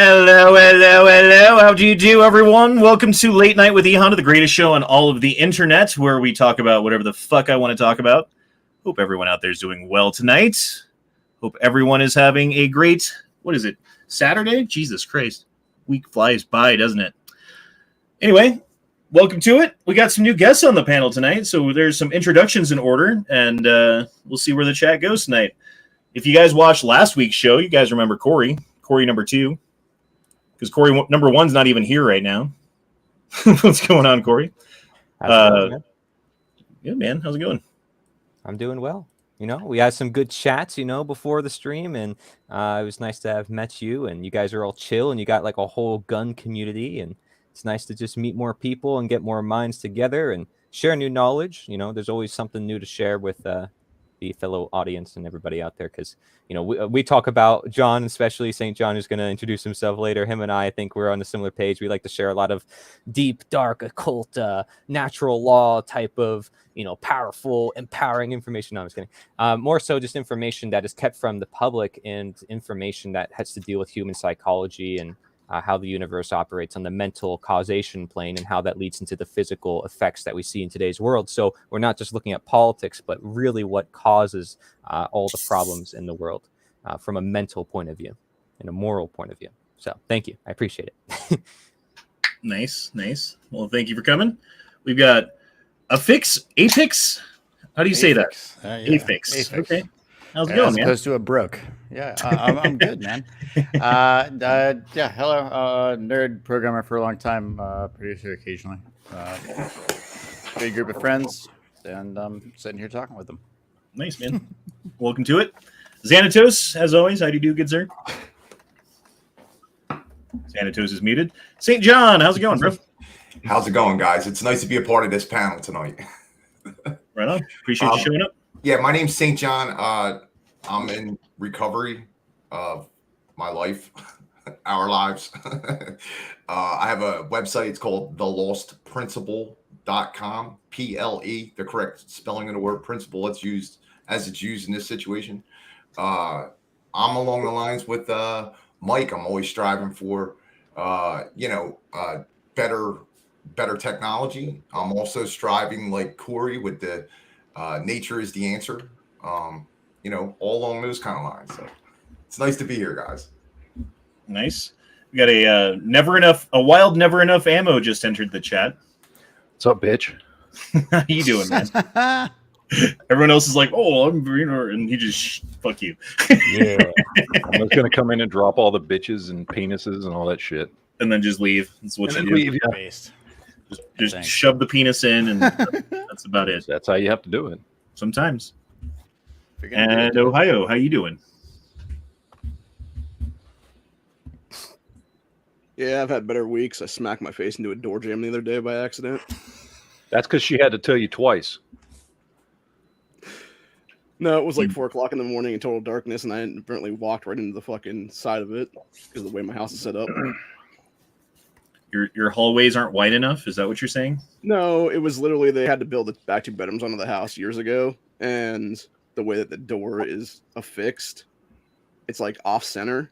Hello, hello, hello. How do you do, everyone? Welcome to Late Night with Ehon, the greatest show on all of the internet, where we talk about whatever the fuck I want to talk about. Hope everyone out there is doing well tonight. Hope everyone is having a great, what is it, Saturday? Jesus Christ. Week flies by, doesn't it? Anyway, welcome to it. We got some new guests on the panel tonight, so there's some introductions in order, and we'll see where the chat goes tonight. If you guys watched last week's show, you guys remember Corey number 2. Because Corey number 1's not even here right now. What's going on, Corey? How's it going, man? Good, man. How's it going? I'm doing well. You know, we had some good chats, before the stream, and it was nice to have met you, and you guys are all chill, and you got like a whole gun community, and it's nice to just meet more people and get more minds together and share new knowledge. There's always something new to share with the fellow audience and everybody out there, because we talk about John, especially St. John, who's going to introduce himself later. Him and I think we're on a similar page. We like to share a lot of deep, dark, occult, natural law type of powerful, empowering information. No, I'm just kidding. More so just information that is kept from the public and information that has to deal with human psychology and how the universe operates on the mental causation plane and how that leads into the physical effects that we see in today's world. So we're not just looking at politics, but really what causes all the problems in the world from a mental point of view and a moral point of view. So thank you. I appreciate it. Nice. Well, thank you for coming. We've got Apix. How do you say that? Apix. Okay. How's it going, man? As opposed to a broke. Yeah, I'm good, man. Hello. Nerd programmer for a long time, producer occasionally. Big group of friends, and I'm sitting here talking with them. Nice, man. Welcome to it. Xanatos, as always, how do you do, good sir? Xanatos is muted. St. John, how's it going, bro? How's it going, guys? It's nice to be a part of this panel tonight. Right on. Appreciate you showing up. Yeah, my name's St. John. I'm in recovery of my life, our lives. I have a website. It's called thelostprinciple.com. PLE, the correct spelling of the word principle. It's used as it's used in this situation. I'm along the lines with Mike. I'm always striving for, better technology. I'm also striving like Corey with the nature is the answer. All along those kind of lines. So it's nice to be here, guys. Nice. We got a wild never enough ammo just entered the chat. What's up, bitch? How you doing, man? Everyone else is like, oh, I'm and he just fuck you. Yeah. I'm just gonna come in and drop all the bitches and penises and all that shit. And then just leave. That's what and you do. leave, yeah. Just shove the penis in, and that's about it. That's how you have to do it. Sometimes. And Ohio, how you doing? Yeah, I've had better weeks. I smacked my face into a door jam the other day by accident. That's because she had to tell you twice. No, it was like 4 o'clock in the morning in total darkness, and I apparently walked right into the fucking side of it because of the way my house is set up. Your hallways aren't wide enough? Is that what you're saying? No, it was literally they had to build the back 2 bedrooms onto the house years ago, and the way that the door is affixed, it's like off center,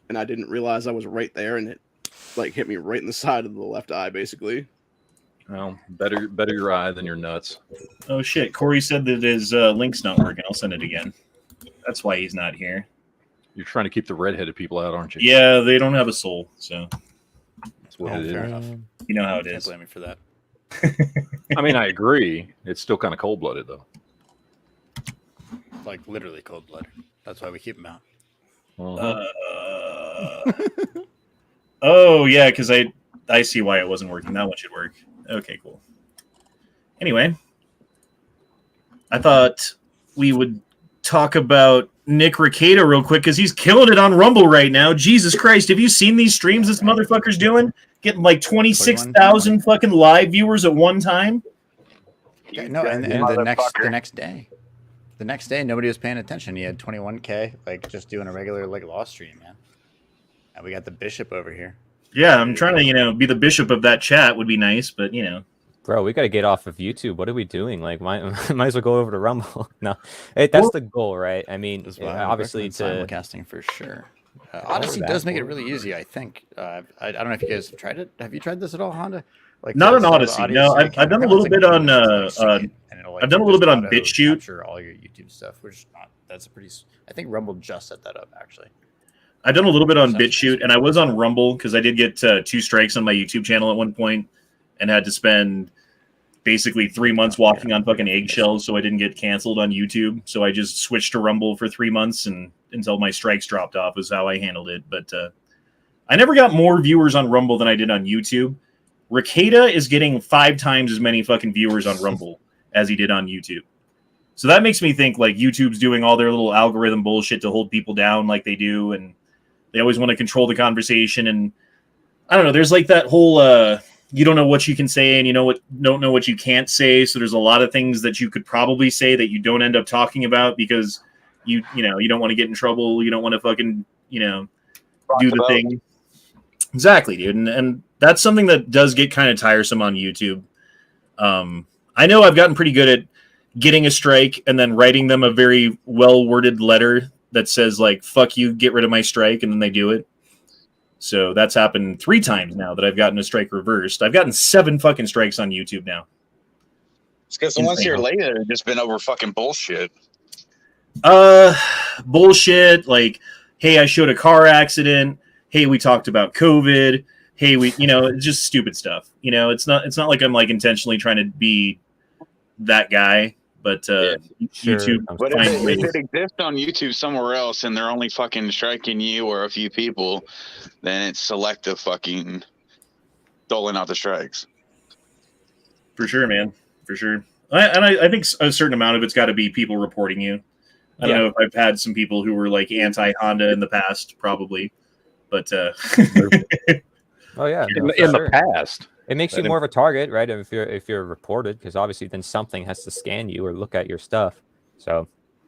and I didn't realize I was right there, and it like hit me right in the side of the left eye, basically. Well, better your eye than your nuts. Oh shit! Corey said that his link's not working. I'll send it again. That's why he's not here. You're trying to keep the redheaded people out, aren't you? Yeah, they don't have a soul, so that's what it is. Fair enough. You know how it Can't is. blame me for that. I mean, I agree. It's still kind of cold-blooded, though. Like literally cold-blooded. That's why we keep them out. Oh yeah, because I see why it wasn't working. That one should work. Okay, cool. Anyway, I thought we would talk about Nick Rekieta real quick because he's killing it on Rumble right now. Jesus Christ, have you seen these streams this motherfucker's doing? Getting like 26,000 fucking live viewers at one time. Yeah, no, and the next day, nobody was paying attention. He had 21K, like just doing a regular like law stream, man. And we got the bishop over here. Yeah, I'm trying to, be the bishop of that chat would be nice, but Bro, we got to get off of YouTube. What are we doing? Like, might as well go over to Rumble. No, that's the goal, right? I mean, obviously to simulcasting for sure. Odyssey does make it really easy, I think. I don't know if you guys have tried it. Have you tried this at all, Honda? Like Not an set up Odyssey. No, I've done a apparently little it's bit like on. payments, like sync it, and it'll, like, I've done a little just bit on auto BitChute. capture all your YouTube stuff, which that's a pretty. I think Rumble just set that up actually. I've done a little bit on Sounds pretty BitChute, sweet. and I was on Rumble because I did get 2 strikes on my YouTube channel at one point, and had to spend basically 3 months walking on fucking eggshells so I didn't get canceled on YouTube. So I just switched to Rumble for 3 months and until my strikes dropped off was how I handled it. But I never got more viewers on Rumble than I did on YouTube. Ricada is getting 5 times as many fucking viewers on Rumble as he did on YouTube. So that makes me think like YouTube's doing all their little algorithm bullshit to hold people down like they do, and they always want to control the conversation. And I don't know, there's like that whole you don't know what you can say and don't know what you can't say. So there's a lot of things that you could probably say that you don't end up talking about because you don't want to get in trouble, you don't want to fucking do the thing. Exactly, dude. And that's something that does get kind of tiresome on YouTube. I know I've gotten pretty good at getting a strike and then writing them a very well-worded letter that says, like, fuck you, get rid of my strike, and then they do it. So that's happened 3 times now that I've gotten a strike reversed. I've gotten 7 fucking strikes on YouTube now. It's because the ones you're late have just been over fucking bullshit. Bullshit, like, hey, I showed a car accident. Hey, we talked about COVID. Hey, it's just stupid stuff. It's not like I'm like intentionally trying to be that guy, but YouTube. But if it exists on YouTube somewhere else and they're only fucking striking you or a few people, then it's selective fucking doling out the strikes. For sure, man. For sure. I think a certain amount of it's got to be people reporting you. I don't know if I've had some people who were like anti-Honda in the past, probably. But oh yeah, in the past, it makes you more of a target, right? If you're reported, because obviously then something has to scan you or look at your stuff. So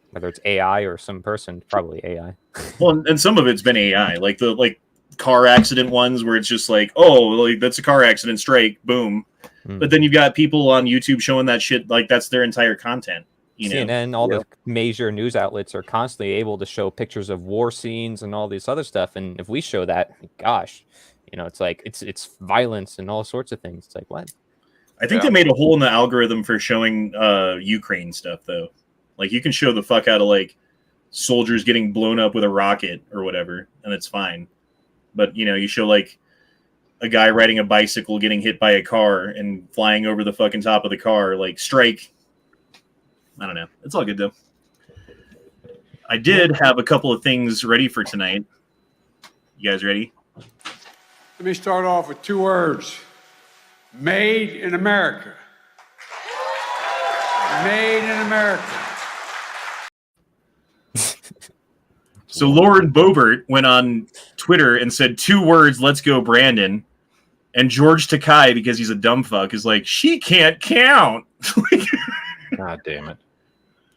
whether it's AI or some person, probably AI. Well, and some of it's been AI, like the car accident ones where it's just like, oh, like that's a car accident, strike, boom. But then you've got people on YouTube showing that shit like that's their entire content. CNN, all the major news outlets are constantly able to show pictures of war scenes and all this other stuff. And if we show that, gosh, it's like it's violence and all sorts of things. It's like, what? I think they made a hole in the algorithm for showing Ukraine stuff, though. Like you can show the fuck out of like soldiers getting blown up with a rocket or whatever, and it's fine. But you show like a guy riding a bicycle getting hit by a car and flying over the fucking top of the car, like strike. I don't know. It's all good, though. I did have a couple of things ready for tonight. You guys ready? Let me start off with 2 words. Made in America. Made in America. So Lauren Boebert went on Twitter and said 2 words, let's go, Brandon. And George Takei, because he's a dumb fuck, is like, she can't count. God damn it.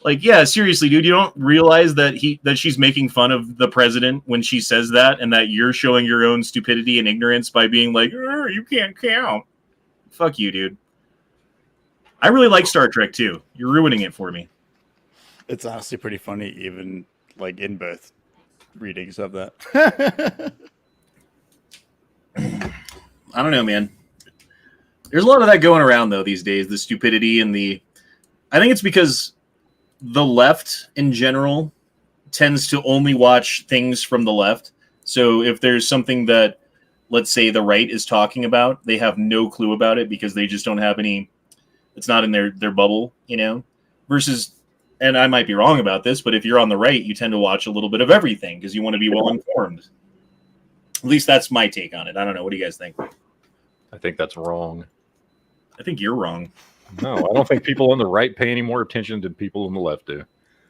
Like, yeah, seriously, dude, you don't realize that she's making fun of the president when she says that, and that you're showing your own stupidity and ignorance by being like, you can't count. Fuck you, dude. I really like Star Trek, too. You're ruining it for me. It's honestly pretty funny, even like in both readings of that. I don't know, man. There's a lot of that going around, though, these days, the stupidity and I think it's because the left in general tends to only watch things from the left. So if there's something that, let's say, the right is talking about, they have no clue about it because they just don't have any, it's not in their bubble, versus, and I might be wrong about this, but if you're on the right, you tend to watch a little bit of everything because you want to be well informed. At least that's my take on it. I don't know. What do you guys think? I think that's wrong. I think you're wrong. No, I don't think people on the right pay any more attention than people on the left do.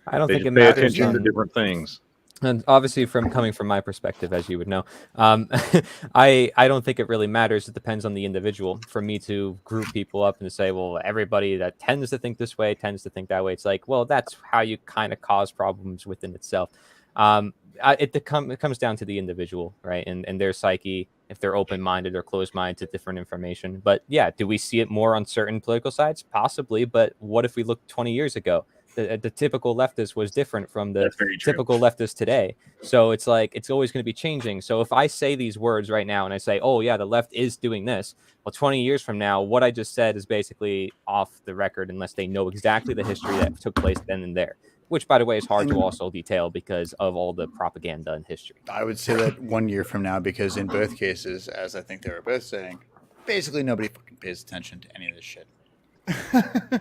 I don't They think it just pay matters. attention to different things. And obviously, coming from my perspective, as you would know, I don't think it really matters. It depends on the individual. For me to group people up and to say, well, everybody that tends to think this way tends to think that way. It's like, well, that's how you kind of cause problems within itself. It comes down to the individual, right? And their psyche, if they're open-minded or closed-minded to different information. But yeah, do we see it more on certain political sides? Possibly. But what if we look 20 years ago? the typical leftist was different from the That's very true. typical leftist today. So it's like it's always going to be changing. So if I say these words right now and I say, oh yeah, the left is doing this, well, 20 years from now, what I just said is basically off the record unless they know exactly the history that took place then and there, which by the way is hard to also detail because of all the propaganda and history. I would say that 1 year from now, because in both cases, as I think they were both saying, basically nobody fucking pays attention to any of this shit.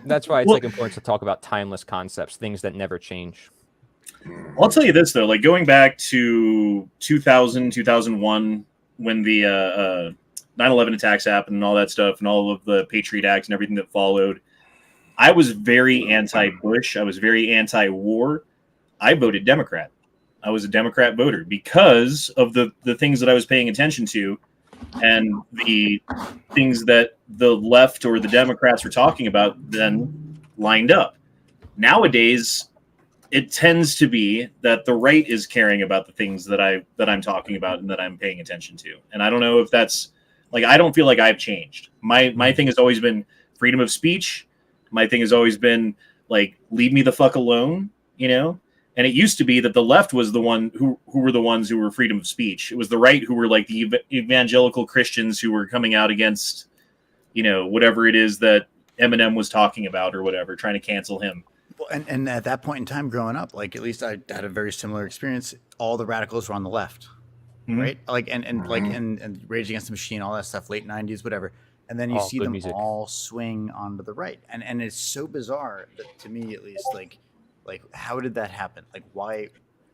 That's why it's like important to talk about timeless concepts, things that never change. I'll tell you this though, like going back to 2000, 2001, when the 9/11 attacks happened and all that stuff, and all of the Patriot Acts and everything that followed, I was very anti-Bush. I was very anti-war. I voted Democrat. I was a Democrat voter because of the things that I was paying attention to, and the things that the left or the Democrats were talking about then lined up. Nowadays, it tends to be that the right is caring about the things that I'm talking about and that I'm paying attention to. And I don't know if that's like, I don't feel like I've changed. My thing has always been freedom of speech. My thing has always been like, leave me the fuck alone, you know? And it used to be that the left was the one who were the ones who were freedom of speech. It was the right who were like the evangelical Christians who were coming out against, you know, whatever it is that Eminem was talking about or whatever, trying to cancel him. Well, and at that point in time growing up, like at least I had a very similar experience. All the radicals were on the left, right? Like and Rage Against the Machine, all that stuff, late 90s, whatever. And then you see them all swing onto the right. And it's so bizarre that, to me at least, like how did that happen? Like why,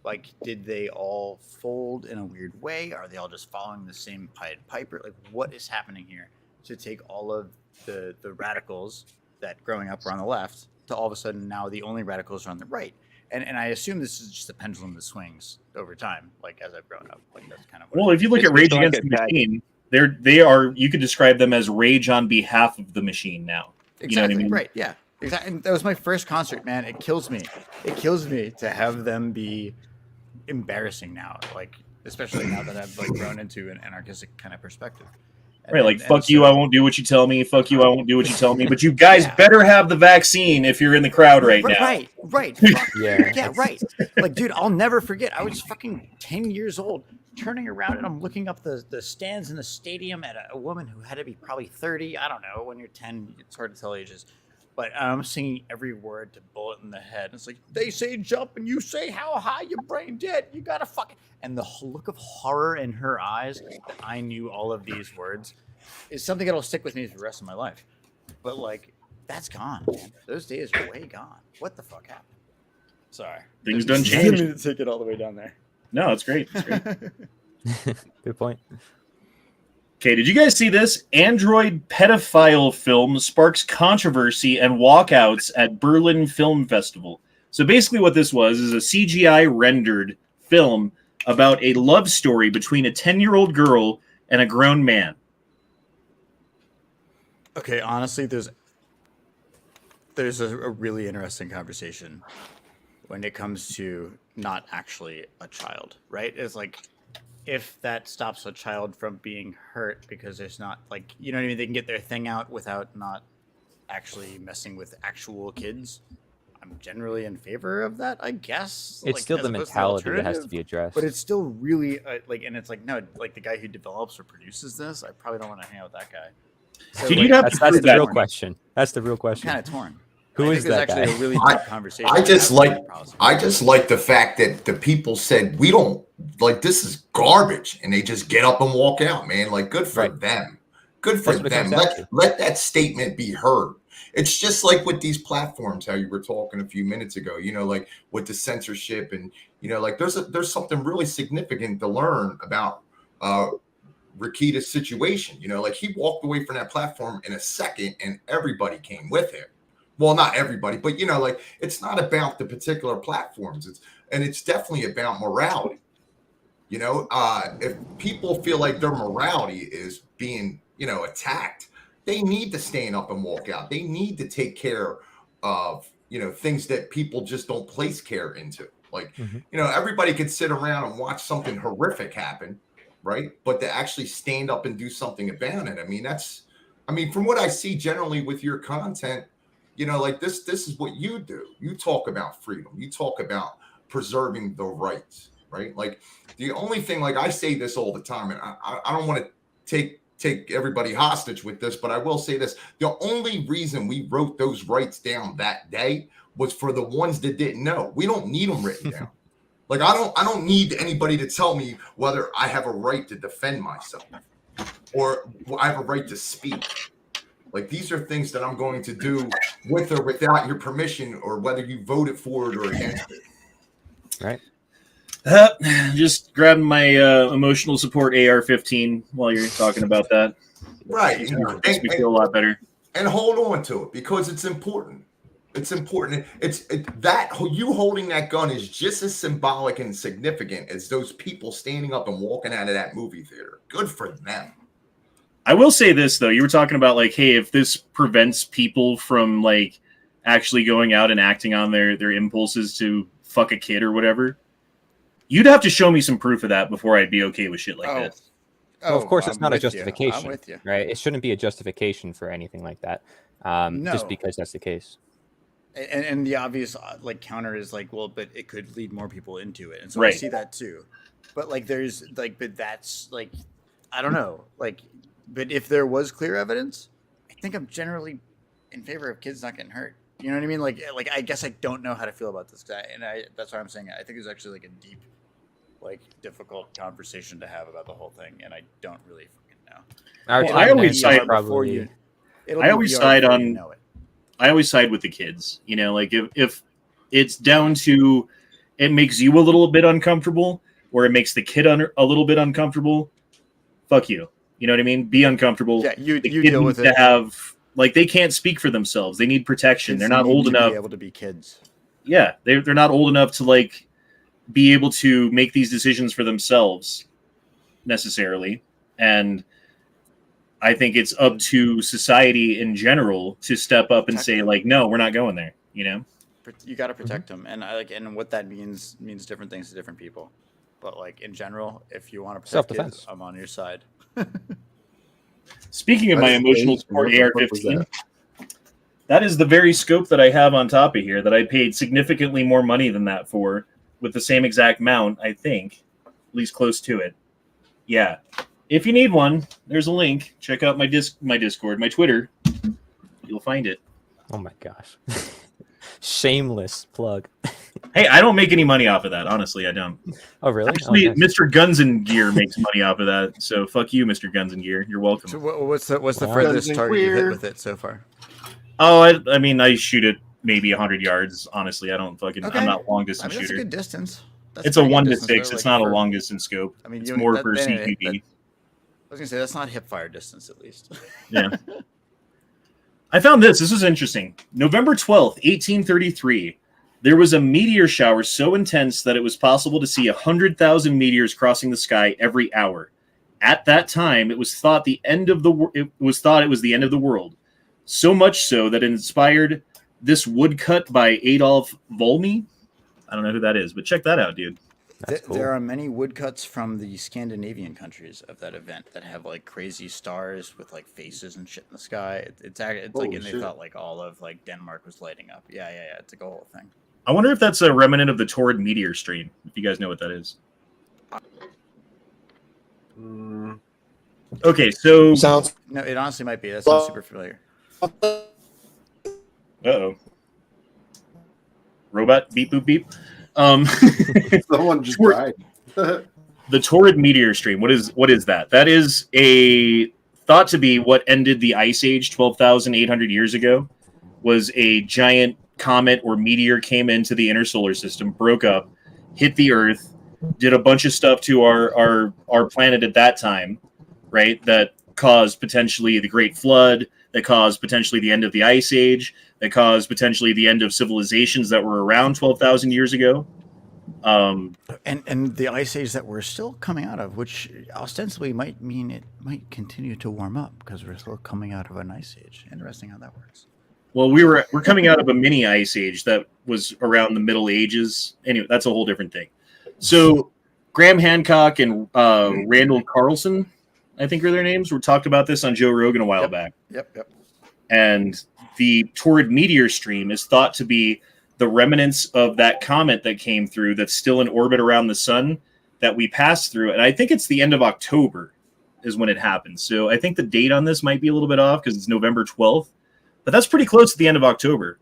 like did they all fold in a weird way? Are they all just following the same Pied Piper? Like what is happening here to take all of the radicals that growing up were on the left to all of a sudden now the only radicals are on the right? And I assume this is just a pendulum that swings over time, like as I've grown up. Like that's kind of well, if you look at Rage Against the Machine, they are, you could describe them as rage on behalf of the machine now. Exactly. You know what I mean? Right. Yeah. Exactly. And that was my first concert, man. It kills me. It kills me to have them be embarrassing now, like especially now that I've like grown into an anarchistic kind of perspective. Right, like fuck you, I won't do what you tell me. Fuck you, I won't do what you tell me. But you guys better have the vaccine if you're in the crowd right now. Right. Yeah, right. Like, dude, I'll never forget. I was fucking 10 years old, turning around and I'm looking up the stands in the stadium at a woman who had to be probably 30. I don't know. When you're 10, it's hard to tell ages. But I'm singing every word to Bullet in the Head. It's like, they say jump and you say how high your brain dead. You gotta fucking... And the look of horror in her eyes that I knew all of these words is something that'll stick with me for the rest of my life. But like, that's gone, man. Those days are way gone. What the fuck happened? Sorry. Things don't change. Didn't mean to take it all the way down there. No, it's great. It's great. Good point. Okay, did you guys see this? Android pedophile film sparks controversy and walkouts at Berlin Film Festival. So basically what this was is a CGI rendered film about a love story between a 10-year-old girl and a grown man. Okay, honestly, there's a really interesting conversation when it comes to not actually a child, right? It's like, if that stops a child from being hurt because there's not, like, you know what I mean? They can get their thing out without not actually messing with actual kids. I'm generally in favor of that, I guess. It's still the mentality that has to be addressed. But it's still really, like, and it's like, no, like the guy who develops or produces this, I probably don't want to hang out with that guy. So, Dude, like, that's the real question. That's the real question. I'm kind of torn. Who is that guy? Actually a really deep conversation. I just like the fact that the people said, we don't, like, this is garbage, and they just get up and walk out, man. Like, good for them. Good for them. Let that statement be heard. It's just like with these platforms, how you were talking a few minutes ago, you know, like with the censorship, and, you know, like there's something really significant to learn about Rakita's situation. You know, like he walked away from that platform in a second and everybody came with him. Well, not everybody, but, you know, like, it's not about the particular platforms. It's definitely about morality. You know, if people feel like their morality is being, you know, attacked, they need to stand up and walk out. They need to take care of, you know, things that people just don't place care into. Like, you know, everybody could sit around and watch something horrific happen, right? But to actually stand up and do something about it, I mean, from what I see generally with your content, You know, like this is what you do. You talk about freedom. You talk about preserving the rights, right? Like the only thing, like I say this all the time, and I don't want to take everybody hostage with this, but I will say this. The only reason we wrote those rights down that day was for the ones that didn't know. We don't need them written down. Like I don't need anybody to tell me whether I have a right to defend myself or I have a right to speak. Like these are things that I'm going to do with or without your permission, or whether you voted for it or against it. Right. Just grabbing my emotional support AR-15 while you're talking about that. Right. Makes me feel a lot better. And hold on to it because it's important. It's important. That you holding that gun is just as symbolic and significant as those people standing up and walking out of that movie theater. Good for them. I will say this though. You were talking about like, hey, if this prevents people from like actually going out and acting on their impulses to fuck a kid or whatever, you'd have to show me some proof of that before I'd be okay with shit like this. Well, of course, it's not a justification. I'm with you. Right? It shouldn't be a justification for anything like that. Just because that's the case. And the obvious like counter is like, well, but it could lead more people into it, and so right. I see that too. But like, there's like, but that's like, I don't know, like, but if there was clear evidence, I think I'm generally in favor of kids not getting hurt. You know what I mean? Like I guess I don't know how to feel about this guy, and that's why I'm saying I think it's actually like a deep, like difficult conversation to have about the whole thing, and I don't really fucking know. I always side I always side with the kids. You know, like if it's down to it makes you a little bit uncomfortable, or it makes the kid a little bit uncomfortable, fuck you. You know what I mean? Be uncomfortable. Yeah, you the deal with it. To have like they can't speak for themselves. They need protection. They're not old enough. Be able to be kids. Yeah, they're not old enough to like be able to make these decisions for themselves necessarily. And I think it's up to society in general to step up and say like, no, we're not going there. You know, you got to protect them, and and what that means different things to different people. But like in general, if you want to protect kids, I'm on your side. Speaking of my emotional support AR-15, that is the very scope that I have on top of here that I paid significantly more money than that for, with the same exact mount, I think, at least close to it. Yeah. If you need one, there's a link. Check out my Discord, my Twitter. You'll find it. Oh my gosh. Shameless plug. Hey, I don't make any money off of that. Honestly, I don't. Oh, really? Actually, Mr. Guns and Gear makes money off of that. So fuck you, Mr. Guns and Gear. You're welcome. So what's the furthest target you hit with it so far? Oh, I mean, I shoot it maybe 100 yards. Honestly, I don't fucking. Okay. I'm not long distance shooter. That's a good distance. It's a 1-6. It's not a long distance scope. I mean, it's more for CQB. I was gonna say that's not hip fire distance, at least. Yeah. I found this. This was interesting. November 12th, 1833. There was a meteor shower so intense that it was possible to see 100,000 meteors crossing the sky every hour. At that time, it was thought it was the end of the world. So much so that it inspired this woodcut by Adolf Volmy. I don't know who that is, but check that out, dude. Cool. There are many woodcuts from the Scandinavian countries of that event that have like crazy stars with like faces and shit in the sky. It's like, and they thought like all of like Denmark was lighting up. Yeah. It's like a whole thing. I wonder if that's a remnant of the Torrid meteor stream. If you guys know what that is. Okay, so no, it honestly might be. That sounds super familiar. Uh-oh. Robot beep boop beep. Someone just died. The Torrid meteor stream. What is that? That is thought to be what ended the Ice Age 12,800 years ago. Was a giant comet or meteor came into the inner solar system, broke up, hit the Earth, did a bunch of stuff to our planet at that time, right? That caused potentially the Great Flood, that caused potentially the end of the Ice Age, that caused potentially the end of civilizations that were around 12,000 years ago. And the Ice Age that we're still coming out of, which ostensibly might mean it might continue to warm up because we're still coming out of an Ice Age. Interesting how that works. Well, we're coming out of a mini Ice Age that was around the Middle Ages. Anyway, that's a whole different thing. So Graham Hancock and Randall Carlson, I think are their names, we talked about this on Joe Rogan a while back. Yep. And the torrid meteor stream is thought to be the remnants of that comet that came through that's still in orbit around the sun that we passed through. And I think it's the end of October is when it happens. So I think the date on this might be a little bit off because it's November 12th. But that's pretty close to the end of October.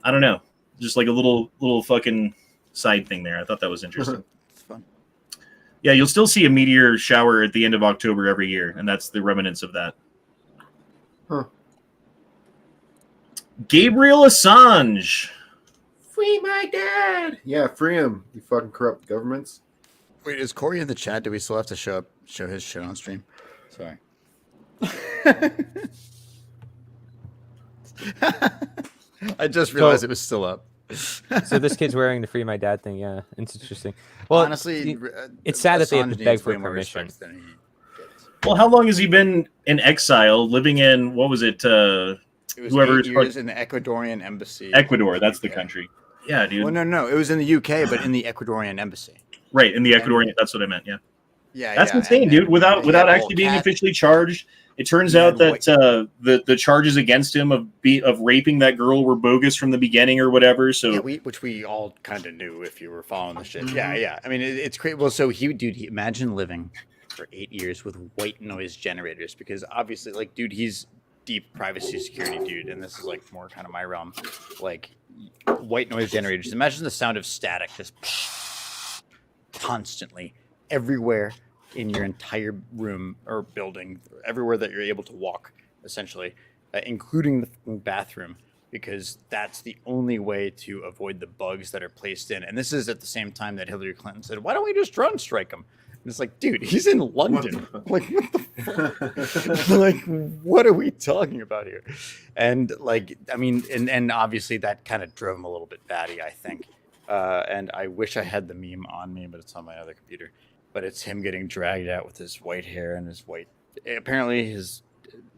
I don't know. Just like a little fucking side thing there. I thought that was interesting. It's fun. Yeah, you'll still see a meteor shower at the end of October every year, and that's the remnants of that. Huh. Gabriel Assange. Free my dad. Yeah, free him. You fucking corrupt governments. Wait, is Corey in the chat? Do we still have to show his shit on stream? Sorry. I just realized it was still up. So this kid's wearing the Free My Dad thing. Yeah, it's interesting. Well, honestly, it's sad that they have to Assange beg needs for way more permission. respect than he gets. Well, how long has he been in exile, living in, what was it? It was Whoever 8 years in the Ecuadorian embassy. Ecuador, that's the UK. country. Yeah, dude. Well, no, it was in the UK, but in the Ecuadorian embassy. Right, in the Ecuadorian, that's what I meant, yeah. Yeah, That's yeah, insane, and dude. Without he had a actually whole being cat- officially charged, it turns He out had that the charges against him of raping that girl were bogus from the beginning or whatever. So Yeah, which we all kind of knew if you were following the shit. Yeah. I mean, it's crazy. Well, so imagine living for 8 years with white noise generators, because obviously, like, dude, he's deep privacy security dude, and this is like more kind of my realm. Like, white noise generators. Imagine the sound of static just constantly everywhere in your entire room or building, everywhere that you're able to walk, essentially, including the bathroom, because that's the only way to avoid the bugs that are placed in. And this is at the same time that Hillary Clinton said, "Why don't we just drone strike him?" And it's like, dude, he's in London. Like, what the fuck? Like, what are we talking about here? And like, I mean, and obviously that kind of drove him a little bit batty, I think. And I wish I had the meme on me, but it's on my other computer. But it's him getting dragged out with his white hair and his white. Apparently, his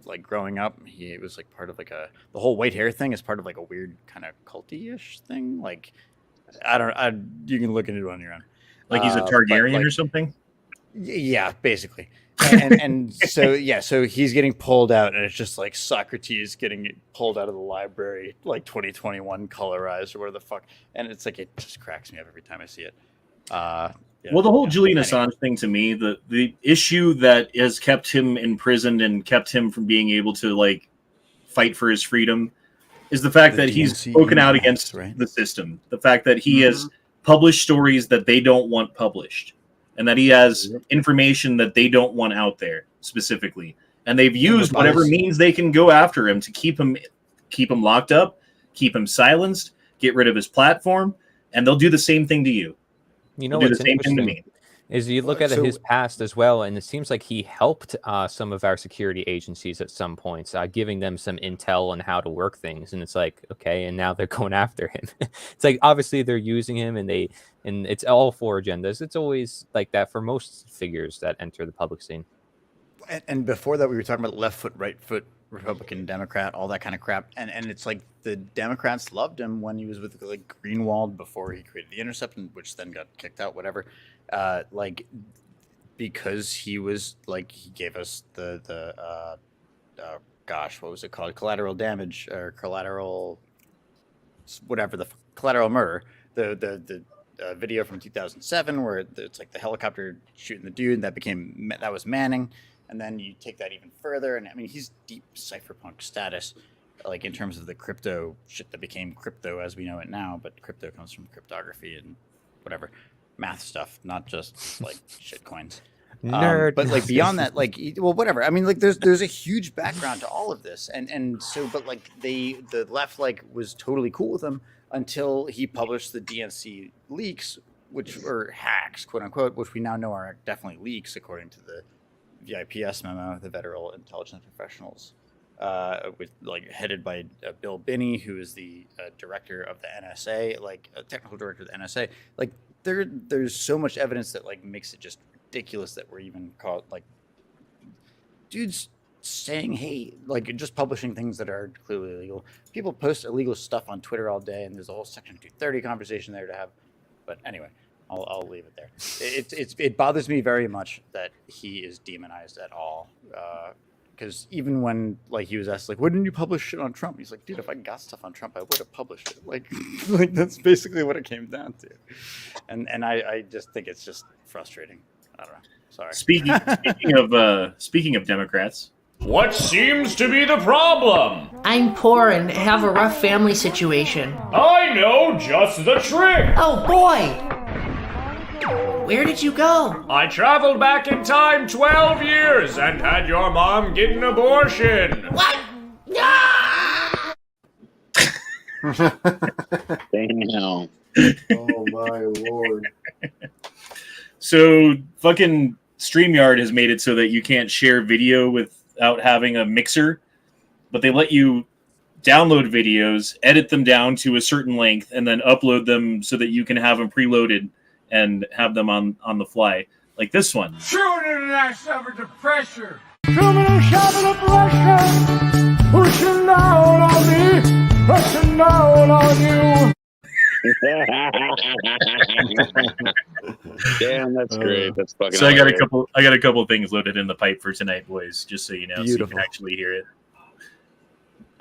like growing up, he was like part of like the whole white hair thing is part of like a weird kind of culty-ish thing. Like, you can look into it on your own. like he's a Targaryen like, or something. Yeah, basically. And so yeah, so he's getting pulled out, and it's just like Socrates getting pulled out of the library, like 2021 colorized or whatever the fuck. And it's like, it just cracks me up every time I see it. Yeah, Well, the whole Julian anyway. Assange thing, to me, the issue that has kept him imprisoned and kept him from being able to like fight for his freedom is the fact The that he's DNC spoken out impact, against right? the system. The fact that he has published stories that they don't want published, and that he has information that they don't want out there specifically. And they've used whatever means they can go after him to keep him locked up, keep him silenced, get rid of his platform, and they'll do the same thing to you. You know They'll do what's the same thing to me. interesting is you look at So- his past as well, and it seems like he helped some of our security agencies at some points, giving them some intel on how to work things. And it's like, okay, and now they're going after him. It's like, obviously they're using him, and it's all for agendas. It's always like that for most figures that enter the public scene. And before that, we were talking about left foot, right foot, Republican, Democrat, all that kind of crap. And it's like the Democrats loved him when he was with like Greenwald before he created The Intercept, which then got kicked out, whatever. Like, because he was like, he gave us the gosh, what was it called? Collateral damage or collateral, whatever, the collateral murder. The video from 2007 where it's like the helicopter shooting the dude that was Manning. And then you take that even further, and I mean, he's deep cypherpunk status, like in terms of the crypto shit that became crypto as we know it now. But crypto comes from cryptography and whatever math stuff, not just like shit coins. Nerd. But like beyond that, like, well, whatever. I mean, like there's a huge background to all of this, and so, but like the left like was totally cool with him until he published the DNC leaks, which were hacks, quote unquote, which we now know are definitely leaks according to the VIPS memo, the Federal Intelligence Professionals, with like headed by Bill Binney, who is the director of the NSA, like a technical director of the NSA. Like there's so much evidence that like makes it just ridiculous that we're even called like dudes saying, hey, like just publishing things that are clearly illegal. People post illegal stuff on Twitter all day, and there's a whole Section 230 conversation there to have. But anyway, I'll leave it there. It bothers me very much that he is demonized at all, because even when like he was asked like, "Why didn't you publish shit on Trump?" He's like, "Dude, if I got stuff on Trump, I would have published it." Like, like that's basically what it came down to. And I just think it's just frustrating. I don't know. Sorry. Speaking of Democrats, what seems to be the problem? I'm poor and have a rough family situation. I know just the trick. Oh boy! Where did you go? I traveled back in time 12 years and had your mom get an abortion. What? Ah! Damn. Oh my lord. So fucking StreamYard has made it so that you can't share video without having a mixer, but they let you download videos, edit them down to a certain length, and then upload them so that you can have them preloaded and have them on the fly, like this one. Children and I suffered the pressure. Children suffer the pressure. Pushing down on me. Pushing down on you. Damn, that's great. That's fucking. So hilarious. I got a couple things loaded in the pipe for tonight, boys. Just so you know, so you can actually hear it.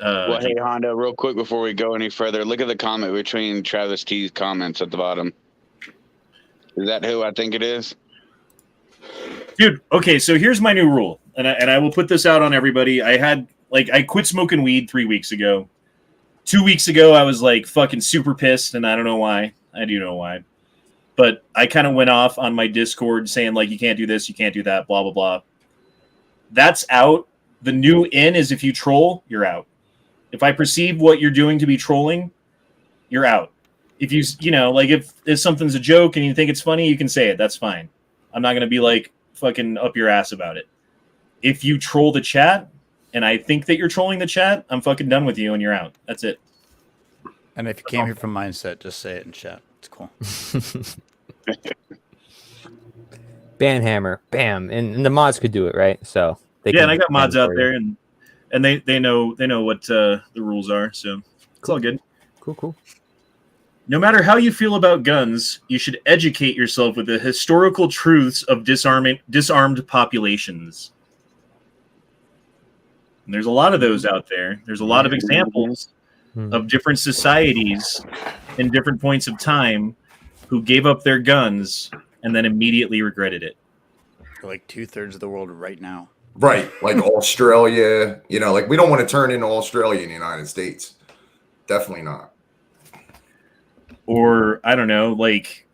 Well, hey Honda, real quick before we go any further, look at the comment between Travis T's comments at the bottom. Is that who I think it is? Dude, okay, so here's my new rule, and I will put this out on everybody. I quit smoking weed 3 weeks ago. 2 weeks ago, I was like fucking super pissed, and I don't know why. I do know why. But I kind of went off on my Discord saying, like, you can't do this, you can't do that, blah, blah, blah. That's out. The new in is if you troll, you're out. If I perceive what you're doing to be trolling, you're out. If you know, like if something's a joke and you think it's funny, you can say it. That's fine. I'm not going to be like fucking up your ass about it. If you troll the chat and I think that you're trolling the chat, I'm fucking done with you and you're out. That's it. And if you came here from Mindset, just say it in chat. It's cool. Banhammer, bam, and the mods could do it, right? So they and I got mods out there, and they know what the rules are, so it's all good. Cool. No matter how you feel about guns, you should educate yourself with the historical truths of disarmed populations. And there's a lot of those out there. There's a lot of examples of different societies in different points of time who gave up their guns and then immediately regretted it. Like 2/3 of the world right now. Right. Like Australia, you know, like we don't want to turn into Australia in the United States. Definitely not. Or, I don't know, like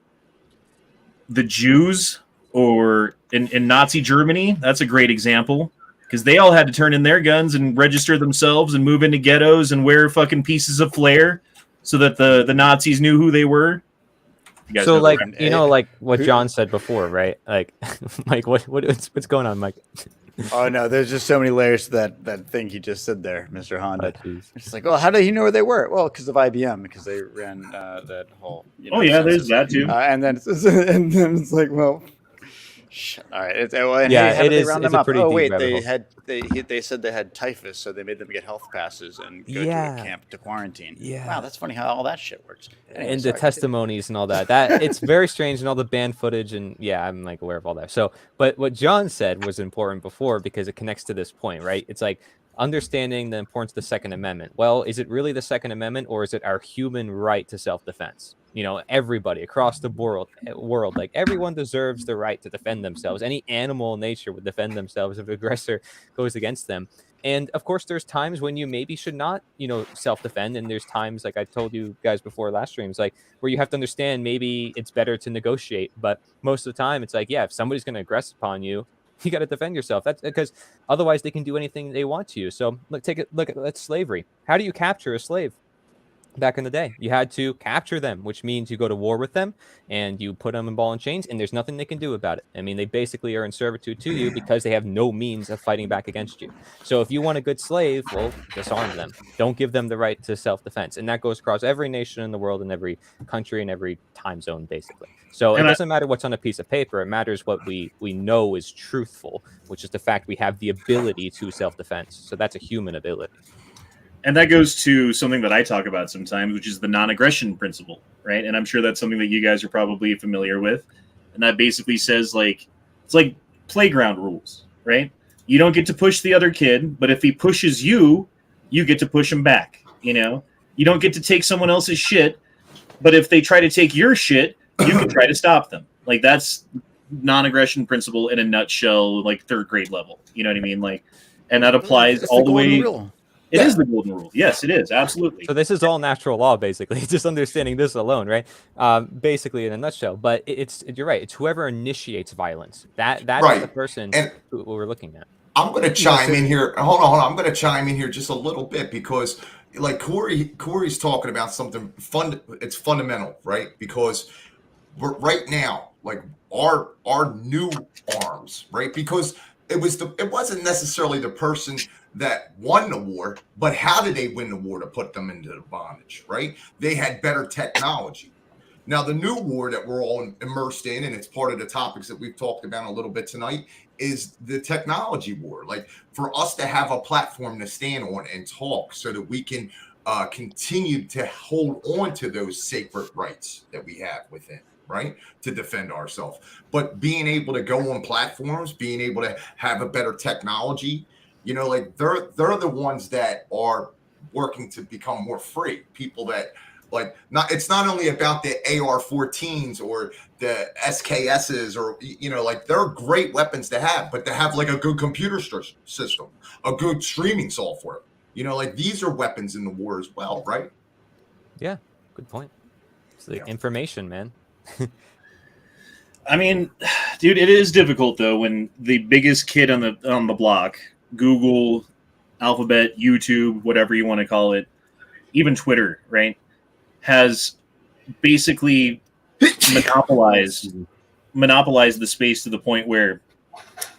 the Jews or in Nazi Germany. That's a great example because they all had to turn in their guns and register themselves and move into ghettos and wear fucking pieces of flair so that the Nazis knew who they were. So like, you know, like what John said before, right? Like, Mike, what's going on, Mike? Oh no, there's just so many layers to that thing he just said there, Mr. Honda. It's like, well, how did he know where they were? Well, because of IBM, because they ran that whole. You know, there's that too. And then it's like, well, all right. It is. It's a pretty deep rabbit hole. They said they had typhus, so they made them get health passes and go to a camp to quarantine. Yeah. Wow, that's funny how all that shit works. Anyway, and the testimonies and all that. It's very strange, and all the banned footage, and I'm like aware of all that. So, but what John said was important before because it connects to this point, right? It's like understanding the importance of the Second Amendment. Well, is it really the Second Amendment, or is it our human right to self-defense? You know, everybody across the world, like everyone deserves the right to defend themselves. Any animal in nature would defend themselves if an aggressor goes against them. And of course, there's times when you maybe should not, self-defend. And there's times, like I told you guys before last streams, like where you have to understand maybe it's better to negotiate. But most of the time, it's like, if somebody's going to aggress upon you, you got to defend yourself. That's because otherwise they can do anything they want to you. So look at slavery. How do you capture a slave? Back in the day, you had to capture them, which means you go to war with them and you put them in ball and chains, and there's nothing they can do about it. I mean, they basically are in servitude to you because they have no means of fighting back against you. So if you want a good slave, well, disarm them. Don't give them the right to self-defense. And that goes across every nation in the world and every country and every time zone, basically. So it doesn't matter what's on a piece of paper. It matters what we know is truthful, which is the fact we have the ability to self-defense. So that's a human ability. And that goes to something that I talk about sometimes, which is the non-aggression principle, right? And I'm sure that's something that you guys are probably familiar with. And that basically says, like, it's like playground rules, right? You don't get to push the other kid, but if he pushes you, you get to push him back. You know, you don't get to take someone else's shit, but if they try to take your shit, you can try to stop them. Like, that's non-aggression principle in a nutshell, like third grade level. You know what I mean? Like, and that applies It's all the way. Rule. It is the golden rule. Yes, it is. Absolutely. So this is all natural law, basically. Just understanding this alone, right? Basically, in a nutshell. But you're right. It's whoever initiates violence. That is the person who we're looking at. I'm going to chime in here. Hold on. I'm going to chime in here just a little bit because, like, Corey's talking about something it's fundamental, right? Because we're right now, like, our new arms, right? Because it wasn't necessarily the person that won the war, but how did they win the war to put them into the bondage, right? They had better technology. Now, the new war that we're all immersed in, and it's part of the topics that we've talked about a little bit tonight, is the technology war. Like, for us to have a platform to stand on and talk so that we can continue to hold on to those sacred rights that we have within, right? To defend ourselves. But being able to go on platforms, being able to have a better technology, you know, like they're the ones that are working to become more free. People that, like, it's not only about the AR-14s or the SKSs or, you know, like, they're great weapons to have, but to have like a good computer system, a good streaming software, you know, like, these are weapons in the war as well, right? Yeah, good point. It's the information, man. I mean, dude, it is difficult though when the biggest kid on the block, Google, Alphabet, YouTube, whatever you want to call it, even Twitter, right, has basically monopolized the space to the point where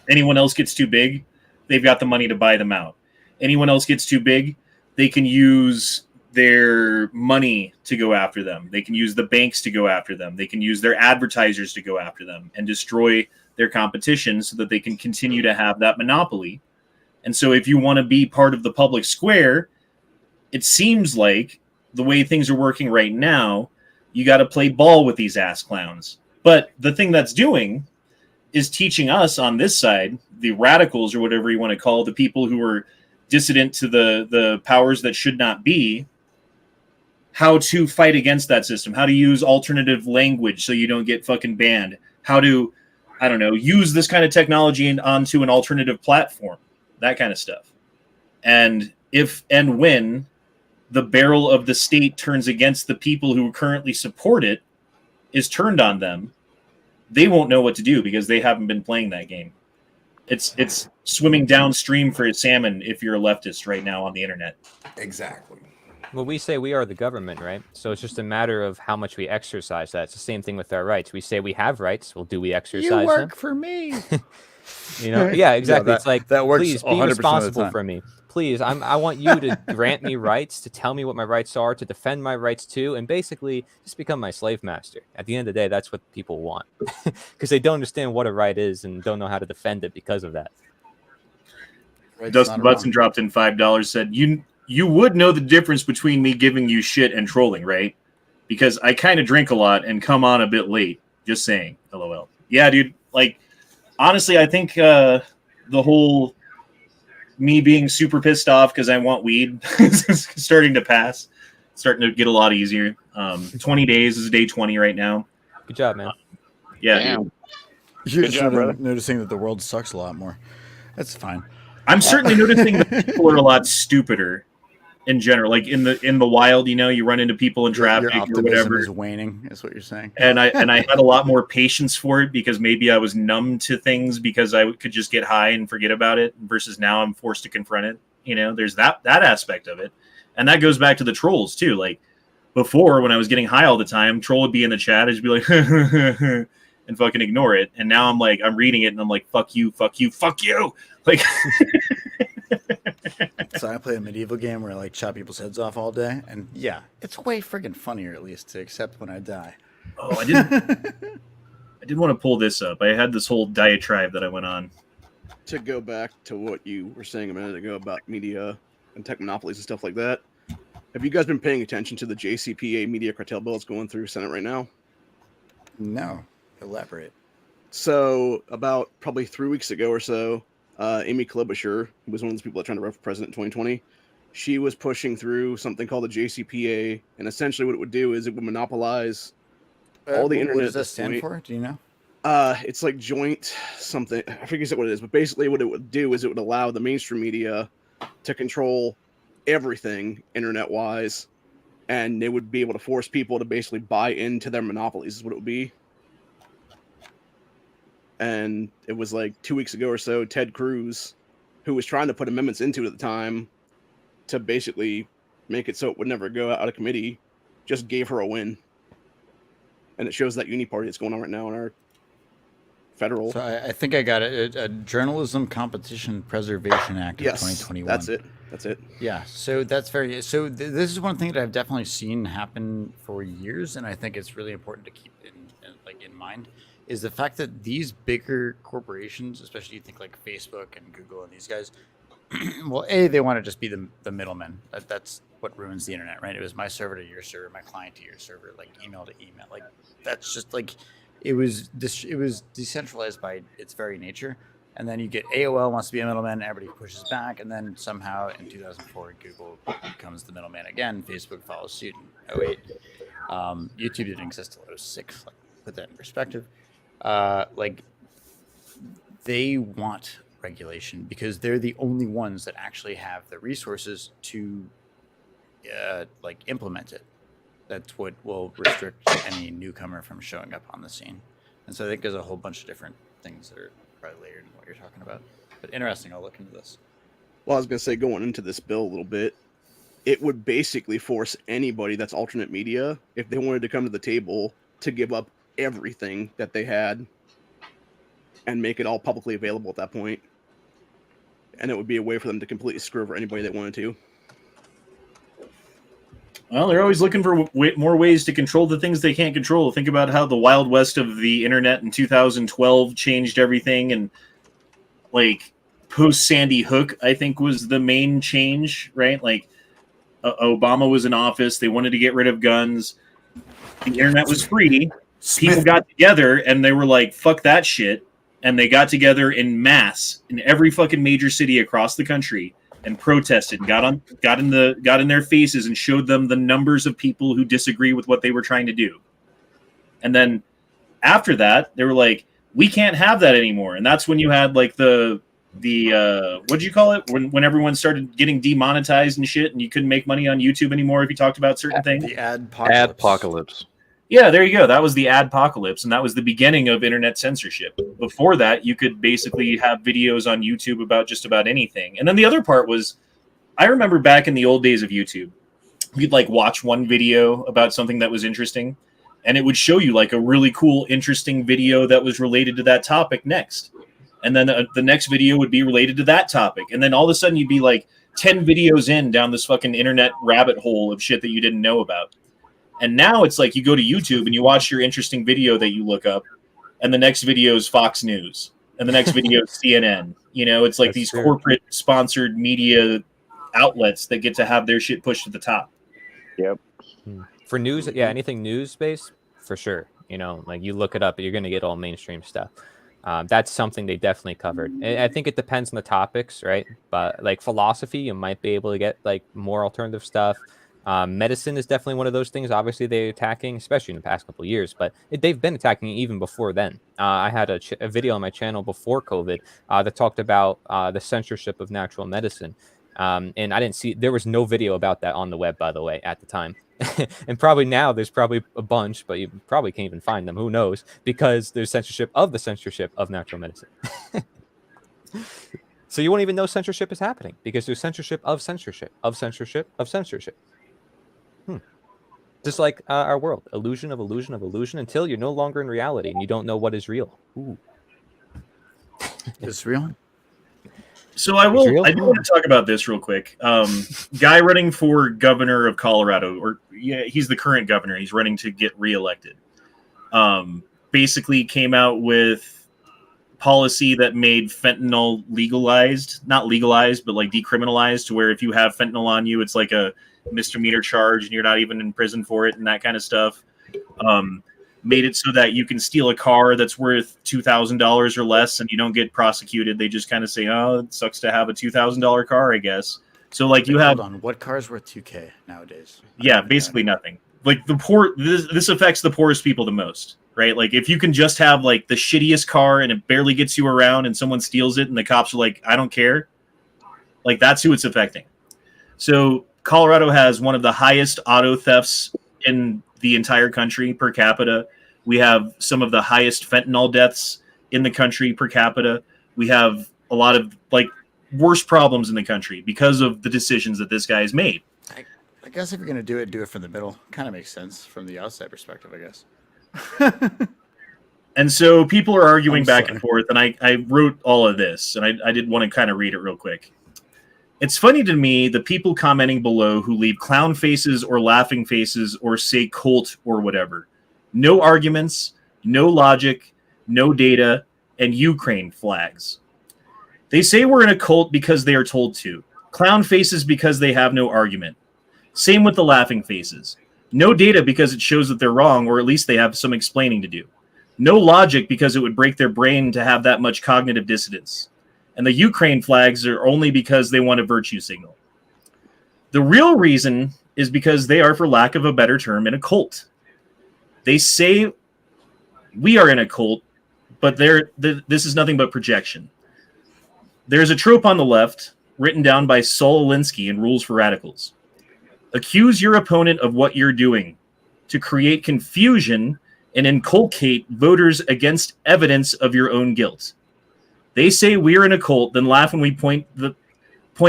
anyone else gets too big, they've got the money to buy them out. Anyone else gets too big, they can use their money to go after them. They can use the banks to go after them. They can use their advertisers to go after them and destroy their competition so that they can continue to have that monopoly. And so if you want to be part of the public square, it seems like the way things are working right now, you got to play ball with these ass clowns. But the thing that's doing is teaching us on this side, the radicals or whatever you want to call the people who are dissident to the powers that should not be, how to fight against that system, how to use alternative language so you don't get fucking banned, how to, I don't know, use this kind of technology onto an alternative platform, that kind of stuff. And if and when the barrel of the state turns against the people who currently support it, is turned on them, they won't know what to do because they haven't been playing that game. It's swimming downstream for a salmon if you're a leftist right now on the internet. Exactly. Well, we say we are the government, right? So it's just a matter of how much we exercise that. It's the same thing with our rights. We say we have rights. Well, do we exercise them? You work for me. You know? Yeah, exactly. Yeah, it's like, that works please be 100% of the responsible time. for me. Please, I want you to grant me rights, to tell me what my rights are, to defend my rights too, and basically just become my slave master. At the end of the day, that's what people want because they don't understand what a right is and don't know how to defend it because of that. Dustin Butson dropped in $5, said, you would know the difference between me giving you shit and trolling, right? Because I kind of drink a lot and come on a bit late. Just saying, LOL. Yeah, dude. Like, honestly, I think the whole me being super pissed off because I want weed is starting to pass. It's starting to get a lot easier. 20 days is day 20 right now. Good job, man. Yeah. You're Good just job, brother. noticing that the world sucks a lot more. That's fine. I'm certainly noticing that people are a lot stupider in general. Like in the wild, you know, you run into people in traffic Your or optimism whatever. is waning, is what you're saying. And I had a lot more patience for it because maybe I was numb to things because I could just get high and forget about it versus now I'm forced to confront it. You know, there's that aspect of it. And that goes back to the trolls too. Like before when I was getting high all the time, troll would be in the chat. I'd just be like, and fucking ignore it. And now I'm like, I'm reading it and I'm like, fuck you, fuck you, fuck you. Like, So I play a medieval game where I like chop people's heads off all day. And yeah, it's way friggin' funnier at least to accept when I die. oh, I did want to pull this up. I had this whole diatribe that I went on. To go back to what you were saying a minute ago about media and tech monopolies and stuff like that, have you guys been paying attention to the JCPA media cartel bill that's going through Senate right now? No. Elaborate. So about probably 3 weeks ago or so, Amy Klobuchar, who was one of those people that trying to run for president in 2020. She was pushing through something called the JCPA, and essentially what it would do is it would monopolize all the internet. What does that stand for? Do you know? It's like joint something. I forget what it is, but basically what it would do is it would allow the mainstream media to control everything internet-wise, and they would be able to force people to basically buy into their monopolies is what it would be. And it was like 2 weeks ago or so, Ted Cruz, who was trying to put amendments into it at the time to basically make it so it would never go out of committee, just gave her a win. And it shows that uni party that's going on right now in our federal. So I think I got it. A Journalism Competition Preservation Act of 2021. That's it. Yeah. So that's very. So this is one thing that I've definitely seen happen for years, and I think it's really important to keep in mind, is the fact that these bigger corporations, especially you think like Facebook and Google and these guys, well, they want to just be the middlemen. That's what ruins the internet, right? It was my server to your server, my client to your server, like email to email. Like that's just like it was decentralized by its very nature. And then you get AOL wants to be a middleman, everybody pushes back, and then somehow in 2004 Google becomes the middleman again. Facebook follows suit in 2008. YouTube didn't exist till 2006. Like, put that in perspective. Like they want regulation because they're the only ones that actually have the resources to like implement it. That's what will restrict any newcomer from showing up on the scene. And so I think there's a whole bunch of different things that are probably layered in what you're talking about. But interesting, I'll look into this. Well, I was going to say, going into this bill a little bit, it would basically force anybody that's alternate media, if they wanted to come to the table, to give up everything that they had and make it all publicly available at that point. And it would be a way for them to completely screw over anybody they wanted to. Well, they're always looking for more ways to control the things they can't control. Think about how the Wild West of the internet in 2012 changed everything. And like post Sandy Hook, I think was the main change, right? Like Obama was in office. They wanted to get rid of guns. The internet was free. People got together and they were like, fuck that shit. And they got together in mass in every fucking major city across the country and protested, got in their faces and showed them the numbers of people who disagree with what they were trying to do. And then after that, they were like, we can't have that anymore. And that's when you had like the what'd you call it? When everyone started getting demonetized and shit and you couldn't make money on YouTube anymore if you talked about certain things. The adpocalypse. Yeah, there you go. That was the adpocalypse, and that was the beginning of internet censorship. Before that, you could basically have videos on YouTube about just about anything. And then the other part was, I remember back in the old days of YouTube, you'd like watch one video about something that was interesting, and it would show you like a really cool, interesting video that was related to that topic next. And then the next video would be related to that topic. And then all of a sudden you'd be like 10 videos in down this fucking internet rabbit hole of shit that you didn't know about. And now it's like you go to YouTube and you watch your interesting video that you look up, and the next video is Fox News, and the next video is CNN. You know, it's like these corporate sponsored media outlets that get to have their shit pushed to the top. Yep. For news, yeah, anything news based, for sure. You know, like you look it up, you're going to get all mainstream stuff. That's something they definitely covered. And I think it depends on the topics, right? But like philosophy, you might be able to get like more alternative stuff. Medicine is definitely one of those things. Obviously, they're attacking, especially in the past couple of years, but they've been attacking even before then. I had a video on my channel before COVID that talked about the censorship of natural medicine. And I didn't see, there was no video about that on the web, by the way, at the time. And probably now there's probably a bunch, but you probably can't even find them. Who knows? Because there's censorship of natural medicine. So you won't even know censorship is happening because there's censorship of censorship of censorship of censorship. Just like our world, illusion of illusion of illusion until you're no longer in reality and you don't know what is real. Ooh. It's real. So I do want to talk about this real quick. Guy running for governor of Colorado, or yeah, he's the current governor. He's running to get reelected. Basically came out with policy that made fentanyl not legalized, but like decriminalized, to where if you have fentanyl on you, it's like a misdemeanor charge and you're not even in prison for it and that kind of stuff. made it so that you can steal a car that's worth $2,000 or less and you don't get prosecuted. They just kind of say, oh, it sucks to have a $2,000 car, I guess. So like you have... Hold on, what car is worth $2,000 nowadays? Yeah, basically nothing. Like the poor, this affects the poorest people the most, right? Like if you can just have like the shittiest car and it barely gets you around and someone steals it and the cops are like, I don't care. Like that's who it's affecting. So Colorado has one of the highest auto thefts in the entire country per capita. We have some of the highest fentanyl deaths in the country per capita. We have a lot of like worst problems in the country because of the decisions that this guy has made. I guess if you're going to do it from the middle. Kind of makes sense from the outside perspective, I guess. And so people are arguing back and forth, and I wrote all of this, and I did want to kind of read it real quick. It's funny to me, the people commenting below who leave clown faces or laughing faces or say cult or whatever. No arguments, no logic, no data, and Ukraine flags. They say we're in a cult because they are told to. Clown faces because they have no argument. Same with the laughing faces. No data because it shows that they're wrong, or at least they have some explaining to do. No logic because it would break their brain to have that much cognitive dissonance. And the Ukraine flags are only because they want a virtue signal. The real reason is because they are, for lack of a better term, in a cult. They say we are in a cult, but this is nothing but projection. There's a trope on the left, written down by Saul Alinsky in Rules for Radicals. Accuse your opponent of what you're doing to create confusion and inculcate voters against evidence of your own guilt. They say we're in a cult, then laugh when we point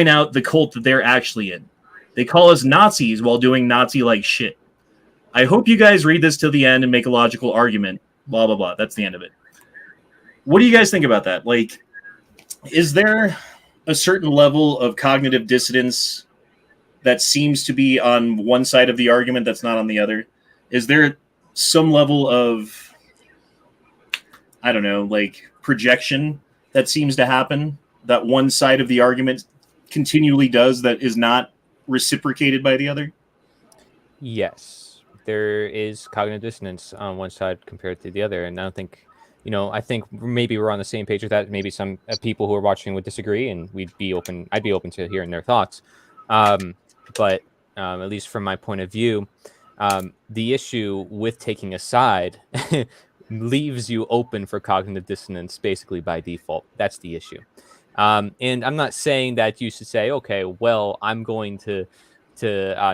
out the cult that they're actually in. They call us Nazis while doing Nazi-like shit. I hope you guys read this till the end and make a logical argument. Blah, blah, blah. That's the end of it. What do you guys think about that? Like, is there a certain level of cognitive dissonance that seems to be on one side of the argument that's not on the other? Is there some level of, I don't know, like projection that seems to happen that one side of the argument continually does that is not reciprocated by the other? Yes, there is cognitive dissonance on one side compared to the other. And I don't think, I think maybe we're on the same page with that. Maybe some people who are watching would disagree, and I'd be open to hearing their thoughts. But at least from my point of view, the issue with taking a side leaves you open for cognitive dissonance basically by default. That's the issue. And I'm not saying that you should say, okay, well, I'm going to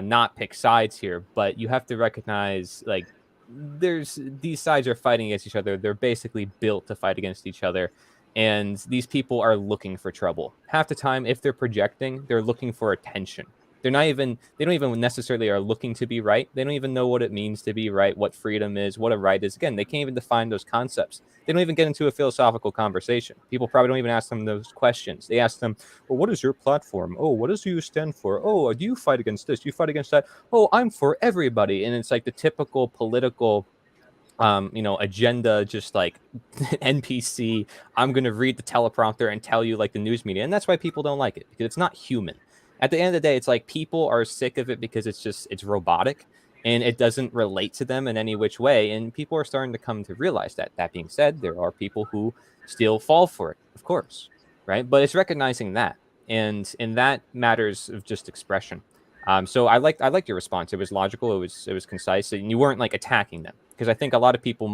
not pick sides here, but you have to recognize like these sides are fighting against each other. They're basically built to fight against each other. And these people are looking for trouble. Half the time, if they're projecting, they're looking for attention. They don't even necessarily are looking to be right. They don't even know what it means to be right, what freedom is, what a right is. Again, they can't even define those concepts. They don't even get into a philosophical conversation. People probably don't even ask them those questions. They ask them, well, what is your platform? Oh, what do you stand for? Oh, do you fight against this? Do you fight against that? Oh, I'm for everybody. And it's like the typical political agenda, just like NPC. I'm going to read the teleprompter and tell you like the news media. And that's why people don't like it, because it's not human. At the end of the day, it's like people are sick of it because it's robotic and it doesn't relate to them in any which way. And people are starting to come to realize that. That being said, there are people who still fall for it, of course, right? But it's recognizing that, and in that matters of just expression. So I liked your response. It was logical. It was concise, and you weren't like attacking them. Because I think a lot of people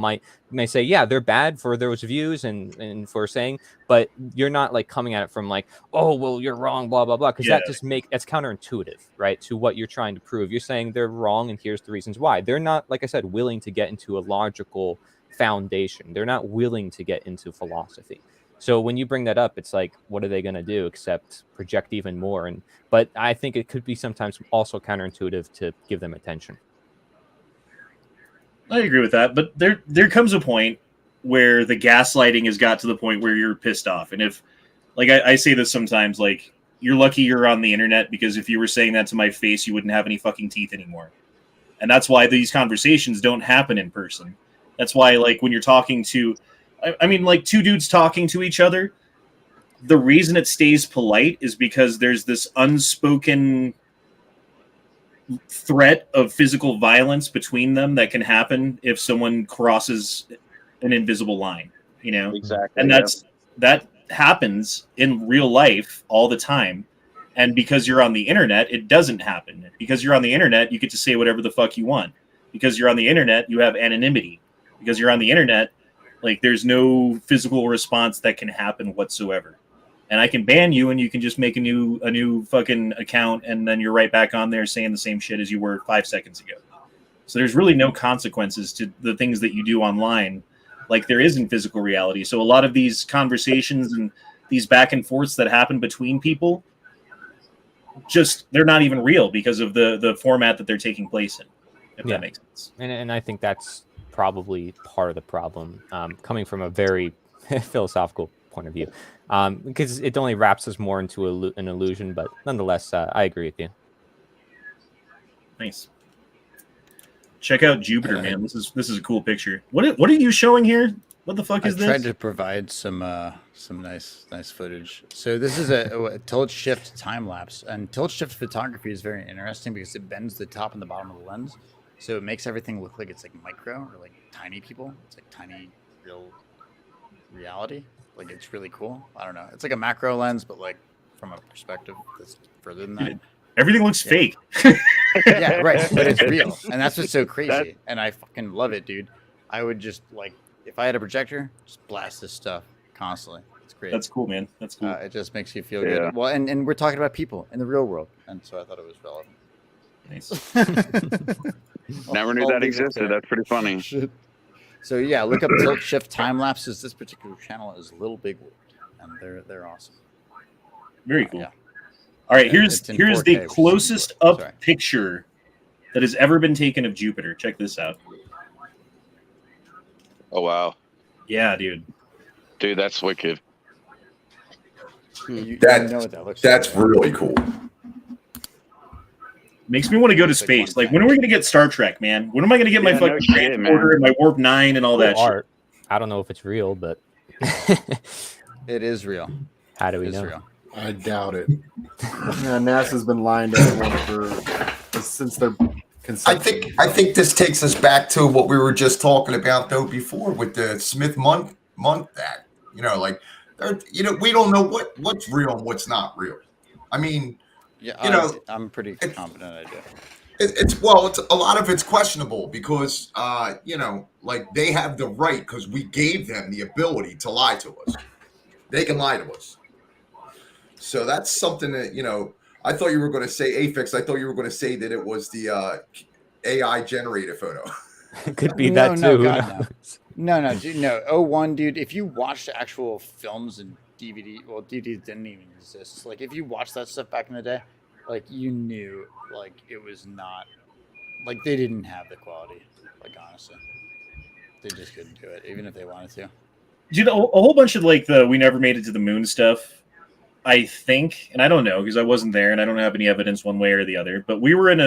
may say, yeah, they're bad for those views and for saying, but you're not like coming at it from like, oh, well, you're wrong, blah, blah, blah. Because that's counterintuitive, right, to what you're trying to prove. You're saying they're wrong, and here's the reasons why. They're not, like I said, willing to get into a logical foundation. They're not willing to get into philosophy. So when you bring that up, it's like, what are they going to do except project even more? But I think it could be sometimes also counterintuitive to give them attention. I agree with that, but there comes a point where the gaslighting has got to the point where you're pissed off. And if, like I say this sometimes, like, you're lucky you're on the internet, because if you were saying that to my face, you wouldn't have any fucking teeth anymore. And that's why these conversations don't happen in person. That's why, like, when you're talking to, I mean, like, two dudes talking to each other, the reason it stays polite is because there's this unspoken threat of physical violence between them that can happen if someone crosses an invisible line, you know? Exactly. And that happens in real life all the time. And because you're on the internet, it doesn't happen. Because you're on the internet, you get to say whatever the fuck you want. Because you're on the internet, you have anonymity. Because you're on the internet, like, there's no physical response that can happen whatsoever. And I can ban you, and you can just make a new fucking account, and then you're right back on there saying the same shit as you were 5 seconds ago. So there's really no consequences to the things that you do online, like there is in physical reality. So a lot of these conversations and these back and forths that happen between people, they're not even real because of the format that they're taking place in, if that makes sense. And I think that's probably part of the problem, coming from a very philosophical point of view, because it only wraps us more into an illusion. But nonetheless, I agree with you. Nice. Check out Jupiter, man. This is a cool picture. What are you showing here? What the fuck is this? I tried to provide some nice footage. So this is a tilt shift time lapse, and tilt shift photography is very interesting because it bends the top and the bottom of the lens, so it makes everything look like it's like micro or like tiny people. It's like tiny real reality. Like, it's really cool. I don't know. It's like a macro lens, but like from a perspective that's further than that. Everything looks fake. Yeah, right. But it's real. And that's what's so crazy. And I fucking love it, dude. I would just, like, if I had a projector, just blast this stuff constantly. It's great. That's cool, man. That's cool. It just makes you feel good. Well, and we're talking about people in the real world. And so I thought it was relevant. Nice. Never knew that existed. That's pretty funny. So yeah, look up tilt shift time lapses. This particular channel is Little Big World, and they're awesome. Very cool. Yeah. All right, here's 4K, the closest up picture that has ever been taken of Jupiter. Check this out. Oh wow. Yeah, dude. Dude, that's wicked. You know what that looks that's like. really cool. Makes me want to go to space. Like, when are we going to get Star Trek, man? When am I going to get my fucking transporter and my Warp 9 and all that shit? I don't know if it's real, but it is real. How do we know? Real. I doubt it. NASA's been lying to everyone since their conception. I think this takes us back to what we were just talking about though before with the Smith-Month Act. You know, like, we don't know what's real and what's not real. I mean, yeah, I'm pretty confident I do. It's a lot of it's questionable because like, they have the right because we gave them the ability to lie to us. They can lie to us. So that's something that, I thought you were going to say Afix. I thought you were going to say that it was the AI generated photo. It could be that too. No, dude, no. 01, dude, if you watch the actual films and DVDs didn't even exist. Like, if you watched that stuff back in the day, like, you knew, like, it was not, like, they didn't have the quality. Like, honestly, they just couldn't do it, even if they wanted to. Dude, a whole bunch of, like, the we never made it to the moon stuff, I think, and I don't know because I wasn't there and I don't have any evidence one way or the other, but we were in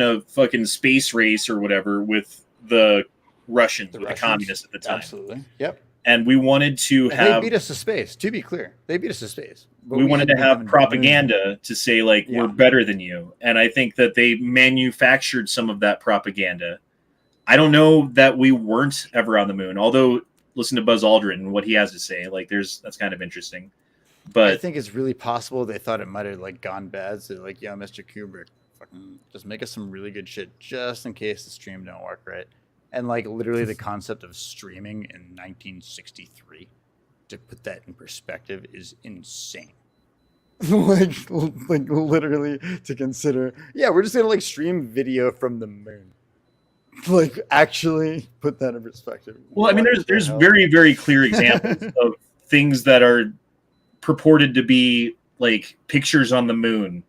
a fucking space race or whatever with the Russians, the communists at the time. Absolutely. Yep. And we wanted to have... They beat us to space, to be clear. They beat us to space. We wanted to have propaganda to say, like, we're better than you. And I think that they manufactured some of that propaganda. I don't know that we weren't ever on the moon, although listen to Buzz Aldrin and what he has to say. Like, that's kind of interesting. But I think it's really possible they thought it might have, like, gone bad. So, like, yeah, Mr. Kubrick, fucking just make us some really good shit just in case the stream don't work right. And, like, literally the concept of streaming in 1963, to put that in perspective, is insane. like literally to consider, yeah, we're just going to, like, stream video from the moon. Like, actually put that in perspective. Well, I mean, there's very, very clear examples of things that are purported to be, like, pictures on the moon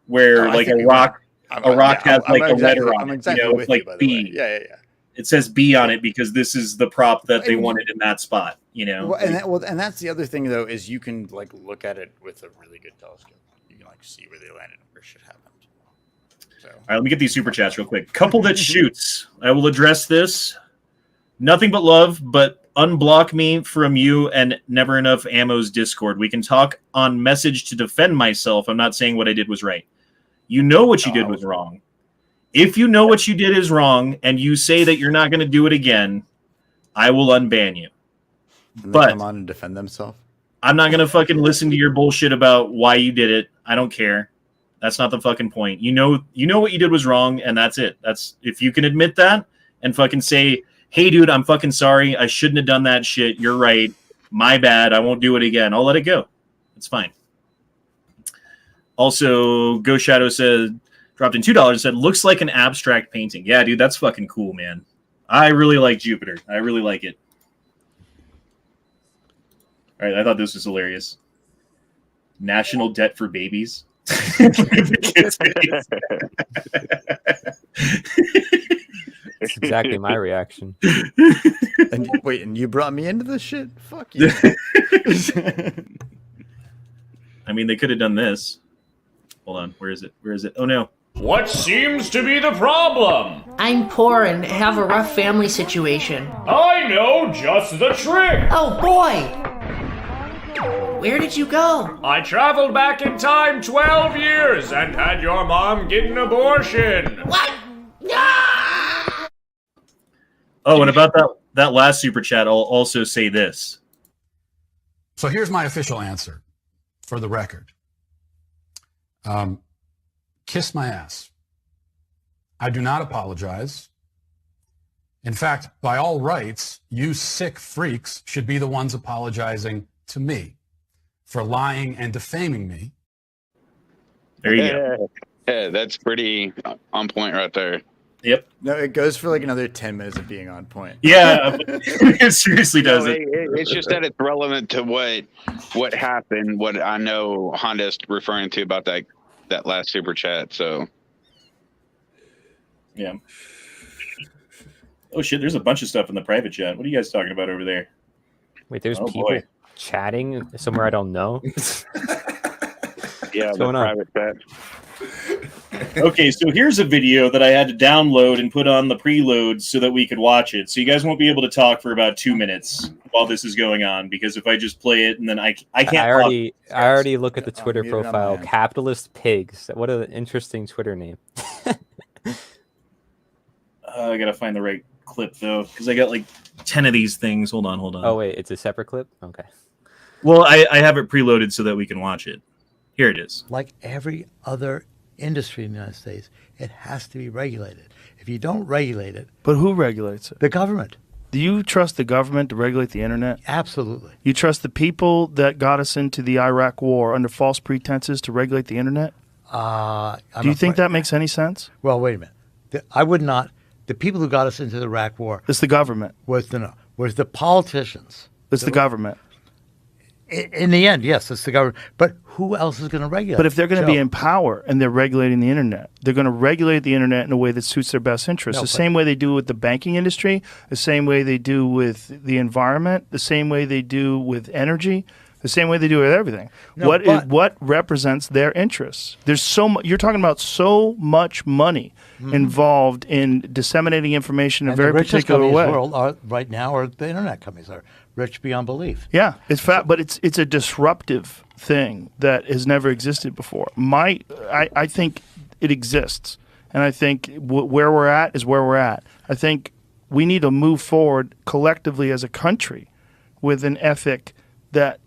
where, like, a rock has, like, a letter on it. It's like B. Yeah. It says B on it because this is the prop that they wanted in that spot, and that's the other thing though, is you can, like, look at it with a really good telescope. You can, like, see where they landed and where shit happened. So, all right, let me get these super chats real quick. Couple that shoots. I will address this. Nothing but love, but unblock me from you and Never Enough Ammo's Discord. We can talk on message to defend myself. I'm not saying what I did was right. You know what you did was wrong. If you know what you did is wrong and you say that you're not going to do it again, I will unban you. And they come on and defend themselves. I'm not going to fucking listen to your bullshit about why you did it. I don't care. That's not the fucking point. You know what you did was wrong, and that's it. That's if you can admit that and fucking say, hey, dude, I'm fucking sorry. I shouldn't have done that shit. You're right. My bad. I won't do it again. I'll let it go. It's fine. Also, Ghost Shadow said, dropped in $2, said, looks like an abstract painting. Yeah, dude, that's fucking cool, man. I really like Jupiter. I really like it. All right, I thought this was hilarious. National debt for babies. That's exactly my reaction. And wait, and you brought me into this shit? Fuck you. I mean, they could have done this. Hold on, where is it? Where is it? Oh no. What seems to be the problem? I'm poor and have a rough family situation. I know just the trick. Oh boy! Where did you go? I traveled back in time 12 years and had your mom get an abortion. What? Ah! Oh, and about that last super chat, I'll also say this. So here's my official answer, for the record. Kiss my ass. I do not apologize. In fact, by all rights, you sick freaks should be the ones apologizing to me for lying and defaming me. There you go. Yeah, that's pretty on point right there. Yep. No, it goes for like another 10 minutes of being on point. Yeah, it seriously does. It's just that it's relevant to what happened, what I know Honda's referring to about that last super chat. So, yeah. Oh shit! There's a bunch of stuff in the private chat. What are you guys talking about over there? Wait, there's people chatting somewhere I don't know. Yeah, the private chat. Okay, so here's a video that I had to download and put on the preload so that we could watch it. So you guys won't be able to talk for about 2 minutes while this is going on, because if I just play it and then I can't. I already look at the Twitter profile. Capitalist Pigs. What an interesting Twitter name. I gotta find the right clip though, because I got like 10 of these things. Hold on. Oh wait, it's a separate clip. Okay. Well, I have it preloaded so that we can watch it. Here it is. Like every other industry in the United States, it has to be regulated. If you don't regulate it... But who regulates it? The government. Do you trust the government to regulate the internet? Absolutely. You trust the people that got us into the Iraq war under false pretenses to regulate the internet? Do you think that makes any sense? Well, wait a minute. I would not... The people who got us into the Iraq war... It's the government. Was the politicians. It's the government. In the end, yes, it's the government. But who else is going to regulate? But if they're going to be in power and they're regulating the internet, they're going to regulate the internet in a way that suits their best interests. The same way they do with the banking industry, the same way they do with the environment, the same way they do with energy, the same way they do with everything. What represents their interests? There's you're talking about so much money involved in disseminating information in a very particular way. The richest companies in the world right now are the internet companies. Are rich beyond belief. Yeah, but it's a disruptive thing that has never existed before. I think it exists, and I think where we're at is where we're at. I think we need to move forward collectively as a country with an ethic that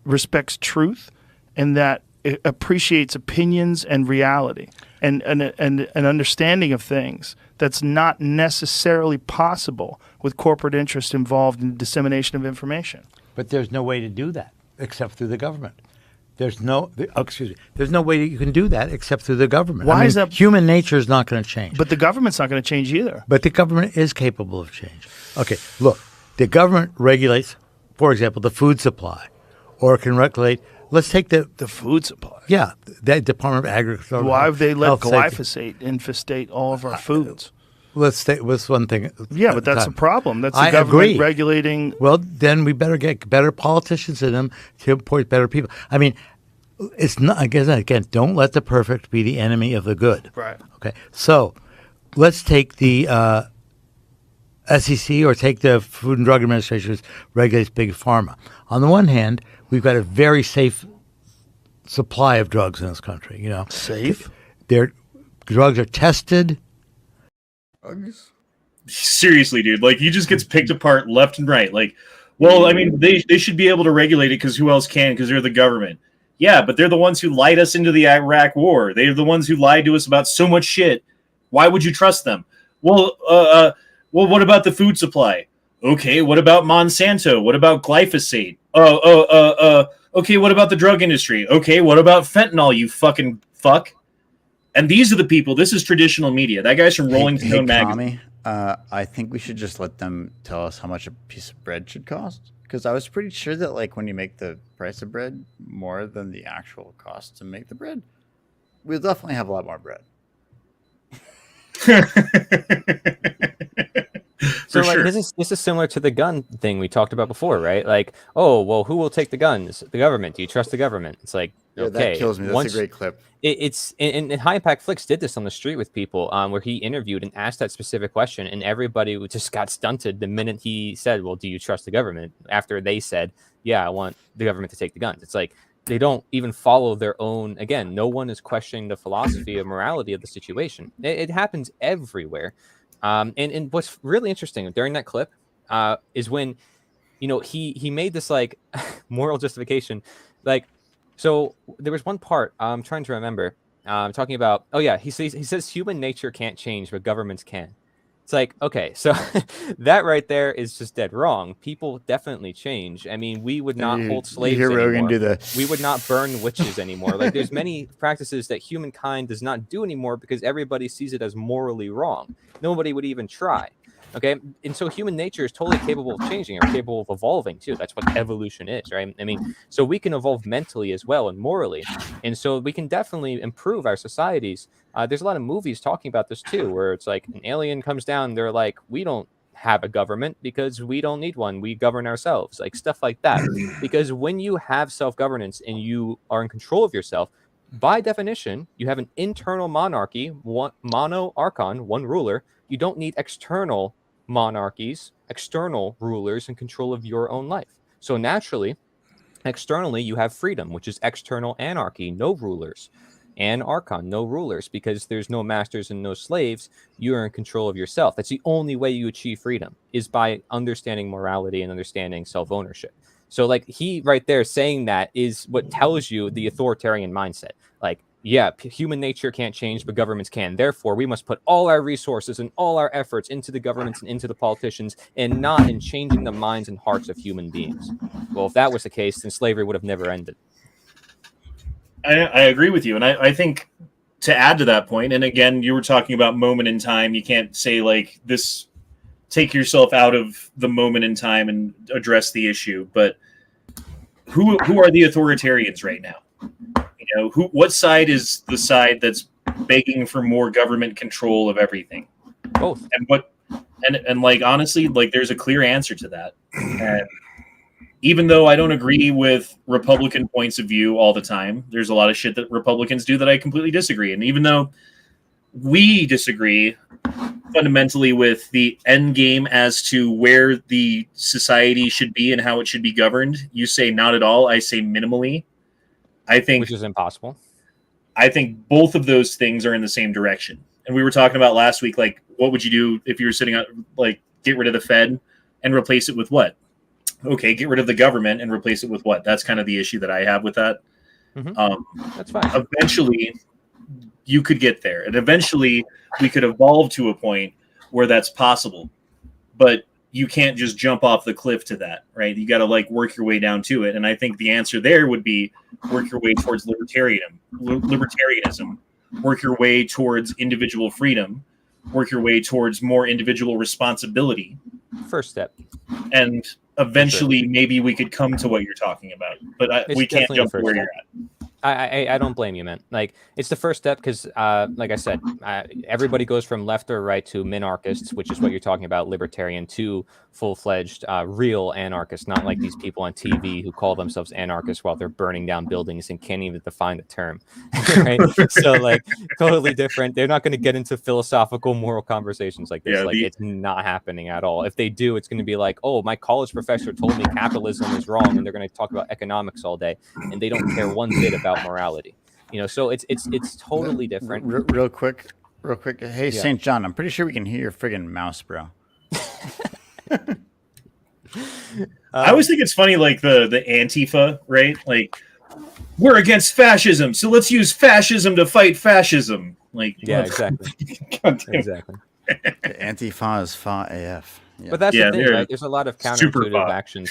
respects truth and that appreciates opinions and reality and an understanding of things that's not necessarily possible with corporate interest involved in the dissemination of information. But there's no way to do that except through the government. There's no way that you can do that except through the government. Why is that? Human nature is not going to change. But the government's not going to change either. But the government is capable of change. Okay, look, the government regulates, for example, the food supply, or it can regulate. Let's take the food supply. Yeah, the Department of Agriculture. Why have they let glyphosate infestate all of our foods? Let's take one thing. Yeah, but that's a problem. That's the government regulating. Well, then we better get better politicians in them to appoint better people. I mean, it's not again. Don't let the perfect be the enemy of the good. Right. Okay. So, let's take the SEC or take the Food and Drug Administration, which regulates big pharma. On the one hand, we've got a very safe supply of drugs in this country. You know, safe. They're drugs are tested. Drugs? Seriously, dude. Like, he just gets picked apart left and right. Like, well, I mean, they should be able to regulate it because who else can? Because they're the government. Yeah, but they're the ones who lied us into the Iraq war. They're the ones who lied to us about so much shit. Why would you trust them? Well, what about the food supply? Okay, what about Monsanto? What about glyphosate? Okay, what about the drug industry? Okay, what about fentanyl, you fucking fuck? And these are the people, this is traditional media. That guy's from Rolling Stone magazine. I think we should just let them tell us how much a piece of bread should cost. Because I was pretty sure that, like, when you make the price of bread more than the actual cost to make the bread, we'll definitely have a lot more bread. So like, this is similar to the gun thing we talked about before, right? Like, oh, well, who will take the guns? The government. Do you trust the government? It's like, yeah, okay. That kills me. That's a great clip. It's and High Impact Flicks did this on the street with people, where he interviewed and asked that specific question, and everybody just got stunted the minute he said, well, do you trust the government? After they said, yeah, I want the government to take the guns. It's like, they don't even follow their own. Again, no one is questioning the philosophy of morality of the situation. It happens everywhere. And what's really interesting during that clip is when, he made this like moral justification. Like, so there was one part I'm trying to remember, talking about, oh yeah, he says human nature can't change, but governments can. It's like, okay, so that right there is just dead wrong. People definitely change. I mean, we would not hold slaves anymore. We would not burn witches anymore. Like, there's many practices that humankind does not do anymore because everybody sees it as morally wrong. Nobody would even try. Okay, and so human nature is totally capable of changing or capable of evolving too. That's what evolution is, right? I mean, so we can evolve mentally as well and morally, and so we can definitely improve our societies. There's a lot of movies talking about this too, where it's like an alien comes down, they're like, we don't have a government because we don't need one. We govern ourselves, like stuff like that. Because when you have self-governance and you are in control of yourself, by definition, you have an internal monarchy, one monarchon, one ruler. You don't need external monarchies, external rulers in control of your own life. So naturally, externally, you have freedom, which is external anarchy, no rulers. Anarchon, no rulers, because there's no masters and no slaves. You are in control of yourself. That's the only way you achieve freedom, is by understanding morality and understanding self-ownership. So like, he right there saying that is what tells you the authoritarian mindset. Like, yeah, human nature can't change, but governments can. Therefore, we must put all our resources and all our efforts into the governments and into the politicians, and not in changing the minds and hearts of human beings. Well, if that was the case, then slavery would have never ended. I agree with you. And I think to add to that point, and again, you were talking about moment in time. You can't say like this, take yourself out of the moment in time and address the issue. But who are the authoritarians right now? What side is the side that's begging for more government control of everything? Both. And like, honestly, like, there's a clear answer to that. And even though I don't agree with Republican points of view all the time, there's a lot of shit that Republicans do that I completely disagree. And even though we disagree fundamentally with the end game as to where the society should be and how it should be governed, you say not at all, I say minimally. I think, which is impossible. I think both of those things are in the same direction. And we were talking about last week, like, what would you do if you were sitting on, like, get rid of the Fed and replace it with what? Okay, get rid of the government and replace it with what? That's kind of the issue that I have with that. Mm-hmm. That's fine. Eventually, you could get there, and eventually we could evolve to a point where that's possible. But you can't just jump off the cliff to that, right? You got to like work your way down to it. And I think the answer there would be work your way towards libertarianism, work your way towards individual freedom, work your way towards more individual responsibility. First step. And eventually maybe we could come to what you're talking about, but we can't jump to where you're at. I don't blame you, man. Like, it's the first step because, like I said, everybody goes from left or right to minarchists, which is what you're talking about, libertarian, to full-fledged real anarchists, not like these people on TV who call themselves anarchists while they're burning down buildings and can't even define the term. Right? So, like, totally different. They're not going to get into philosophical, moral conversations like this. It's not happening at all. If they do, it's going to be like, oh, my college professor told me capitalism is wrong, and they're going to talk about economics all day, and they don't care one bit about morality. So it's totally different. Real quick, Real quick. Hey, St. John, I'm pretty sure we can hear your friggin' mouse, bro. I always think it's funny, like the Antifa, right? Like, we're against fascism, so let's use fascism to fight fascism. Like, yeah, exactly. Exactly. Antifa is fa AF. Yeah. But that's the thing, right? There's a lot of counterintuitive actions.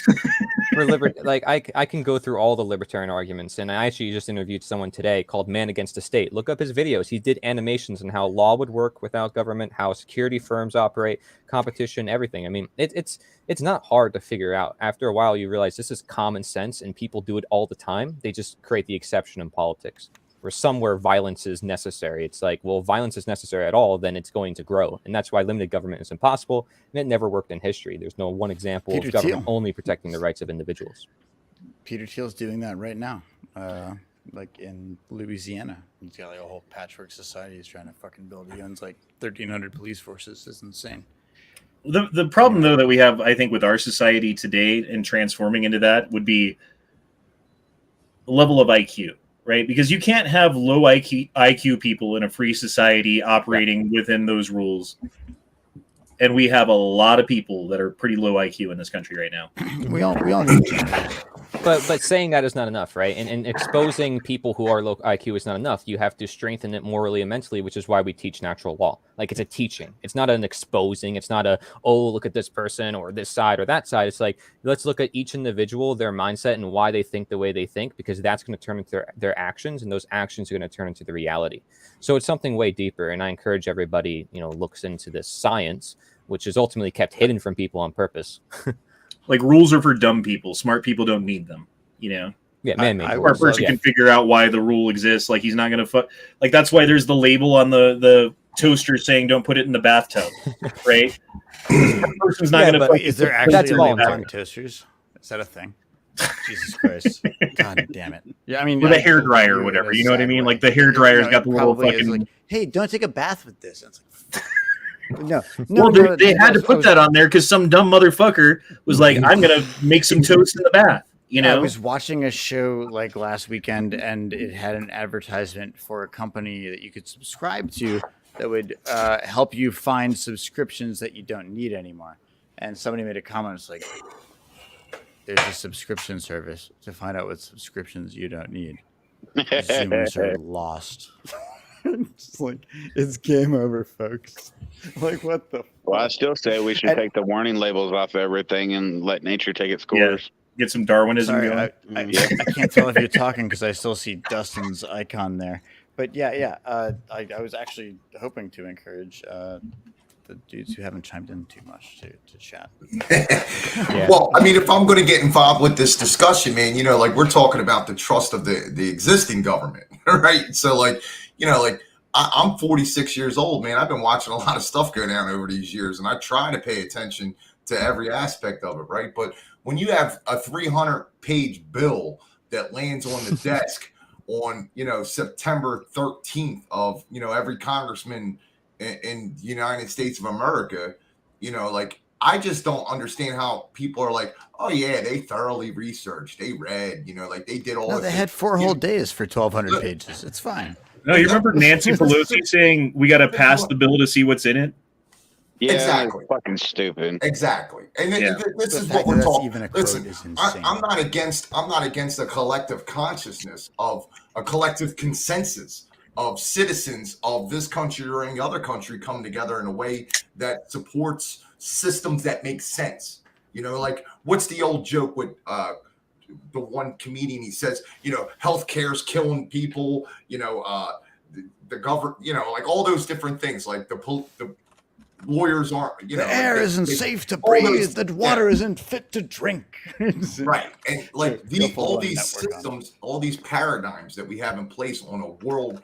For like I can go through all the libertarian arguments, and I actually just interviewed someone today called Man Against the State. Look up his videos. He did animations on how law would work without government, how security firms operate, competition, everything. I mean, it's not hard to figure out. After a while, you realize this is common sense, and people do it all the time. They just create the exception in politics. Or somewhere violence is necessary. It's like, well, if violence is necessary at all, then it's going to grow. And that's why limited government is impossible. And it never worked in history. There's no one example of government only protecting the rights of individuals. Peter Thiel's doing that right now. Like in Louisiana. He's got like a whole patchwork society he's trying to fucking build. He owns like 1,300 police forces. It's insane. The problem, though, that we have, I think, with our society today and transforming into that would be the level of IQ. Right, because you can't have low IQ people in a free society operating within those rules, and we have a lot of people that are pretty low IQ in this country right now. we all need But saying that is not enough, right? And exposing people who are low IQ is not enough. You have to strengthen it morally and mentally, which is why we teach natural law. Like, it's a teaching. It's not an exposing. It's not a, oh, look at this person or this side or that side. It's like, let's look at each individual, their mindset, and why they think the way they think, because that's going to turn into their actions, and those actions are going to turn into the reality. So it's something way deeper, and I encourage everybody, looks into this science, which is ultimately kept hidden from people on purpose. Like, rules are for dumb people. Smart people don't need them, Yeah, man-made. Smart person can figure out why the rule exists. Like, he's not going to like, that's why there's the label on the toaster saying don't put it in the bathtub, right? Smart person's not going to fuck. Is there actually a label on toasters? Is that a thing? Jesus Christ. God damn it. Yeah, I mean, with a hairdryer or whatever. You know what I mean? Like, the hairdryer's got the little fucking... Like, hey, don't take a bath with this. It's like... No, they had to put that on there because some dumb motherfucker was like, I'm going to make some toast in the bath. I was watching a show like last weekend, and it had an advertisement for a company that you could subscribe to that would help you find subscriptions that you don't need anymore. And somebody made a comment. It's like, there's a subscription service to find out what subscriptions you don't need. Zoomers are lost. It's like, it's game over, folks. Like, what the fuck? Well, I still say we should take the warning labels off everything and let nature take its course. Get some Darwinism Sorry, going. I can't tell if you're talking because I still see Dustin's icon there. But I was actually hoping to encourage the dudes who haven't chimed in too much to chat. Well, I mean, if I'm going to get involved with this discussion, man, like, we're talking about the trust of the existing government, right? So, like, I'm 46 years old, man. I've been watching a lot of stuff go down over these years, and I try to pay attention to every aspect of it, right? But when you have a 300-page bill that lands on the desk on, September 13th of, every congressman in the United States of America, like, I just don't understand how people are like, oh yeah, they thoroughly researched, they read, like, they did all. No, they had 4 whole days for 1,200 pages. It's fine. No, you remember Nancy Pelosi saying we got to pass the bill to see what's in it? Yeah, exactly. Fucking stupid. Exactly. And this is what we're talking. Listen, I'm not against a collective consciousness of a collective consensus of citizens of this country or any other country come together in a way that supports systems that make sense. Like, what's the old joke with the one comedian? He says, healthcare is killing people, the government, like, all those different things, like the lawyers aren't, the air isn't safe to breathe, the water isn't fit to drink. Right. And like all these systems, all these paradigms that we have in place on a world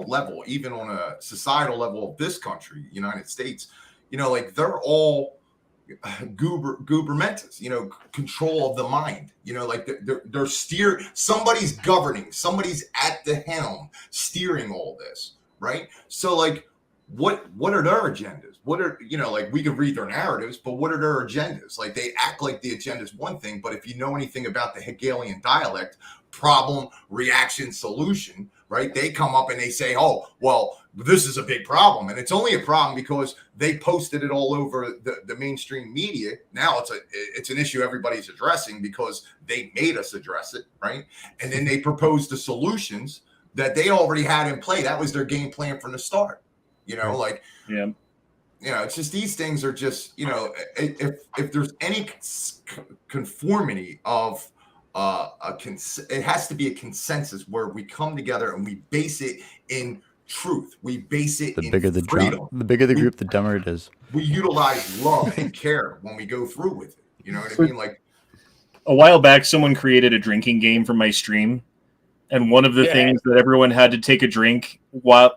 level, even on a societal level of this country, United States, like, they're all gubermentus, control of the mind, like they're somebody's governing, somebody's at the helm steering all this, right? So, like, what are their agendas? What are, like, we could read their narratives, but what are their agendas? Like, they act like the agenda is one thing, but if you know anything about the Hegelian dialect, problem, reaction, solution, right? They come up and they say, oh, well, this is a big problem. And it's only a problem because they posted it all over the mainstream media. Now it's an issue everybody's addressing because they made us address it, right? And then they proposed the solutions that they already had in play. That was their game plan from the start. It's just these things are just, if there's any conformity of it has to be a consensus where we come together and we base it in truth. We base it in freedom. The bigger the group, the dumber it is. We utilize love and care when we go through with it. You know what I mean? Like a while back, someone created a drinking game for my stream, and one of the things that everyone had to take a drink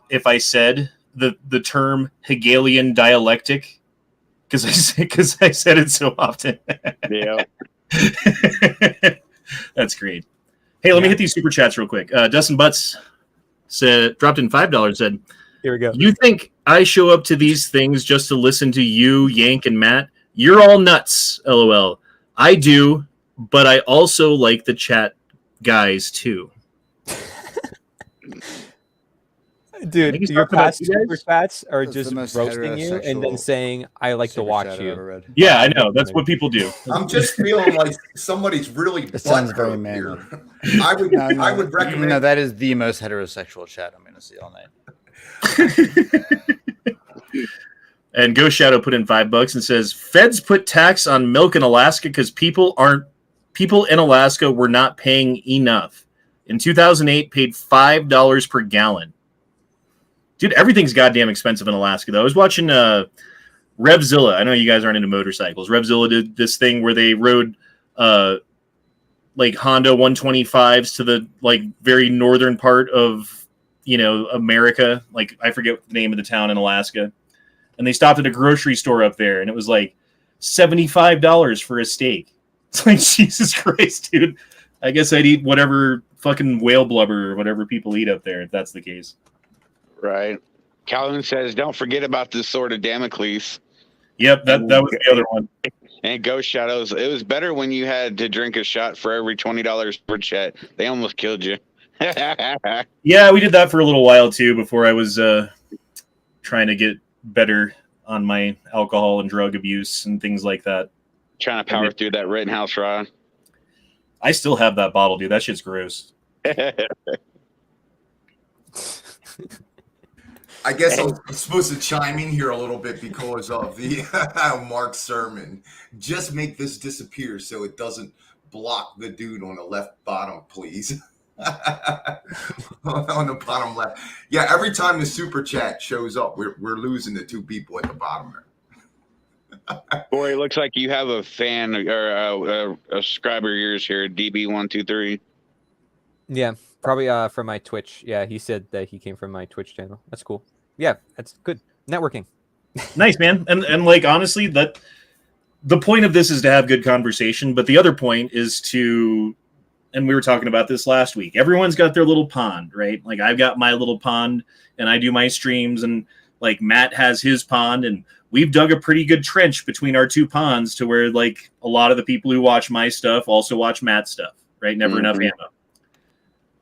if I said the term Hegelian dialectic, because I said it so often. Yeah. That's great. Hey, let me hit these super chats real quick. Dustin Butts dropped in $5, said, here we go. You think I show up to these things just to listen to you, Yank, and Matt? You're all nuts, LOL. I do, but I also like the chat guys too. Dude, your past super chats are just roasting you and then saying, I like to watch you. Yeah, I know. That's what people do. I'm just feeling like somebody's really. It sounds very manly. I would recommend. No, that is the most heterosexual chat I'm going to see all night. And Ghost Shadow put in $5 and says, Feds put tax on milk in Alaska because people in Alaska were not paying enough. In 2008, paid $5 per gallon. Dude, everything's goddamn expensive in Alaska, though. I was watching Revzilla. I know you guys aren't into motorcycles. Revzilla did this thing where they rode like Honda 125s to the like very northern part of America. Like I forget the name of the town in Alaska, and they stopped at a grocery store up there, and it was like $75 for a steak. It's like Jesus Christ, dude. I guess I'd eat whatever fucking whale blubber or whatever people eat up there if that's the case. Right. Calvin says, don't forget about the sword of Damocles. Yep, that was the other one. And Ghost Shadows. It was better when you had to drink a shot for every $20 per chat. They almost killed you. Yeah, we did that for a little while too before I was trying to get better on my alcohol and drug abuse and things like that. Trying to power through that Rittenhouse rod. I still have that bottle, dude. That shit's gross. I guess I'm supposed to chime in here a little bit because of the Mark's sermon. Just make this disappear so it doesn't block the dude on the left bottom, please. On the bottom left. Yeah, every time the super chat shows up, we're losing the two people at the bottom there. Boy, it looks like you have a fan or a subscriber of yours here, DB123. Yeah, probably from my Twitch. Yeah, he said that he came from my Twitch channel. That's cool. Yeah, that's good. Networking. Nice, man. And like honestly, that the point of this is to have good conversation, but the other point is to, and we were talking about this last week, everyone's got their little pond, right? Like I've got my little pond and I do my streams, and like Matt has his pond, and we've dug a pretty good trench between our two ponds to where like a lot of the people who watch my stuff also watch Matt's stuff, right? Never enough ammo.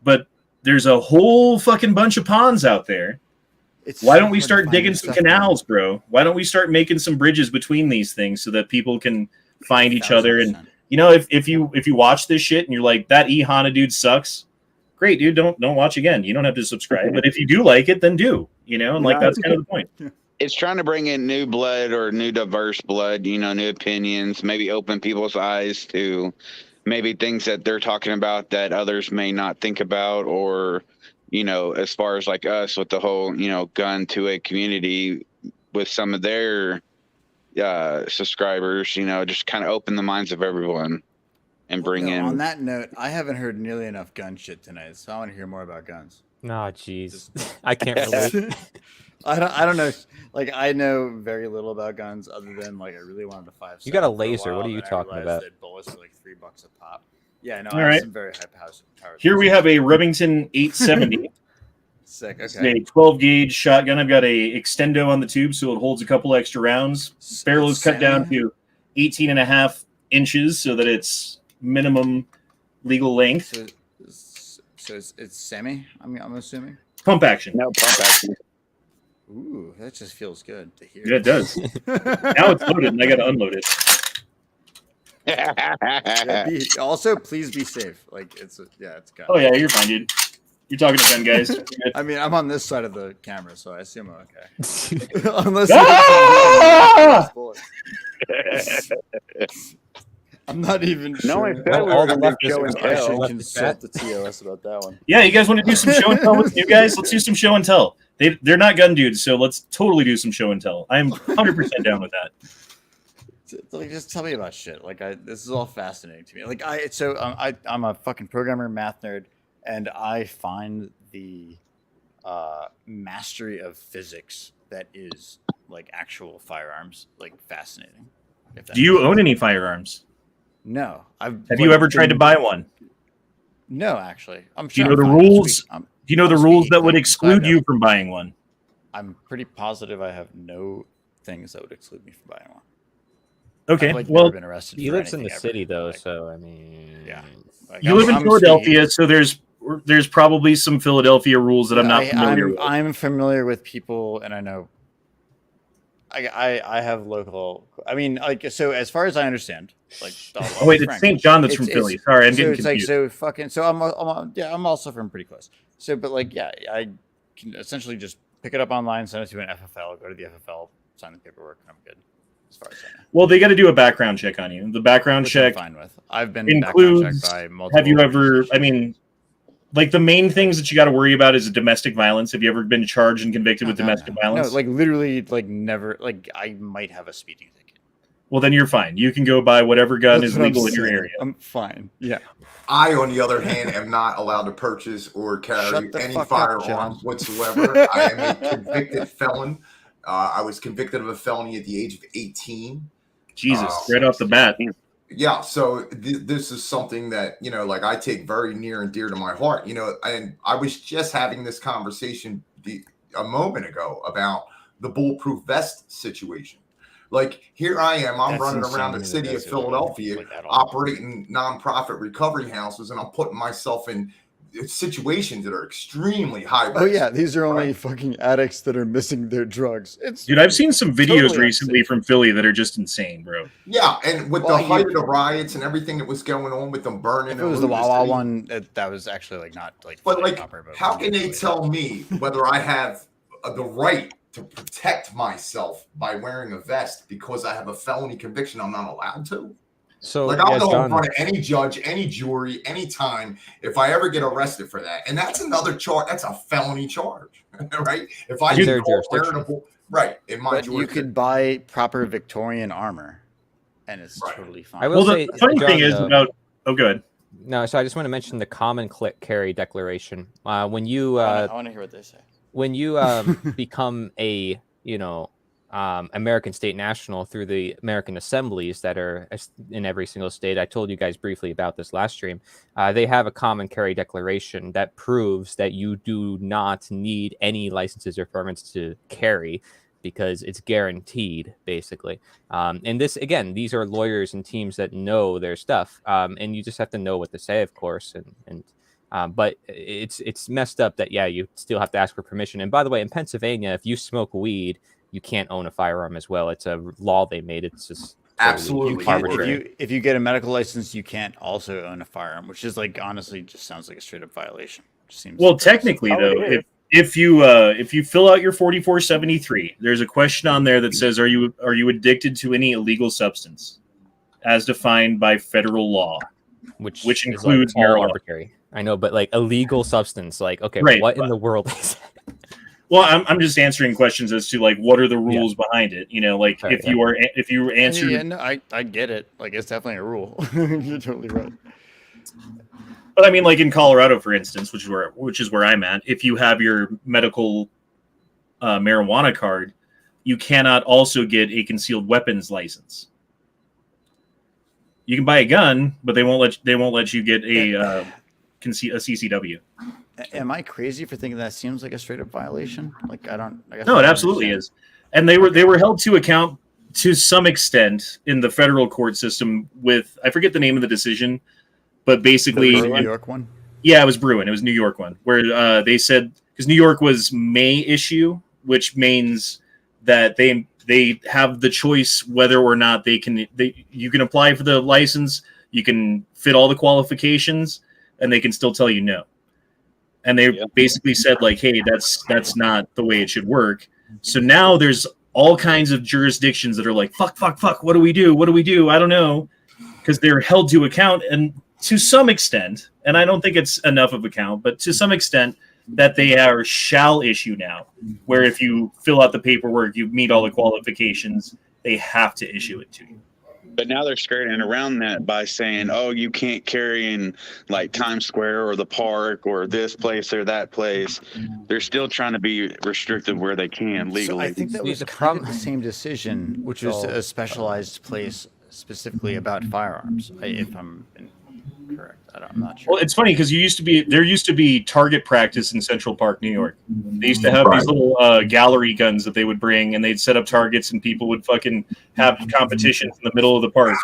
But there's a whole fucking bunch of ponds out there. Why don't we start digging some canals, bro? Why don't we start making some bridges between these things so that people can find each other? And if you watch this shit and you're like, that E-Hana dude sucks, great, dude. Don't watch again. You don't have to subscribe. But if you do like it, then do. And like that's kind of the point. It's trying to bring in new blood or new diverse blood, new opinions, maybe open people's eyes to maybe things that they're talking about that others may not think about, or as far as like us with the whole, gun to a community with some of their subscribers, just kind of open the minds of everyone and bring in. On that note, I haven't heard nearly enough gun shit tonight, so I want to hear more about guns. No, jeez. I can't relate. I don't know. Like, I know very little about guns other than like I really wanted a 5.7. You got a laser. What are you talking about? That bullets were like $3 a pop. Yeah, no, All I right. have some very high power. Here we have a Remington 870. Sick. It's Okay. a 12 gauge shotgun. I've got a extendo on the tube, so it holds a couple extra rounds. Barrel is cut down to 18.5 inches so that it's minimum legal length. So it's semi. I'm assuming. Pump action. No pump action. Ooh, that just feels good to hear. Yeah, it does. Now it's loaded, and I got to unload it. Also, please be safe. Like it's got. Oh yeah, you're fine, dude. You're talking to 10 guys. I mean, I'm on this side of the camera, so I assume I'm okay. Unless I'm not even sure. No, I said we were going to do show and I tell. should consult the TOS about that one. Yeah, you guys want to do some show and tell with you guys? Let's do some show and tell. They're not gun dudes, so let's totally do some show and tell. I'm 100% down with that. Like, just tell me about shit. Like, this is all fascinating to me. Like, I'm a fucking programmer, math nerd, and I find the mastery of physics that is like actual firearms like fascinating. Do you own any firearms? No, Have you ever tried to buy one? No, actually. Do you know the rules? Do you know the rules that would exclude you from buying one? I'm pretty positive I have no things that would exclude me from buying one. Okay, I've, like, well, never been arrested he for lives in the anything city ever. though, Like, so I mean, yeah. Like, you live in I'm Philadelphia, so there's probably some Philadelphia rules that I'm not familiar with. I'm familiar with people, and I know. I have local. I mean, like, so as far as I understand, like. Oh wait, it's St. John that's from Philly. Sorry, I'm getting confused. So I'm also from pretty close. So, but like, yeah, I can essentially just pick it up online, send it to an FFL, go to the FFL, sign the paperwork, and I'm good. As far as I know. Well, they got to do a background check on you. The background check I'm fine with. I've been includes. background checked by multiple. Have you ever? I mean, like the main things that you got to worry about is domestic violence. Have you ever been charged and convicted with domestic violence? No, like literally, like never. Like I might have a speeding ticket. Well, then you're fine. You can go buy whatever gun is legal in your area. I'm fine. Yeah. I, on the other hand, am not allowed to purchase or carry any firearms whatsoever. I am a convicted felon. I was convicted of a felony at the age of 18. Jesus, right off the bat. Yeah, so this is something that, you know, like I take very near and dear to my heart, you know, and I was just having this conversation a moment ago about the bulletproof vest situation. Like, here I am, I'm running around the city of Philadelphia, operating nonprofit recovery houses, and I'm putting myself in situations that are extremely high risk. Oh yeah, these are only fucking addicts that are missing their drugs. Dude, I've seen some videos recently from Philly that are just insane, bro. Yeah, and with the height of the riots and everything that was going on with them burning. If it was the Wawa one, that was actually like not like. But like, how can they tell me whether I have the right to protect myself by wearing a vest because I have a felony conviction I'm not allowed to? So like, I'll go in front of any judge, any jury, anytime if I ever get arrested for that. And that's another charge. That's a felony charge, right? If I do right in my jurisdiction, you could buy proper Victorian armor, and it's totally fine. I will say, the funny thing is about. Oh, good. No, so I just want to mention the common carry declaration. When you, I want to hear what they say. When you become a, you know, American state national through the American assemblies that are in every single state. I told you guys briefly about this last stream. They have a common carry declaration that proves that you do not need any licenses or permits to carry because it's guaranteed, basically. And this, again, these are lawyers and teams that know their stuff, and you just have to know what to say, of course. But it's messed up that, yeah, you still have to ask for permission. And by the way, in Pennsylvania, if you smoke weed, you can't own a firearm as well. It's a law they made. It's just absolutely arbitrary. If you get a medical license, you can't also own a firearm, which is like, honestly, just sounds like a straight up violation. Seems well, technically though, if you fill out your 4473, there's a question on there that says, are you addicted to any illegal substance as defined by federal law, which includes like all arbitrary. I know, but like illegal substance, like, okay, right, what in the world is that? Well, I'm just answering questions as to like what are the rules behind it. You know, like if you answer. Yeah, no, I get it. Like, it's definitely a rule. You're totally right. But I mean, like in Colorado, for instance, which is where I'm at. If you have your medical marijuana card, you cannot also get a concealed weapons license. You can buy a gun, but they won't let you get a CCW. Am I crazy for thinking that seems like a straight up violation? Like, I guess no, it absolutely is. And they were held to account to some extent in the federal court system with, I forget the name of the decision, but basically the New York one. Yeah, it was Bruin. It was New York one where they said because New York was May issue, which means that they have the choice whether or not you can apply for the license, you can fit all the qualifications, and they can still tell you no. And they basically said like, hey, that's not the way it should work. So now there's all kinds of jurisdictions that are like, fuck, what do we do? I don't know, because they're held to account, and to some extent, and I don't think it's enough of account, but to some extent, that they are shall issue now, where if you fill out the paperwork, you meet all the qualifications, they have to issue it to you. But now they're skirting around that by saying, oh, you can't carry in like Times Square or the park or this place or that place. They're still trying to be restrictive where they can legally. So I think that was kind of the same decision, which was a specialized place specifically about firearms, if I'm correct. I'm not sure. Well, it's funny because there used to be target practice in Central Park, New York. They used to have these little gallery guns that they would bring, and they'd set up targets, and people would fucking have competitions in the middle of the park.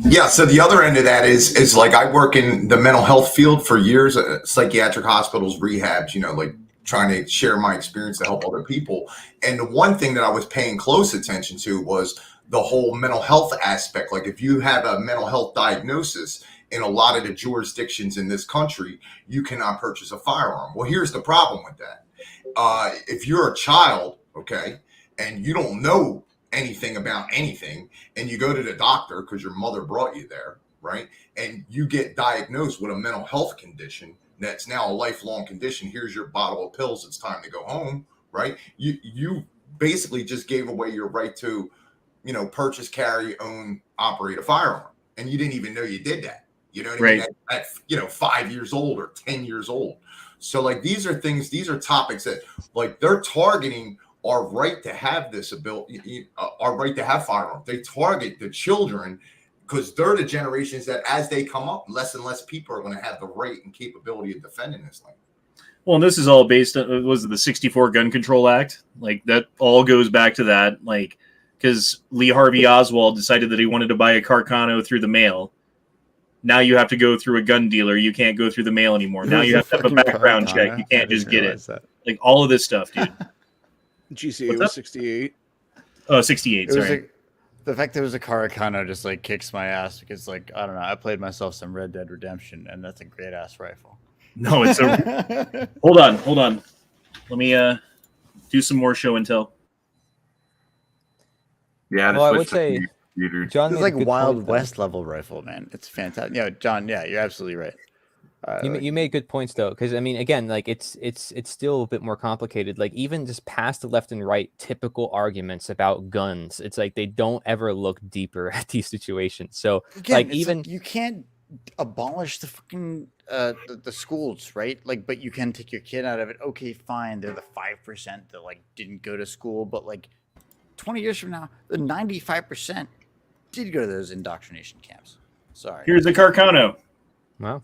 Yeah, so the other end of that is like I work in the mental health field for years, psychiatric hospitals, rehabs, like trying to share my experience to help other people. And the one thing that I was paying close attention to was the whole mental health aspect. Like if you have a mental health diagnosis in a lot of the jurisdictions in this country, you cannot purchase a firearm. Well, here's the problem with that. If you're a child, okay, and you don't know anything about anything, and you go to the doctor because your mother brought you there, right? And you get diagnosed with a mental health condition that's now a lifelong condition. Here's your bottle of pills. It's time to go home, right? You basically just gave away your right to purchase, carry, own, operate a firearm. And you didn't even know you did that. You know what I mean? At 5 years old or 10 years old. So like, these are topics that like they're targeting our right to have this ability, our right to have firearms. They target the children because they're the generations that as they come up, less and less people are going to have the right and capability of defending this land. Well, and this is all based on, was it the 64 Gun Control Act? Like that all goes back to that. Like, because Lee Harvey Oswald decided that he wanted to buy a Carcano through the mail. Now you have to go through a gun dealer. You can't go through the mail anymore. Now you have to have a background check. You can't just get it. Like all of this stuff, dude. GCA was 68. Oh, 68, sorry. The fact that it was a Carcano just like kicks my ass because like, I don't know, I played myself some Red Dead Redemption and that's a great ass rifle. No, it's a... Hold on. Let me do some more show and tell. Yeah, well, I would say John, it's like Wild West level rifle, man. It's fantastic. Yeah, John. Yeah, you're absolutely right. You made good points though, because I mean, again, like it's still a bit more complicated. Like even just past the left and right typical arguments about guns, it's like they don't ever look deeper at these situations. So again, like even you can't abolish the fucking the schools, right? Like, but you can take your kid out of it. Okay, fine. They're the 5% that like didn't go to school, but like 20 years from now, the 95% did go to those indoctrination camps. Sorry. Here's a Carcano. Wow.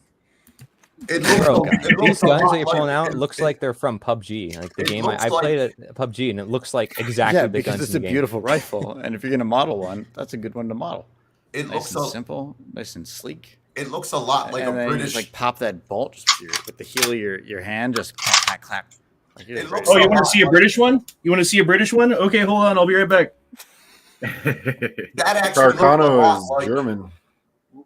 These guns that you're pulling out looks like they're from PUBG. Like the game I played at PUBG, and it looks like exactly the guns. Because it's a beautiful rifle, and if you're gonna model one, that's a good one to model. It looks so simple, nice and sleek. It looks a lot like a British. Just, like pop that bolt just with the heel of your hand, just clap, clap. Like, you want to see a British one? You want to see a British one? Okay, hold on. I'll be right back. That actually Carcano is like... German.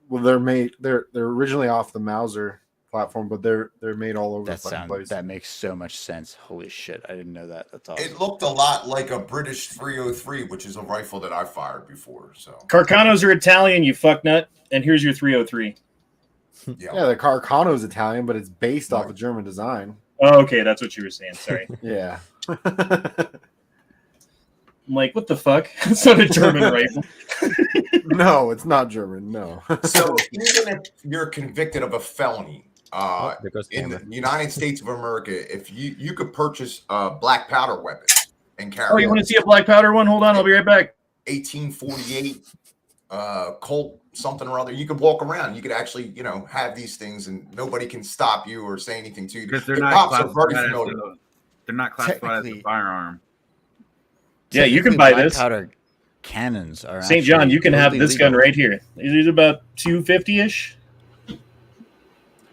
Well, they're originally off the Mauser platform, but they're made all over the place. That makes so much sense. Holy shit, I didn't know that. That's awesome. It looked a lot like a British 303, which is a rifle that I fired before. So Carcanos are Italian, you fucknut. And here's your 303. Yeah, the Carcano is Italian, but it's based off of German design. Oh, okay, that's what you were saying. Sorry. Yeah. I'm like, what the fuck? It's not a German rifle. No, it's not German. No. So even if you're convicted of a felony in the United States of America, if you could purchase black powder weapons and carry. Oh, you want to see a black powder one? Hold on, I'll be right back. 1848 Colt something or other. You could walk around. You could actually, have these things, and nobody can stop you or say anything to you. Because they're not classified as a firearm. Yeah, you can buy this. Powder cannons are St. John. You can have this gun right here. It is about $250-ish.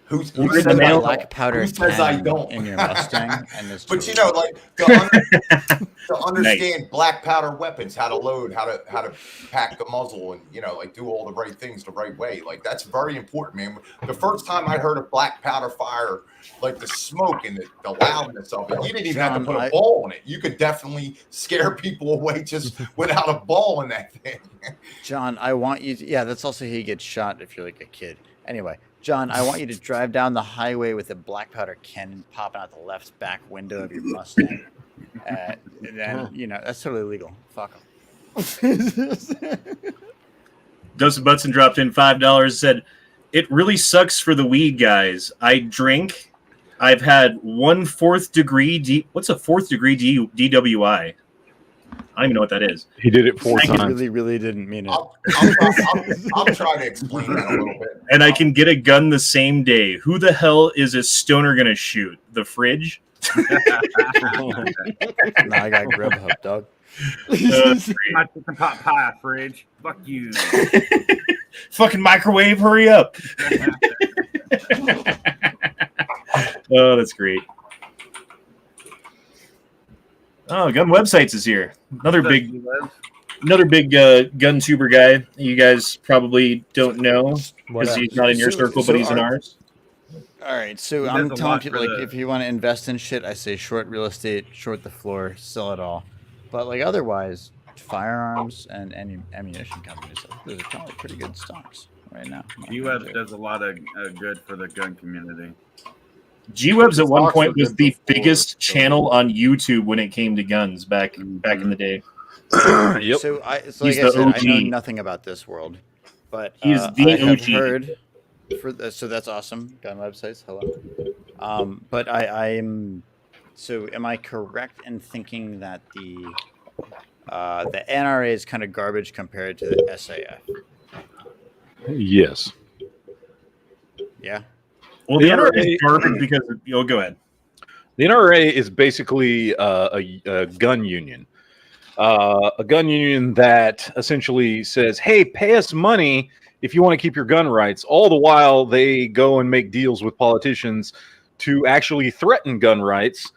Who You says said I don't? black powder Who says I can don't? in your Mustang, and it's But you totally- know, like to understand black powder weapons, how to load, how to pack the muzzle, and like do all the right things the right way. Like that's very important, man. The first time I heard of black powder fire, like the smoke and the loudness of it, you didn't even have to put a ball in it. You could definitely scare people away just without a ball in that thing. John, I want you to, that's also how you get shot if you're like a kid. Anyway, John, I want you to drive down the highway with a black powder cannon popping out the left back window of your Mustang. And then, that's totally legal. Fuck them. Joseph Butson dropped in $5, said, "It really sucks for the weed guys. I drink. I've had 1/4 degree what's a 4th degree DWI? I don't even know what that is." He did it 4 times. Really, really didn't mean it. I'll try to explain that a little bit. And I can get a gun the same day. Who the hell is a stoner gonna shoot? The fridge? No, I got Grubhub, dog. My chicken pot pie, fridge. Fuck you. Fucking microwave, hurry up. Oh, that's great. Oh, Gun Websites is here. Another big gun tuber guy. You guys probably don't know because he's not in your circle, but he's in ours. All right, so I'm telling people, like, if you want to invest in shit, I say short real estate, short the floor, sell it all. But like otherwise, firearms and ammunition companies, those are probably pretty good stocks right now. G-Web does a lot of good for the gun community. G-Webs at one point was the biggest channel on YouTube when it came to guns back in the day. Yep. So like I said, I know nothing about this world, but he's the I have OG. heard so that's awesome. Gun Websites, hello. But I'm. So am I correct in thinking that the NRA is kind of garbage compared to the SAF? Yes. Yeah. Well, the NRA is garbage because go ahead. The NRA is basically a gun union. A gun union that essentially says, hey, pay us money if you want to keep your gun rights. All the while they go and make deals with politicians to actually threaten gun rights,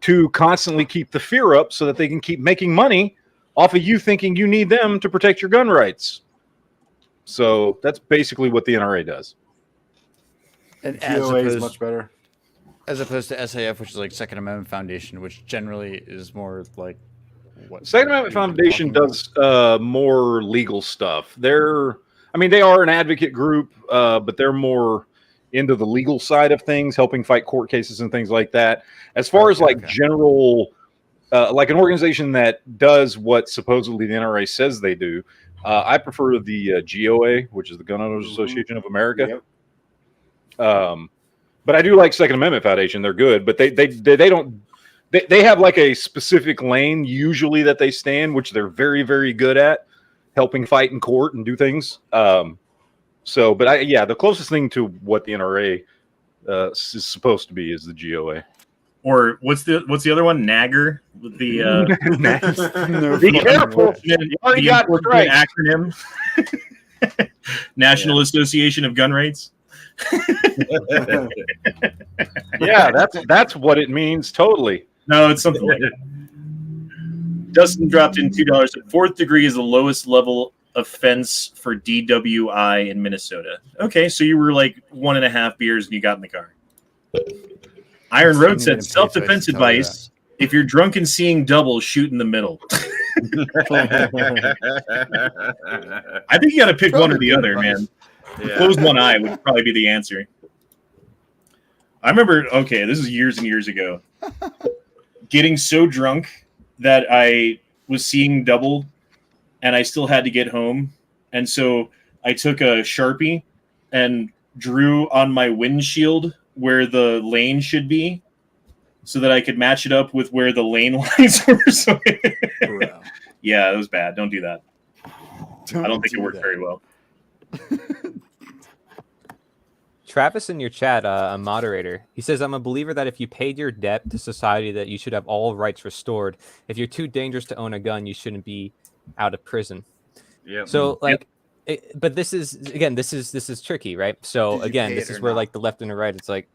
to constantly keep the fear up so that they can keep making money off of you thinking you need them to protect your gun rights. So that's basically what the NRA does. And GOA is much better. As opposed to SAF, which is like Second Amendment Foundation, which generally is more like what Second Amendment Foundation does more legal stuff. They are an advocate group, but they're more into the legal side of things, helping fight court cases and things like that. As far as general, like an organization that does what supposedly the NRA says they do, I prefer the GOA, which is the Gun Owners Association of America. Yep. But I do like Second Amendment Foundation. They're good, but they don't. They have like a specific lane usually that they stand, which they're very, very good at, helping fight in court and do things. The closest thing to what the NRA is supposed to be is the GOA. Or what's the other one? Nagger. The be careful. You already got it right. Acronym. National Association of Gun Rights. Yeah, that's what it means. Totally. No, it's something like that. Dustin dropped in $2. 4th degree is the lowest level offense for DWI in Minnesota. Okay, so you were like 1.5 beers and you got in the car. Iron Road said self-defense advice: if you're drunk and seeing double, shoot in the middle. I think you got to pick one or the other, man. Yeah. Close one eye would probably be the answer. I remember, this is years and years ago, getting so drunk that I was seeing double and I still had to get home. And so I took a Sharpie and drew on my windshield where the lane should be so that I could match it up with where the lane lines were. So yeah, it was bad. Don't do that. I don't think it worked very well. Travis in your chat, a moderator, he says, I'm a believer that if you paid your debt to society, that you should have all rights restored. If you're too dangerous to own a gun, you shouldn't be out of prison. Yeah. So, But this is tricky, right? So again, this is where like the left and the right, it's like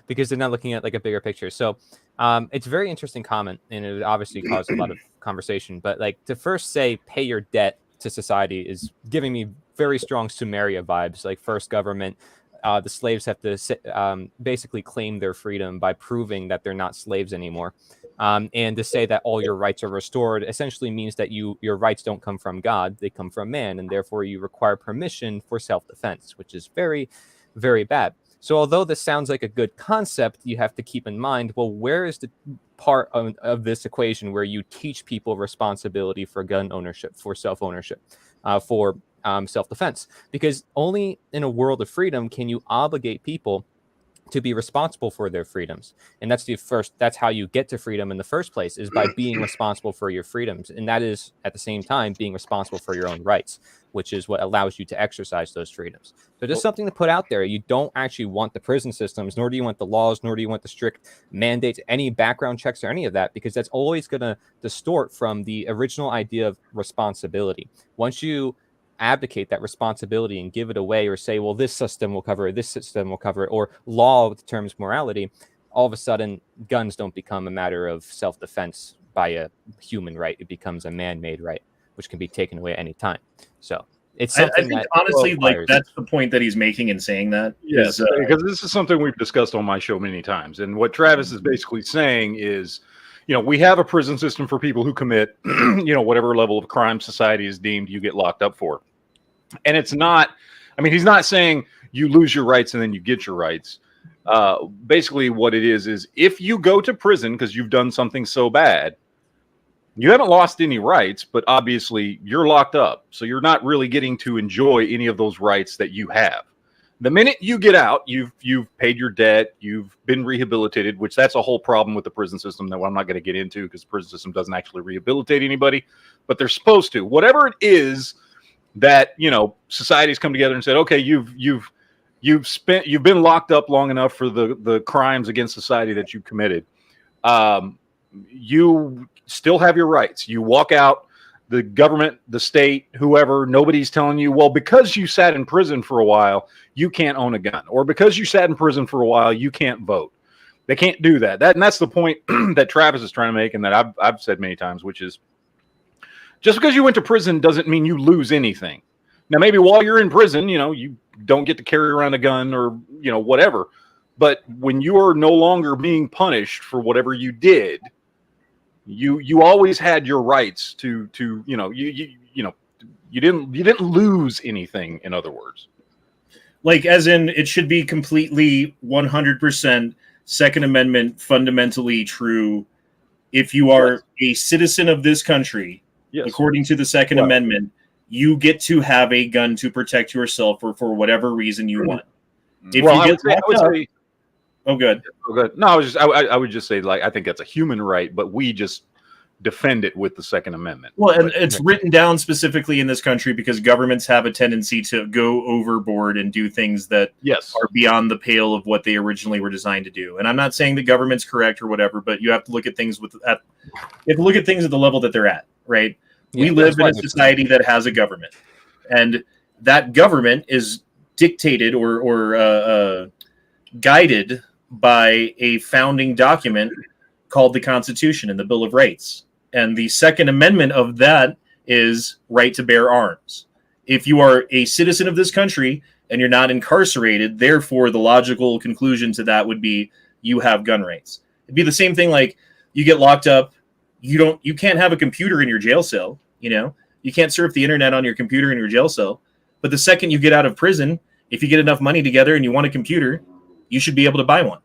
because they're not looking at like a bigger picture. So it's a very interesting comment, and it would obviously cause a lot of conversation. But like to first say pay your debt to society is giving me very strong Sumeria vibes, like first government. The slaves have to basically claim their freedom by proving that they're not slaves anymore. And to say that all your rights are restored essentially means that your rights don't come from God, they come from man, and therefore you require permission for self-defense, which is very, very bad. So although this sounds like a good concept, you have to keep in mind, well, where is the part of this equation where you teach people responsibility for gun ownership, for self-ownership, for self-defense? Because only in a world of freedom can you obligate people to be responsible for their freedoms. And that's how you get to freedom in the first place, is by being responsible for your freedoms. And that is at the same time being responsible for your own rights, which is what allows you to exercise those freedoms. So just something to put out there. You don't actually want the prison systems, nor do you want the laws, nor do you want the strict mandates, any background checks or any of that, because that's always going to distort from the original idea of responsibility. Once you abdicate that responsibility and give it away, or say, well, this system will cover it, this system will cover it, or law determines morality, all of a sudden guns don't become a matter of self-defense by a human right. It becomes a man-made right, which can be taken away at any time. So it's something I think honestly, like that's the point that he's making in saying that. Yes, because this is something we've discussed on my show many times. And what Travis is basically saying is, we have a prison system for people who commit, whatever level of crime society is deemed you get locked up for. And it's not, he's not saying you lose your rights and then you get your rights. Basically what it is if you go to prison because you've done something so bad, you haven't lost any rights, but obviously you're locked up. So you're not really getting to enjoy any of those rights that you have. The minute you get out, you've paid your debt, you've been rehabilitated, which that's a whole problem with the prison system that I'm not going to get into, because the prison system doesn't actually rehabilitate anybody, but they're supposed to. Whatever it is that, society's come together and said, okay, you've been locked up long enough for the crimes against society that you committed. You still have your rights. You walk out, the government, the state, whoever, nobody's telling you, well, because you sat in prison for a while, you can't own a gun, or because you sat in prison for a while, you can't vote. They can't do that. And that's the point that Travis is trying to make, and that I've said many times, which is just because you went to prison doesn't mean you lose anything. Now, maybe while you're in prison, you don't get to carry around a gun or, whatever. But when you are no longer being punished for whatever you did, you always had your rights to you didn't lose anything, in other words. Like, as in, it should be completely 100% Second Amendment fundamentally true. If you are a citizen of this country, according to the Second Amendment, you get to have a gun to protect yourself or for whatever reason you want. If Oh, good. No, I would just say, like, I think that's a human right, but we just defend it with the Second Amendment. Well, and it's written down specifically in this country because governments have a tendency to go overboard and do things that are beyond the pale of what they originally were designed to do. And I'm not saying the government's correct or whatever, but you have to look at things at the level that they're at, right? We live in a society that has a government, and that government is dictated or guided by a founding document called the Constitution and the Bill of Rights. And the Second Amendment of that is right to bear arms. If you are a citizen of this country and you're not incarcerated, therefore the logical conclusion to that would be you have gun rights. It'd be the same thing like you get locked up, you can't have a computer in your jail cell, you can't surf the internet on your computer in your jail cell. But the second you get out of prison, if you get enough money together and you want a computer, you should be able to buy one.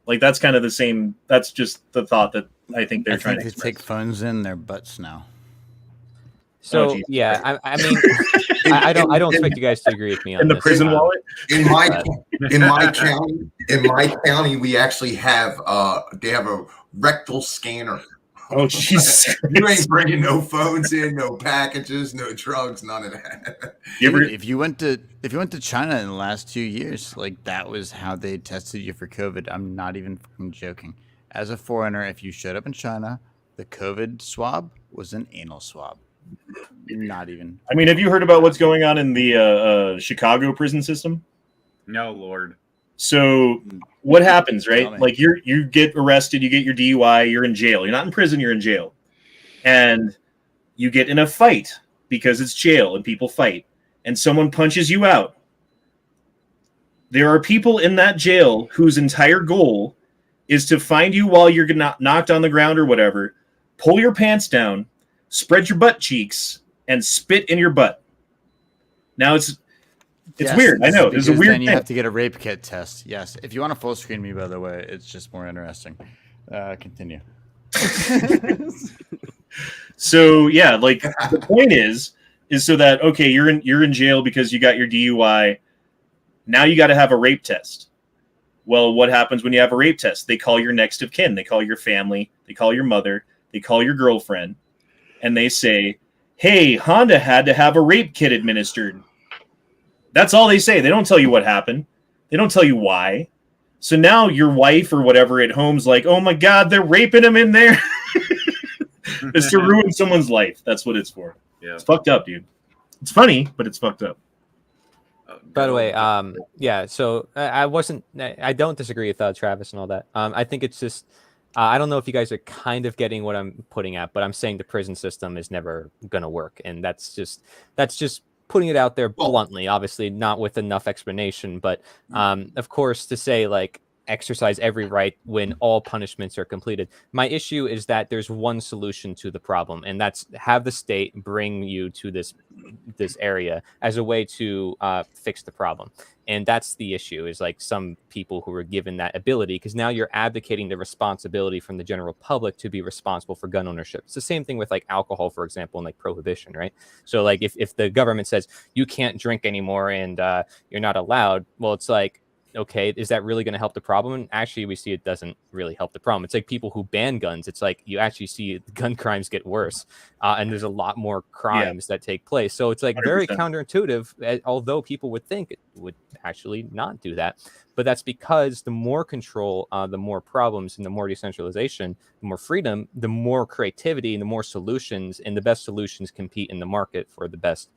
Like, that's kind of the same. That's just the thought that I think they're trying to express. Take phones in their butts now. So I mean, I don't expect you guys to agree with me on in the this. Prison wallet. In my county, we actually have they have a rectal scanner. Oh, jeez. You ain't bringing no phones in, no packages, no drugs, none of that. If you went to China in the last 2 years, like, that was how they tested you for COVID. I'm not even fucking joking. As a foreigner, if you showed up in China, the COVID swab was an anal swab. Not even. I mean, have you heard about what's going on in the Chicago prison system? No, Lord. So what happens, right? Like you get arrested, you get your DUI, you're in jail. You're not in prison, you're in jail. And you get in a fight because it's jail and people fight. And someone punches you out. There are people in that jail whose entire goal is to find you while you're knocked on the ground or whatever, pull your pants down, spread your butt cheeks, and spit in your butt. Now it's weird. I know. It's a weird then you thing. have to get a rape kit test. Yes. If you want to full screen me, by the way, it's just more interesting. Continue. So yeah, like the point is so that okay, you're in jail because you got your DUI. Now you got to have a rape test. Well, what happens when you have a rape test? They call your next of kin. They call your family. They call your mother. They call your girlfriend, and they say, "Hey, Honda had to have a rape kit administered." That's all they say. They don't tell you what happened. They don't tell you why. So now your wife or whatever at home's like, "Oh my God, they're raping him in there." It's to ruin someone's life. That's what it's for. Yeah. It's fucked up, dude. It's funny, but it's fucked up. By the way, yeah. So I don't disagree with Travis and all that. I think it's just. I don't know if you guys are kind of getting what I'm putting at, but I'm saying the prison system is never going to work, and that's just putting it out there bluntly. Obviously, not with enough explanation, but of course, to say like exercise every right when all punishments are completed. My issue is that there's one solution to the problem, and that's have the state bring you to this area as a way to fix the problem. And that's the issue, is like some people who are given that ability, because now you're abdicating the responsibility from the general public to be responsible for gun ownership. It's the same thing with like alcohol, for example, and like prohibition, right? So like if the government says you can't drink anymore and you're not allowed, well, it's like, okay, is that really going to help the problem? And actually, we see it doesn't really help the problem. It's like people who ban guns. It's like you actually see gun crimes get worse, and there's a lot more crimes that take place. So it's like 100%. Very counterintuitive, although people would think it would actually not do that. But that's because the more control, the more problems, and the more decentralization, the more freedom, the more creativity, and the more solutions, and the best solutions compete in the market for the best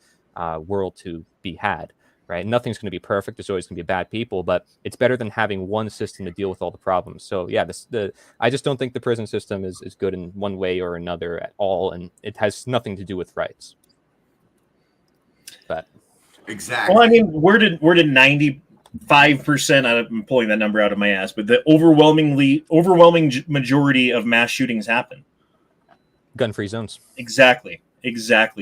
world to be had. Right? Nothing's going to be perfect. There's always going to be bad people, but it's better than having one system to deal with all the problems. So yeah, I just don't think the prison system is good in one way or another at all, and it has nothing to do with rights. But exactly. Well, I mean, where did 95%? I'm pulling that number out of my ass, but the overwhelming majority of mass shootings happen. Gun-free zones. Exactly,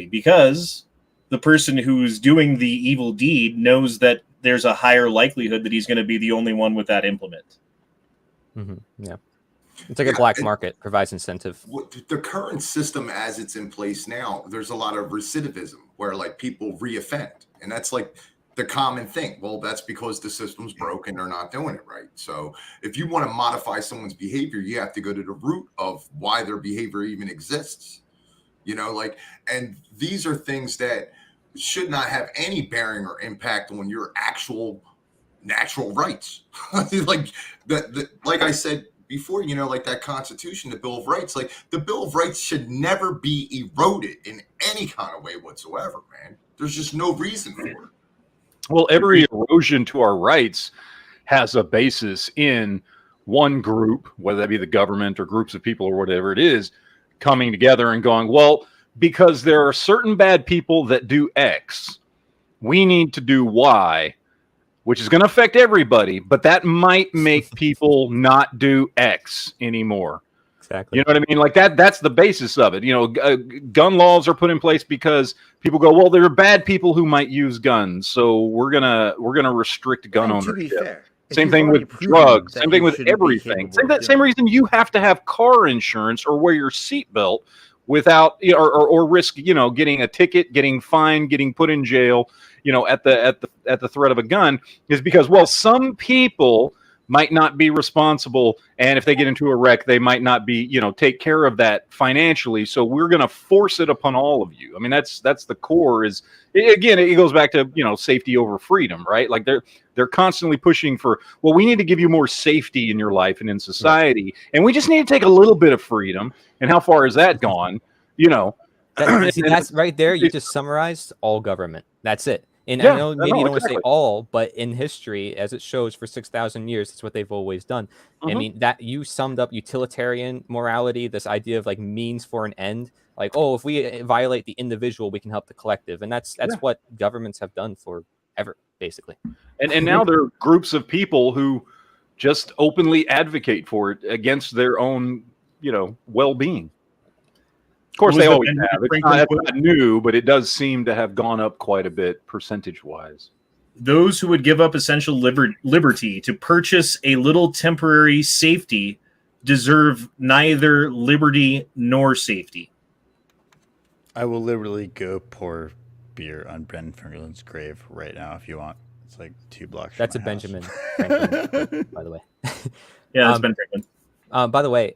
because the person who's doing the evil deed knows that there's a higher likelihood that he's going to be the only one with that implement. Mm-hmm. Yeah. It's like a black market, provides incentive. The current system as it's in place now, there's a lot of recidivism where like people reoffend. And that's like the common thing. Well, that's because the system's broken. They're not doing it right. So if you want to modify someone's behavior, you have to go to the root of why their behavior even exists. You know, like, and these are things that should not have any bearing or impact on your actual natural rights. Like like I said before, you know, like that Constitution, the Bill of Rights, like the Bill of Rights should never be eroded in any kind of way whatsoever, man. There's just no reason for it. Well, every erosion to our rights has a basis in one group, whether that be the government or groups of people or whatever it is, coming together and going, well, because there are certain bad people that do X, we need to do Y, which is going to affect everybody, but that might make people not do X anymore. Exactly. You know what I mean? Like that's the basis of it. You know, gun laws are put in place because people go, well, there are bad people who might use guns, so we're gonna restrict gun ownership. To be fair, same thing with drugs. Same thing with everything. Same reason you have to have car insurance or wear your seatbelt without or risk, you know, getting a ticket, getting fined, getting put in jail, you know, at the threat of a gun, is because, well, some people might not be responsible, and if they get into a wreck, they might not be, you know, take care of that financially. So we're going to force it upon all of you. I mean, that's the core. Is again, it goes back to, you know, safety over freedom, right? Like they're constantly pushing for, well, we need to give you more safety in your life and in society, and we just need to take a little bit of freedom. And how far has that gone? You know, That's right there. You just summarized all government. That's it. And Yeah, I know maybe you don't want to say exactly. all, but in history, as it shows for 6,000 years, that's what they've always done. I mean, that you summed up utilitarian morality, this idea of like means for an end. Like, oh, if we violate the individual, we can help the collective, and that's what governments have done forever, basically. And now there are groups of people who just openly advocate for it against their own, well-being. Of course, they always have. It's not new, but it does seem to have gone up quite a bit percentage-wise. Those who would give up essential liberty to purchase a little temporary safety deserve neither liberty nor safety. I will literally go pour beer on Ben Franklin's grave right now if you want. It's like 2 blocks. That's a Benjamin Franklin, by the way. Yeah, that's Ben Franklin. By the way,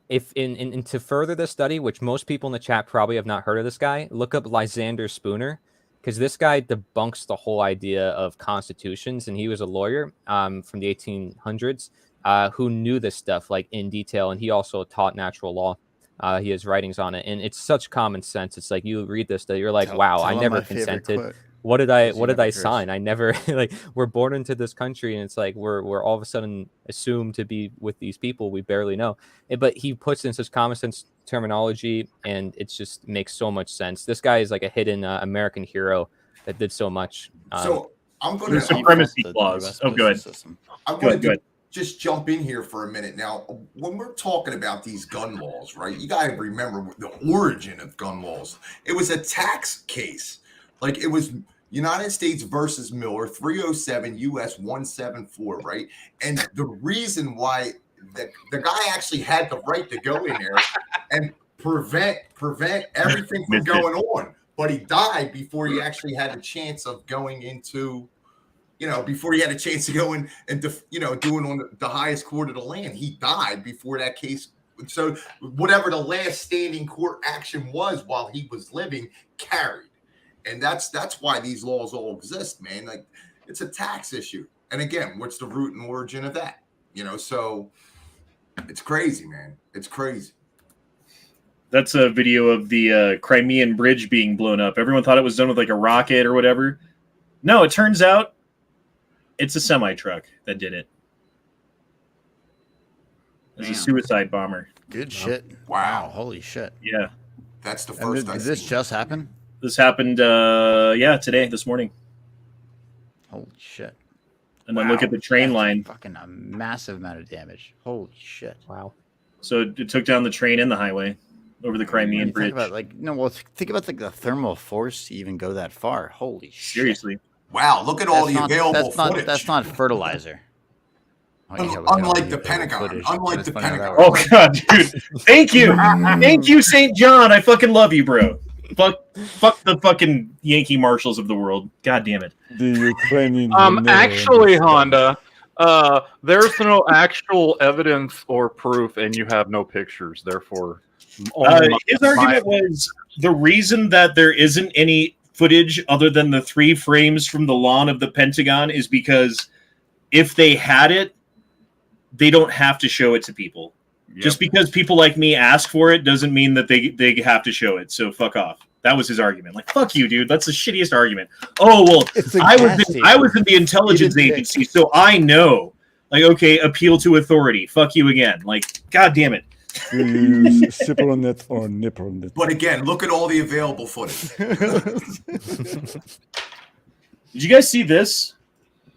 if in to further this study, which most people in the chat probably have not heard of this guy, look up Lysander Spooner, because this guy debunks the whole idea of constitutions, and he was a lawyer from the 1800s who knew this stuff like in detail, and he also taught natural law. He has writings on it, and it's such common sense. It's like you read this, that you're like, wow, I never consented. What did I sign? I never like. We're born into this country, and it's like we're all of a sudden assumed to be with these people we barely know. But he puts in such common sense terminology, and it just makes so much sense. This guy is like a hidden American hero that did so much. So I'm going to supremacy clause. Oh, good. I'm going to just jump in here for a minute. Now, when we're talking about these gun laws, right? You got to remember the origin of gun laws. It was a tax case. Like it was United States versus Miller, 307 U.S. 174, right? And the reason why the guy actually had the right to go in there and prevent everything from going on, but he died before he actually had a chance of going into, before he had a chance to go in and doing on the highest court of the land. He died before that case. So whatever the last standing court action was while he was living carried. And that's why these laws all exist, man. Like it's a tax issue. And again, what's the root and origin of that? So it's crazy, man. It's crazy. That's a video of the Crimean bridge being blown up. Everyone thought it was done with like a rocket or whatever. No, it turns out it's a semi-truck that did it. It's a suicide bomber. Good shit. Wow. Holy shit. Yeah. That's the first time. Did this just happen? This happened, today, this morning. Holy shit. And then look at the train line. Fucking a massive amount of damage. Holy shit. Wow. So it took down the train and the highway over the Crimean bridge. Think about the thermal force to even go that far. Holy shit. Seriously. Wow, look at all the available footage. That's not fertilizer. Unlike the Pentagon. Unlike the Pentagon. Oh, God, dude. Thank you. Thank you, St. John. I fucking love you, bro. Fuck the fucking Yankee Marshals of the world. God damn it. The Ukrainian. Actually, Honda, there's no actual evidence or proof, and you have no pictures. Therefore, his argument was the reason that there isn't any footage other than the 3 frames from the lawn of the Pentagon is because if they had it, they don't have to show it to people. Yep. Just because people like me ask for it doesn't mean that they have to show it. So fuck off. That was his argument. Like, fuck you, dude. That's the shittiest argument. Oh, well, I was in the intelligence agency, so I know. Like, okay, appeal to authority. Fuck you again. Like, God damn it. You use SippleNet or NippleNet. But again, look at all the available footage. Did you guys see this?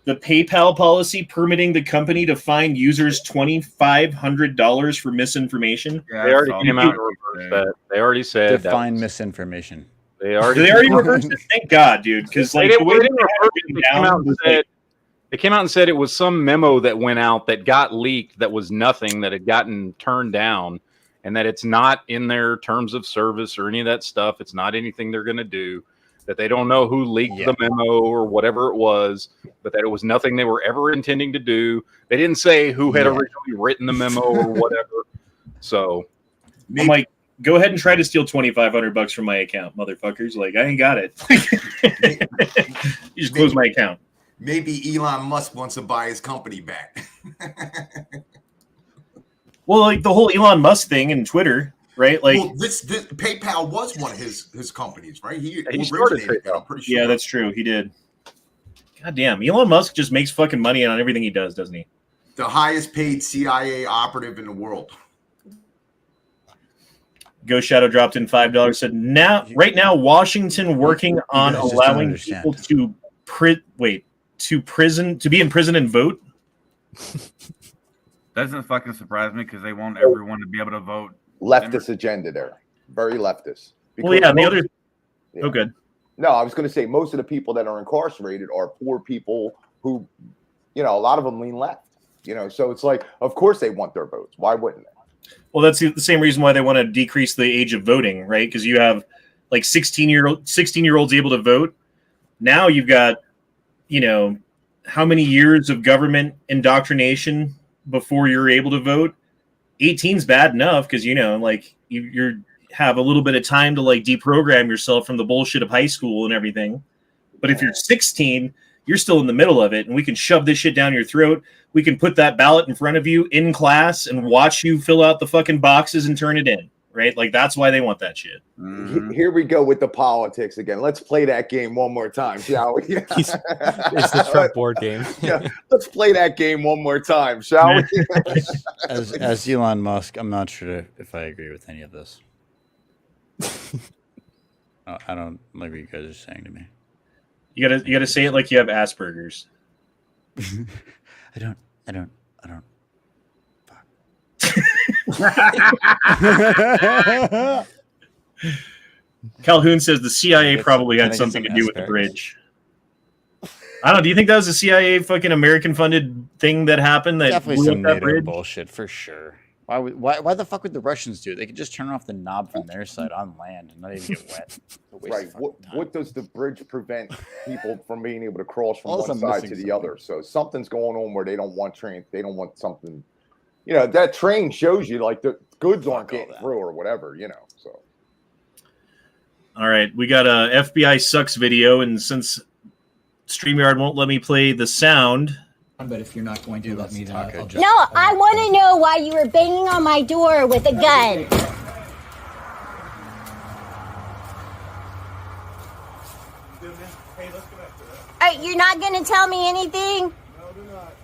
The PayPal policy permitting the company to fine users $2,500 for misinformation. Yeah, they already came out and reversed that. They already said define misinformation. They already reversed it. Thank God, dude. Because they came out and said it was some memo that went out that got leaked that was nothing, that had gotten turned down, and that it's not in their terms of service or any of that stuff. It's not anything they're going to do. That they don't know who leaked the memo or whatever it was, but that it was nothing they were ever intending to do. They didn't say who had originally written the memo or whatever. So I'm like, go ahead and try to steal $2,500 from my account, motherfuckers. Like, I ain't got it. You just close my account. Maybe Elon Musk wants to buy his company back. Well, like the whole Elon Musk thing and Twitter, right? Like, well, this PayPal was one of his companies, right? He started originated it, I'm pretty sure. Yeah, that's true. He did. God damn, Elon Musk just makes fucking money on everything he does, doesn't he? The highest paid CIA operative in the world. Ghost Shadow dropped in $5. Said right now, Washington working on allowing people to be in prison and vote. Doesn't fucking surprise me because they want everyone to be able to vote. Leftist agenda there, very leftist. Well, yeah, the other. Oh, good. No, I was going to say most of the people that are incarcerated are poor people who, a lot of them lean left. So it's like, of course they want their votes. Why wouldn't they? Well, that's the same reason why they want to decrease the age of voting, right? Because you have like 16-year-olds able to vote. Now you've got, how many years of government indoctrination before you're able to vote? 18's bad enough because, you're have a little bit of time to like deprogram yourself from the bullshit of high school and everything. But if you're 16, you're still in the middle of it, and we can shove this shit down your throat. We can put that ballot in front of you in class and watch you fill out the fucking boxes and turn it in, right? Like, that's why they want that shit. Here we go with the politics again. Let's play that game one more time, shall we? It's the Trump board game. Yeah, let's play that game one more time, shall we? As Elon Musk, I'm not sure if I agree with any of this. I don't like what you guys are saying to me. You gotta say it like you have Asperger's. I don't. Calhoun says the CIA probably had something to do with the bridge. I don't know. Do you think that was a CIA fucking American funded thing that happened? That definitely some that NATO bridge? bullshit for sure. Why the fuck would the Russians do it? They could just turn off the knob from their side on land and not even get wet. Right. What does the bridge prevent people from being able to cross from Also, one side to the other? So something's going on where they don't want they don't want something. That train shows you like the goods aren't getting through or whatever. So. All right, we got a FBI sucks video, and since StreamYard won't let me play the sound. But if you're not going to let me, then I'll just... No, I want to know why you were banging on my door with a gun. You're not going to tell me anything? No, do not.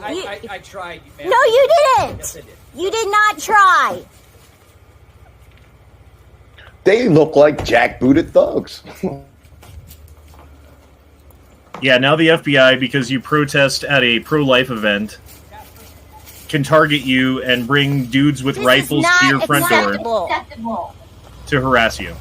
I tried. No, you didn't. Yes, I did. You did not try. They look like jackbooted thugs. Yeah, now the FBI, because you protest at a pro-life event, can target you and bring dudes with rifles to your front door to harass you.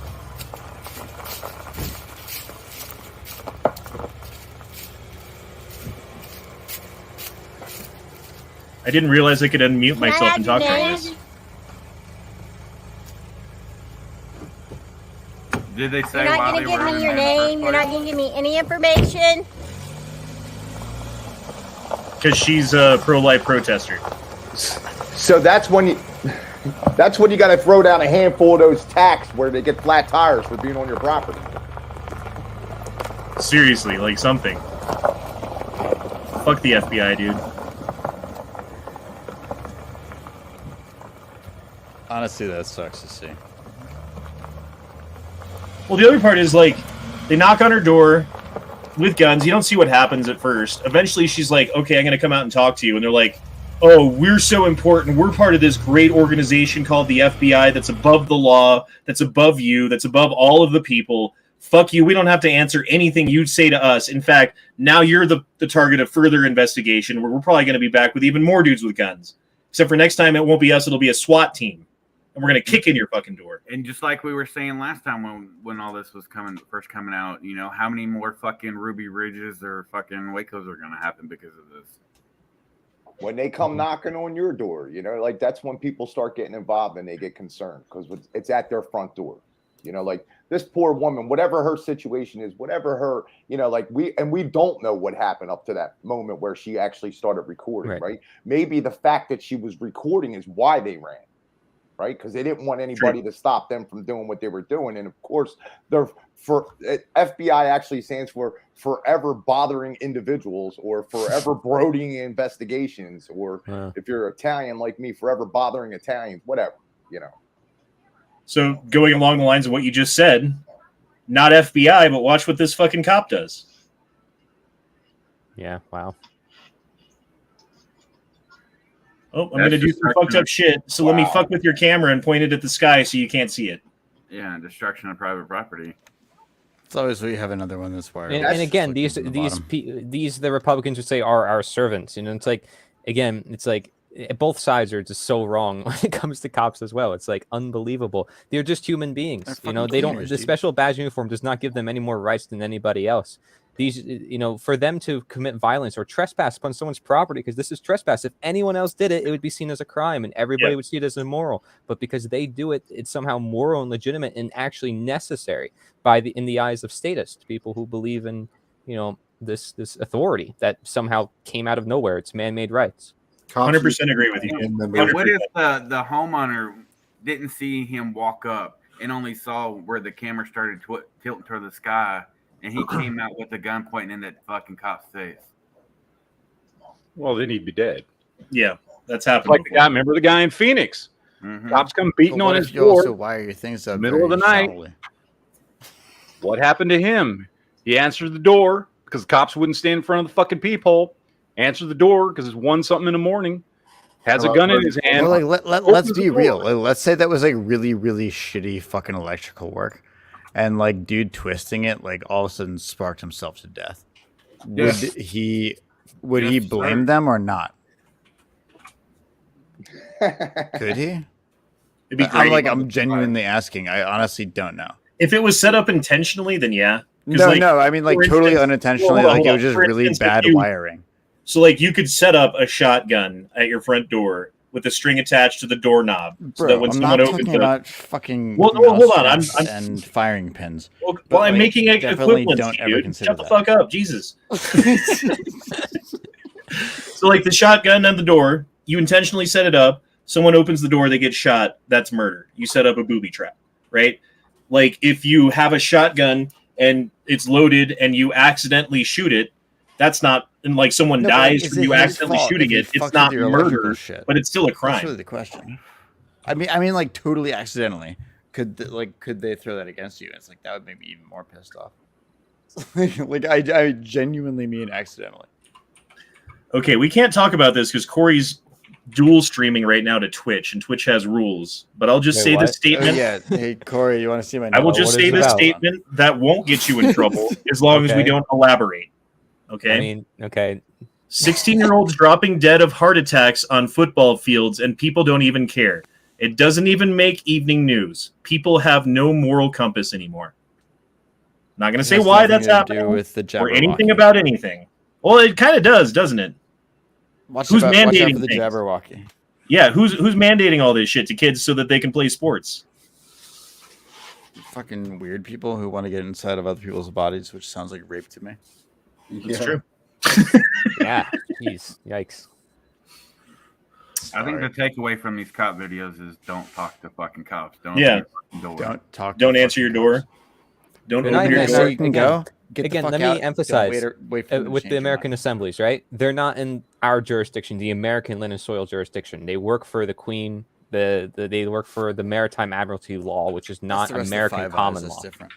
I didn't realize I could unmute myself and talk during this. Did they say You're not going to give me your name? You're not going to give me any information? Because she's a pro-life protester. So that's when you got to throw down a handful of those tacks where they get flat tires for being on your property. Seriously, like something. Fuck the FBI, dude. Honestly, that sucks to see. Well, the other part is, like, they knock on her door with guns. You don't see what happens at first. Eventually, she's like, okay, I'm going to come out and talk to you. And they're like, oh, we're so important. We're part of this great organization called the FBI that's above the law, that's above you, that's above all of the people. Fuck you. We don't have to answer anything you'd say to us. In fact, now you're the target of further investigation where we're probably going to be back with even more dudes with guns. Except for next time, it won't be us. It'll be a SWAT team. And we're going to kick in your fucking door. And just like we were saying last time when all this was first coming out, how many more fucking Ruby Ridges or fucking Wacos are going to happen because of this? When they come knocking on your door, like that's when people start getting involved and they get concerned because it's at their front door. Like this poor woman, whatever her situation is, whatever her, we don't know what happened up to that moment where she actually started recording, right? Maybe the fact that she was recording is why they ran. Right, because they didn't want anybody to stop them from doing what they were doing, and of course, FBI actually stands for forever bothering individuals, or forever brooding investigations, or if you're Italian like me, forever bothering Italians, whatever, So going along the lines of what you just said, not FBI, but watch what this fucking cop does. Yeah, wow. Oh, I'm going to do some fucked up shit, so let me fuck with your camera and point it at the sky so you can't see it. Yeah, destruction of private property. It's always we have another one that's wireless. And again, these the Republicans would say are our servants. You know, it's like, again, it's like both sides are just so wrong when it comes to cops as well. It's like unbelievable. They're just human beings. You know, they don't. The special badge uniform does not give them any more rights than anybody else. These, you know, for them to commit violence or trespass upon someone's property, because this is trespass. If anyone else did it, it would be seen as a crime, and everybody would see it as immoral. But because they do it, it's somehow moral and legitimate and actually necessary in the eyes of statists, people who believe in, you know, this authority that somehow came out of nowhere. It's man-made rights. 100% agree with you. And what if the homeowner didn't see him walk up and only saw where the camera started tilting toward the sky? And he came out with a gun pointing in that fucking cop's face. Well, then he'd be dead. Yeah, that's happened. Like the guy, remember the guy in Phoenix? Mm-hmm. Cops come beating on his you door. also wire your things up Middle of the night. shallow. What happened to him? He answered the door because the cops wouldn't stand in front of the fucking peephole. Answered the door because it's 1 something in the morning. Has a gun in his hand. Well, like, let's be real. Like, let's say that was like really, really shitty fucking electrical work. And like dude twisting it, like all of a sudden sparked himself to death. Would he blame them or not? Could he? It'd be great. I'm genuinely asking. I honestly don't know. If it was set up intentionally, then yeah. No, I mean like totally unintentionally. Like it was just really bad wiring. So like you could set up a shotgun at your front door with a string attached to the doorknob, so that when someone opens it, about fucking hold on, I'm and firing pins. Well, I'm making an equivalent. Don't ever consider Shut the fuck up, Jesus. So like the shotgun and the door, you intentionally set it up. Someone opens the door, they get shot. That's murder. You set up a booby trap, right? Like if you have a shotgun and it's loaded and you accidentally shoot it, that's not. And like someone dies from you accidentally shooting it, it's not murder, but it's still a crime. That's really the question. I mean, like totally accidentally. Could they throw that against you? It's like that would make me even more pissed off. Like I genuinely mean accidentally. Okay, we can't talk about this because Corey's dual streaming right now to Twitch, and Twitch has rules. But I'll just say the statement. Oh, yeah, hey Corey, you want to see my? I will just say the statement that won't get you in trouble as long as we don't elaborate. Okay. I mean, okay. 16-year-olds dropping dead of heart attacks on football fields, and people don't even care. It doesn't even make evening news. People have no moral compass anymore. Not going to say why that's happening or anything about anything. Well, it kind of does, doesn't it? Who's mandating the Jabberwocky? Yeah, who's mandating all this shit to kids so that they can play sports? Fucking weird people who want to get inside of other people's bodies, which sounds like rape to me. That's true. Yeah. Jeez. Yikes. I think the takeaway from these cop videos is don't talk to fucking cops. Don't answer your door. Don't open your door. You can go. Again, let me emphasize with the American assemblies, right? They're not in our jurisdiction, the American land and soil jurisdiction. They work for the Queen. They work for the Maritime Admiralty law, which is not American common law. Different.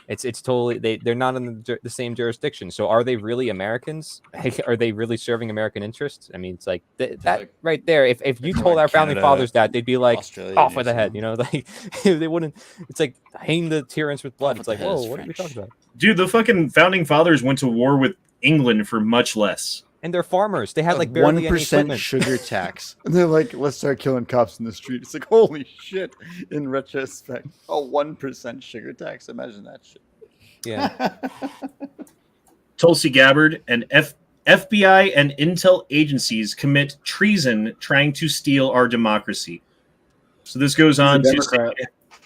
It's totally they're not in the same jurisdiction. So are they really Americans? Are they really serving American interests? I mean, it's like that right there. If you told our founding fathers that, they'd be like off with the head. You know, like they wouldn't. It's like hang the tyrants with blood. It's like, whoa, what are we talking about? Dude, the fucking founding fathers went to war with England for much less. And they're farmers. They had like barely 1% sugar tax. And they're like, let's start killing cops in the street. It's like, holy shit. In retrospect, a 1% sugar tax. Imagine that shit. Yeah. Tulsi Gabbard and FBI and intel agencies commit treason trying to steal our democracy. So this goes on to say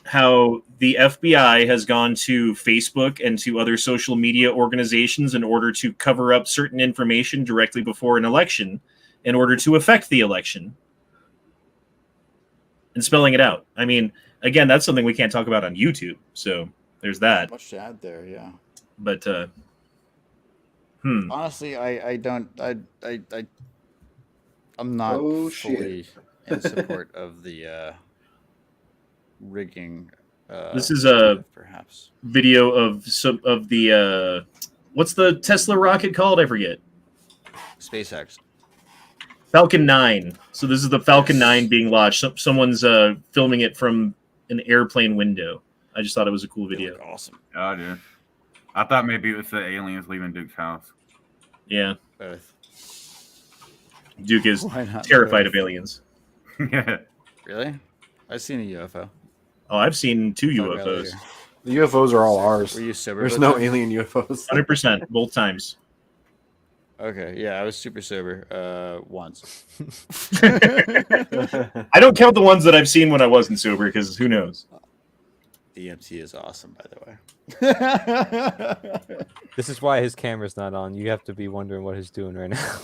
how the FBI has gone to Facebook and to other social media organizations in order to cover up certain information directly before an election in order to affect the election. And spelling it out. I mean, again, that's something we can't talk about on YouTube. So there's that. Much to add there, yeah. But honestly, I'm not fully in support of the rigging. This is a perhaps video of some of the what's the Tesla rocket called? I forget. SpaceX. Falcon 9. So this is the Falcon 9 being launched. Someone's filming it from an airplane window. I just thought it was a cool video. Awesome. Oh, yeah. I thought maybe it was the aliens leaving Duke's house. Yeah. Both. Duke is terrified of aliens. Yeah. Really? I've seen a UFO. Oh, I've seen 2 UFOs. The UFOs are all ours. Were you sober? There's no alien UFOs. 100%, both times. Okay, yeah, I was super sober once. I don't count the ones that I've seen when I wasn't sober because who knows? DMT is awesome, by the way. This is why his camera's not on. You have to be wondering what he's doing right now.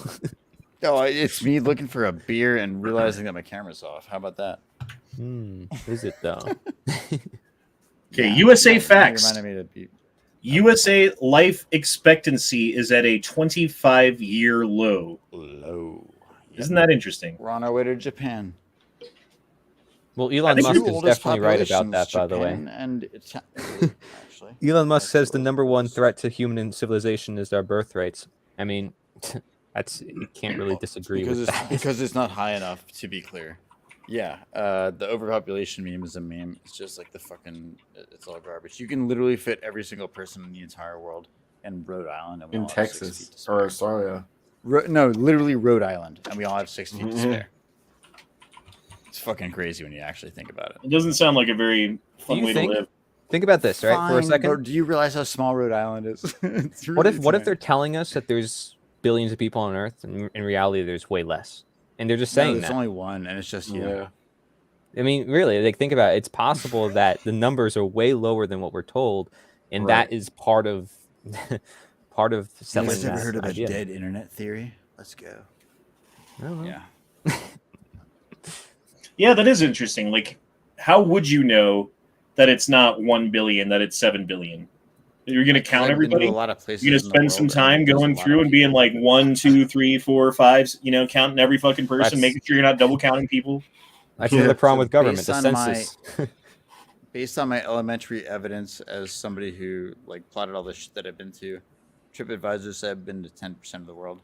No, it's me looking for a beer and realizing that my camera's off. How about that? Is it though? Okay, USA facts. Reminded me to be... USA life expectancy is at a 25-year low. Low. Isn't that interesting? We're on our way to Japan. Well, Elon Musk is definitely right about that, by the way. And Elon Musk says the #1 threat to human civilization is our birth rates. I mean, you can't really disagree with that. Because it's not high enough, to be clear. Yeah, the overpopulation meme is a meme. It's just like it's all garbage. You can literally fit every single person in the entire world in Rhode Island. And we in all have Texas 6 feet to spare. or Australia. No, literally Rhode Island, and we all have 6 feet to spare. It's fucking crazy when you actually think about it. It doesn't sound like a very fun way to live. Think about this, right? For a second. But do you realize how small Rhode Island is? It's What really if they're telling us that there's billions of people on Earth, and in reality there's way less, and they're just saying there's that only one, and it's just you. Yeah. I mean, really, like think about it. It's possible that the numbers are way lower than what we're told, and that is part of selling. You guys ever that heard of idea. a dead internet theory? Let's go. Yeah. Yeah, that is interesting. Like, how would you know that it's not 1 billion, that it's 7 billion? You're going to count everybody? A lot of places You're going to spend some time going through and being like 1, 2, 3, 4, 5, counting every fucking person, making sure you're not double counting people. That's another problem with government, the census. Based on my elementary evidence as somebody who plotted all this shit that I've been to, TripAdvisor said I've been to 10% of the world.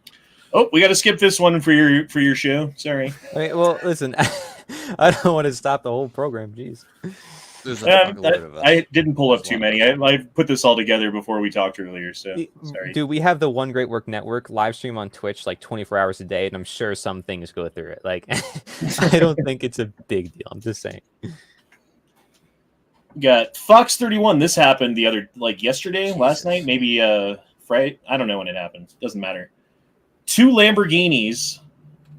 Oh, we got to skip this one for your show. Sorry. Okay, well, listen, I don't want to stop the whole program. Jeez. I didn't pull up too many. I put this all together before we talked earlier, so sorry. Dude, we have the One Great Work Network live stream on Twitch 24 hours a day, and I'm sure some things go through it. I don't think it's a big deal. I'm just saying. We got Fox 31. This happened the other yesterday, last night, maybe Friday. I don't know when it happened. Doesn't matter. 2 Lamborghinis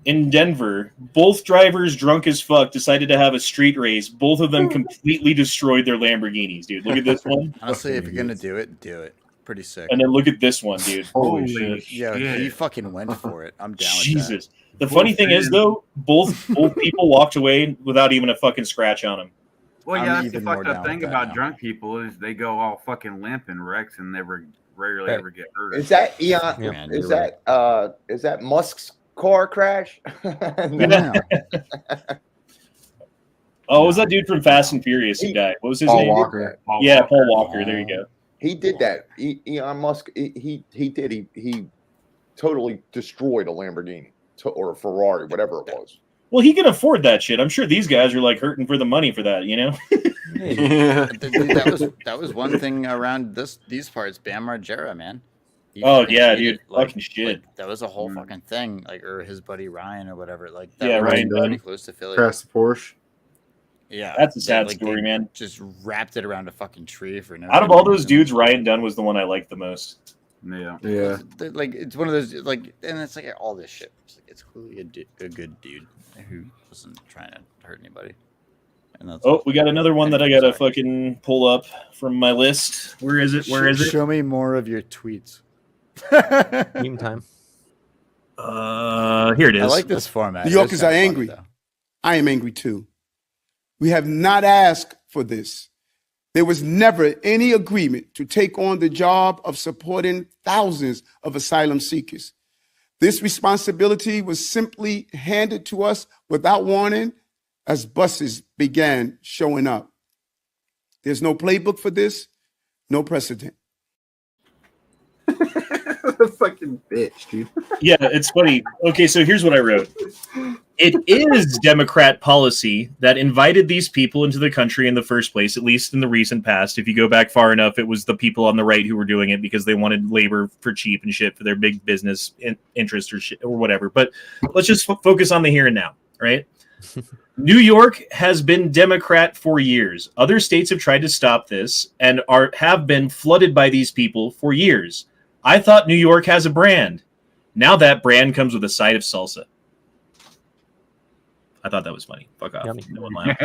in Denver, both drivers drunk as fuck, decided to have a street race. Both of them completely destroyed their Lamborghinis, dude. Look at this one. Honestly, if you're gonna do it, do it. Pretty sick. And then look at this one, dude. Holy shit. Yeah, he fucking went for it. I'm down with Jesus. The funny thing is, though, both people walked away without even a fucking scratch on them. Well, yeah, that's the fucked up thing about drunk people is they go all fucking limp and wrecks and rarely ever get hurt. Is that Elon? Yeah, man, is that Musk's car crash? Oh, was that dude from Fast and Furious who died? What was his name? Walker. Paul Walker. There you go. He did that. Elon Musk. He did. He totally destroyed a Lamborghini or a Ferrari, whatever it was. Well, he can afford that shit. I'm sure these guys are hurting for the money for that, Yeah. that was one thing around these parts. Bam Margera, man. Dude, fucking shit. That was a whole fucking thing. Or his buddy Ryan or whatever. Ryan pretty close to Philly. Crashed the Porsche. Yeah, that's a sad story, man. Just wrapped it around a fucking tree for no. Out of all those dudes, Ryan Dunn was the one I liked the most. Yeah. It's one of those and it's all this shit. It's clearly a good dude who wasn't trying to hurt anybody. And that's we got another one that I gotta fucking pull up from my list. Where is it? Show me more of your tweets. Meme time. Here it is. I like this format. New Yorkers are angry. I am angry too. We have not asked for this. There was never any agreement to take on the job of supporting thousands of asylum seekers. This responsibility was simply handed to us without warning as buses began showing up. There's no playbook for this, no precedent. Fucking bitch, dude. Yeah, it's funny. Okay, so here's what I wrote. It is Democrat policy that invited these people into the country in the first place, at least in the recent past. If you go back far enough, it was the people on the right who were doing it because they wanted labor for cheap and shit for their big business interest or shit or whatever. But let's just focus on the here and now, right? New York has been Democrat for years. Other states have tried to stop this and have been flooded by these people for years. I thought New York has a brand. Now that brand comes with a side of salsa. I thought that was funny. Fuck off. No one laughed.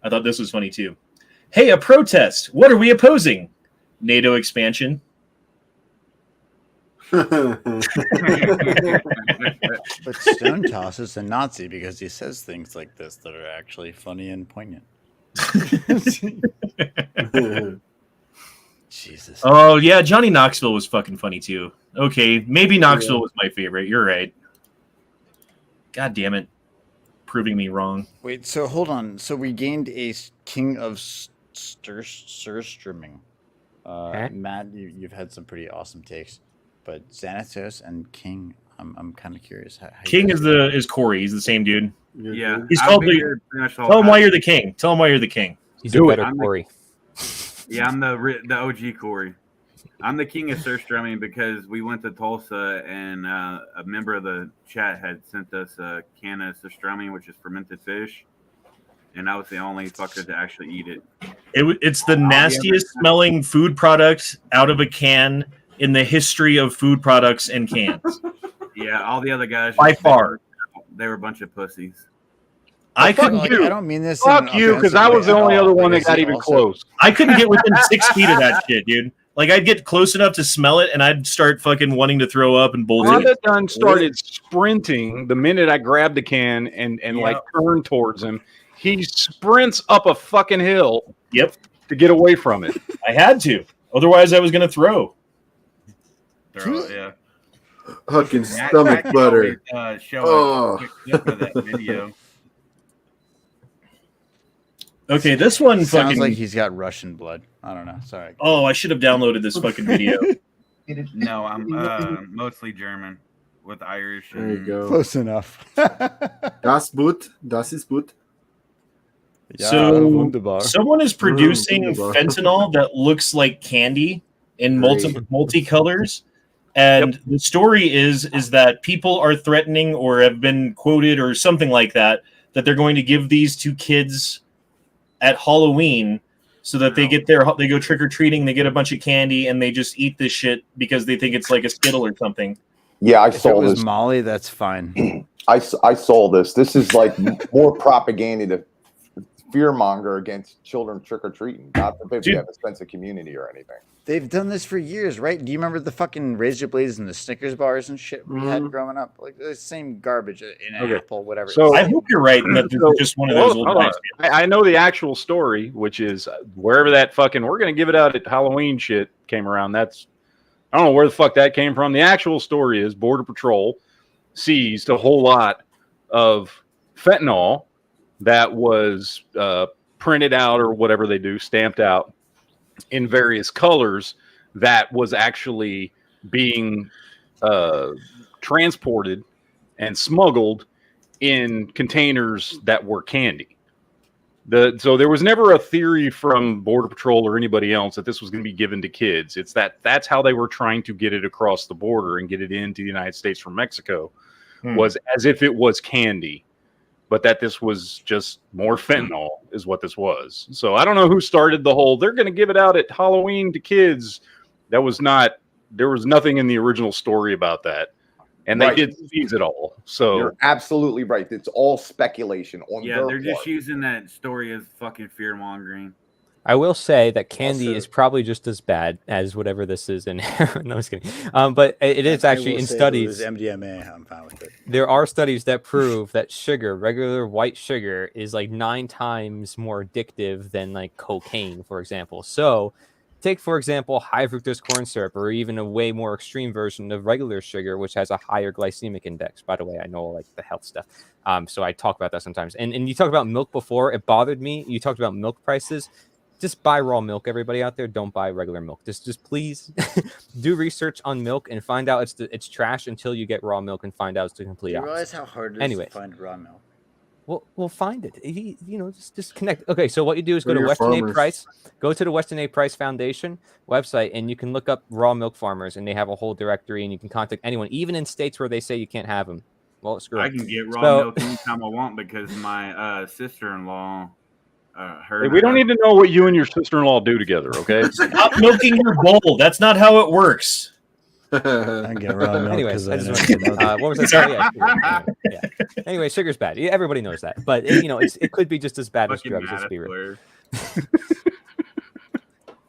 I thought this was funny too. Hey, a protest. What are we opposing? NATO expansion. But Stone Toss is a Nazi because he says things like this that are actually funny and poignant. Jesus. Oh, yeah, Johnny Knoxville was fucking funny too. Okay, maybe Knoxville was my favorite. You're right. God damn it. Proving me wrong. Wait, so hold on. So we gained a king of Surströmming. Matt, you've had some pretty awesome takes. But Xanatos and King, I'm kind of curious. How King is Corey. He's the same dude. Yeah, he's called the. Tell him why you're the king. Tell him why you're the king. He's a better Corey. Yeah, I'm the OG Corey. I'm the king of surströmming because we went to Tulsa and a member of the chat had sent us a can of surströmming, which is fermented fish, and I was the only fucker to actually eat it. It's the nastiest smelling food product out of a can in the history of food products and cans. Yeah, all the other guys by far they were a bunch of pussies. I couldn't. I don't mean this. Fuck you, because I was the only other one that got even close. I couldn't get within 6 feet of that shit, dude. Like I'd get close enough to smell it, and I'd start fucking wanting to throw up and bullshit. Honda Dunn started sprinting the minute I grabbed the can and like turned towards him. He sprints up a fucking hill. Yep. To get away from it. I had to. Otherwise, I was gonna throw. Yeah. Fucking stomach butter. Show a quick clip of that video. Okay, this one sounds fucking like he's got Russian blood. I don't know. Sorry. Oh, I should have downloaded this fucking video. No, I'm mostly German with Irish. There you go. Close enough. Das Boot. Das ist Boot. So someone is producing fentanyl that looks like candy in multicolors. And the story is that people are threatening or have been quoted or something like that they're going to give these to kids at Halloween so that they go trick-or-treating, they get a bunch of candy, and they just eat this shit because they think it's like a Skittle or something. Yeah, I if saw it was this. Molly, that's fine. I saw this. This is like more propaganda to fearmonger against children trick-or-treating. Not that they have a sense of community or anything. They've done this for years, right? Do you remember the fucking Razor Blades and the Snickers bars and shit we had growing up? Like the same garbage in an apple, whatever. So I hope you're right, and that they're just one of those old guys. I know the actual story, which is wherever that fucking we're gonna give it out at Halloween shit came around. That's I don't know where the fuck that came from. The actual story is Border Patrol seized a whole lot of fentanyl that was printed out or whatever they do, stamped out in various colors that was actually being transported and smuggled in containers that were candy. So there was never a theory from Border Patrol or anybody else that this was going to be given to kids. It's that's how they were trying to get it across the border and get it into the United States from Mexico, was as if it was candy. But that this was just more fentanyl is what this was. So I don't know who started the whole, they're going to give it out at Halloween to kids. There was nothing in the original story about that. And they did seize it all. So you're absolutely right. It's all speculation on their they're just part. using that story as fucking fear mongering. I will say that candy is probably just as bad as whatever this is in heroin. No, I'm just kidding. But it is actually in studies. If it was MDMA, I'm fine with it. There are studies that prove that sugar, regular white sugar, is like 9 times more addictive than like cocaine, for example. So take, for example, high fructose corn syrup, or even a way more extreme version of regular sugar, which has a higher glycemic index. By the way, I know like the health stuff. So I talk about that sometimes. And you talked about milk before. It bothered me. You talked about milk prices. Just buy raw milk, everybody out there. Don't buy regular milk. Just please do research on milk and find out it's trash until you get raw milk and find out it's the complete Do you opposite. realize how hard it is Anyway. to find raw milk? We'll find it. Just connect. Okay, so what you do is go to Weston A. Price. Go to the Weston A. Price Foundation website, and you can look up raw milk farmers, and they have a whole directory, and you can contact anyone, even in states where they say you can't have them. Well, screw it. I can get raw milk anytime I want because my sister-in-law. Hey, we don't need to know what you and your sister-in-law do together, okay? Stop milking your bowl. That's not how it works. I get raw milk. Anyways, I just want to what was I saying? Yeah. Anyway, sugar's bad. Yeah, everybody knows that, but it could be just as bad as drugs. Let's be real.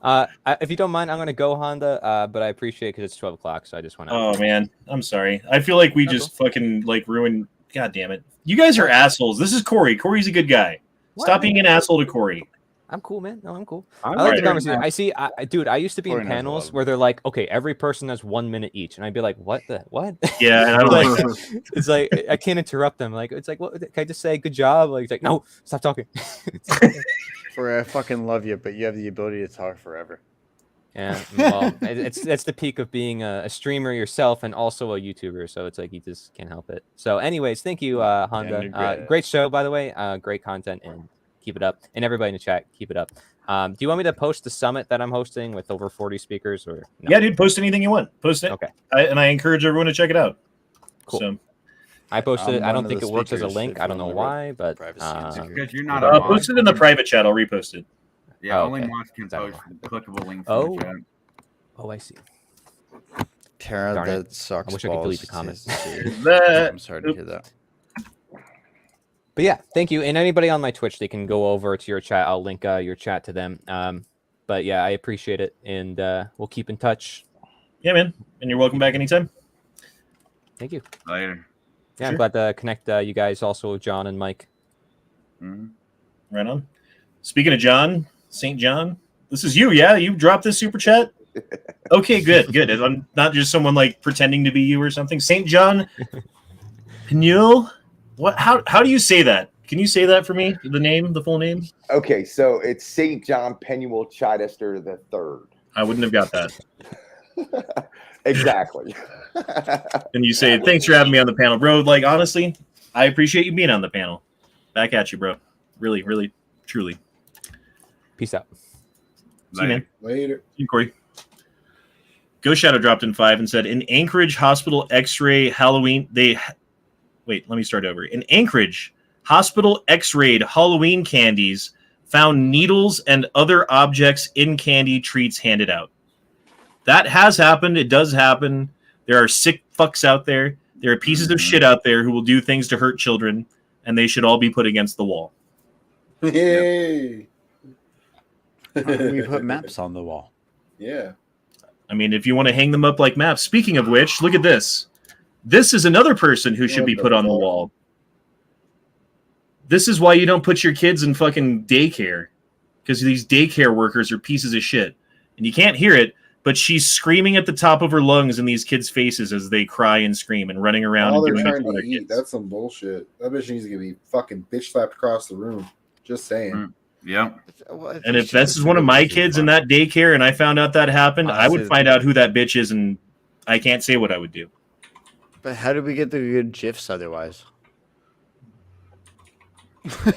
If you don't mind, I'm going to go, Honda, but I appreciate it because it's 12 o'clock, so I just want to... Oh, man. I'm sorry. I feel like we just fucking, ruined... God damn it. You guys are assholes. This is Corey. Corey's a good guy. Stop being an asshole to Corey. I'm cool, man. No, I'm cool. I like the conversation. Dude, I used to be in panels where they're like, okay, every person has 1 minute each. And I'd be like, what? Yeah, and I don't like that. It's like, I can't interrupt them. Like, it's like, what, can I just say good job? Like, it's like, no, stop talking. I fucking love you, but you have the ability to talk forever. Yeah, well, that's the peak of being a streamer yourself and also a YouTuber. So it's like you just can't help it. So, anyways, thank you, Honda. Great show, by the way. Great content, and keep it up. And everybody in the chat, keep it up. Do you want me to post the summit that I'm hosting with over 40 speakers, or no? Yeah, dude, post anything you want. Post it. Okay. And I encourage everyone to check it out. Cool. So, I posted it. I don't think it works as a link. I don't know why, but because you're not post it in the private chat. I'll repost it. Yeah, only mods can post clickable links. Oh, in the chat. I see. Tara, Darn that it. sucks. I wish I could delete the comments. I'm sorry to hear that. But yeah, thank you. And anybody on my Twitch, they can go over to your chat. I'll link your chat to them. But yeah, I appreciate it, and we'll keep in touch. Yeah, man. And you're welcome back anytime. Thank you. Later. Yeah, I'm glad to connect you guys also with John and Mike. Mm-hmm. Right on. Speaking of John, St. John, this is you, yeah? You dropped this super chat? Okay, good. I'm not just someone pretending to be you or something. St. John Penule? What? How do you say that? Can you say that for me? The full name? Okay, so it's St. John Penuel Chichester III. I wouldn't have got that. Exactly. And you say, thanks for having me on the panel, bro. Honestly, I appreciate you being on the panel. Back at you, bro. Really, really, truly. Peace out. See you, man. Later. See you, Corey. Ghost Shadow dropped in 5 and said, in Anchorage Hospital X-ray Halloween, Wait, let me start over. In Anchorage, hospital X-rayed Halloween candies found needles and other objects in candy treats handed out. That has happened. It does happen. There are sick fucks out there. There are pieces of shit out there who will do things to hurt children, and they should all be put against the wall. Yay! We put maps on the wall. Yeah. I mean, if you want to hang them up like maps. Speaking of which, look at this. This is another person who should be put on the wall. This is why you don't put your kids in fucking daycare, because these daycare workers are pieces of shit. And you can't hear it, but she's screaming at the top of her lungs in these kids' faces as they cry and scream and running around All and they're doing it trying to other to eat. kids. That's some bullshit. That bitch needs to be fucking bitch slapped across the room. Just saying. Yep. And if this is one of my kids in that daycare and I found out that happened, I would find out who that bitch is, and I can't say what I would do. But how do we get the good GIFs otherwise?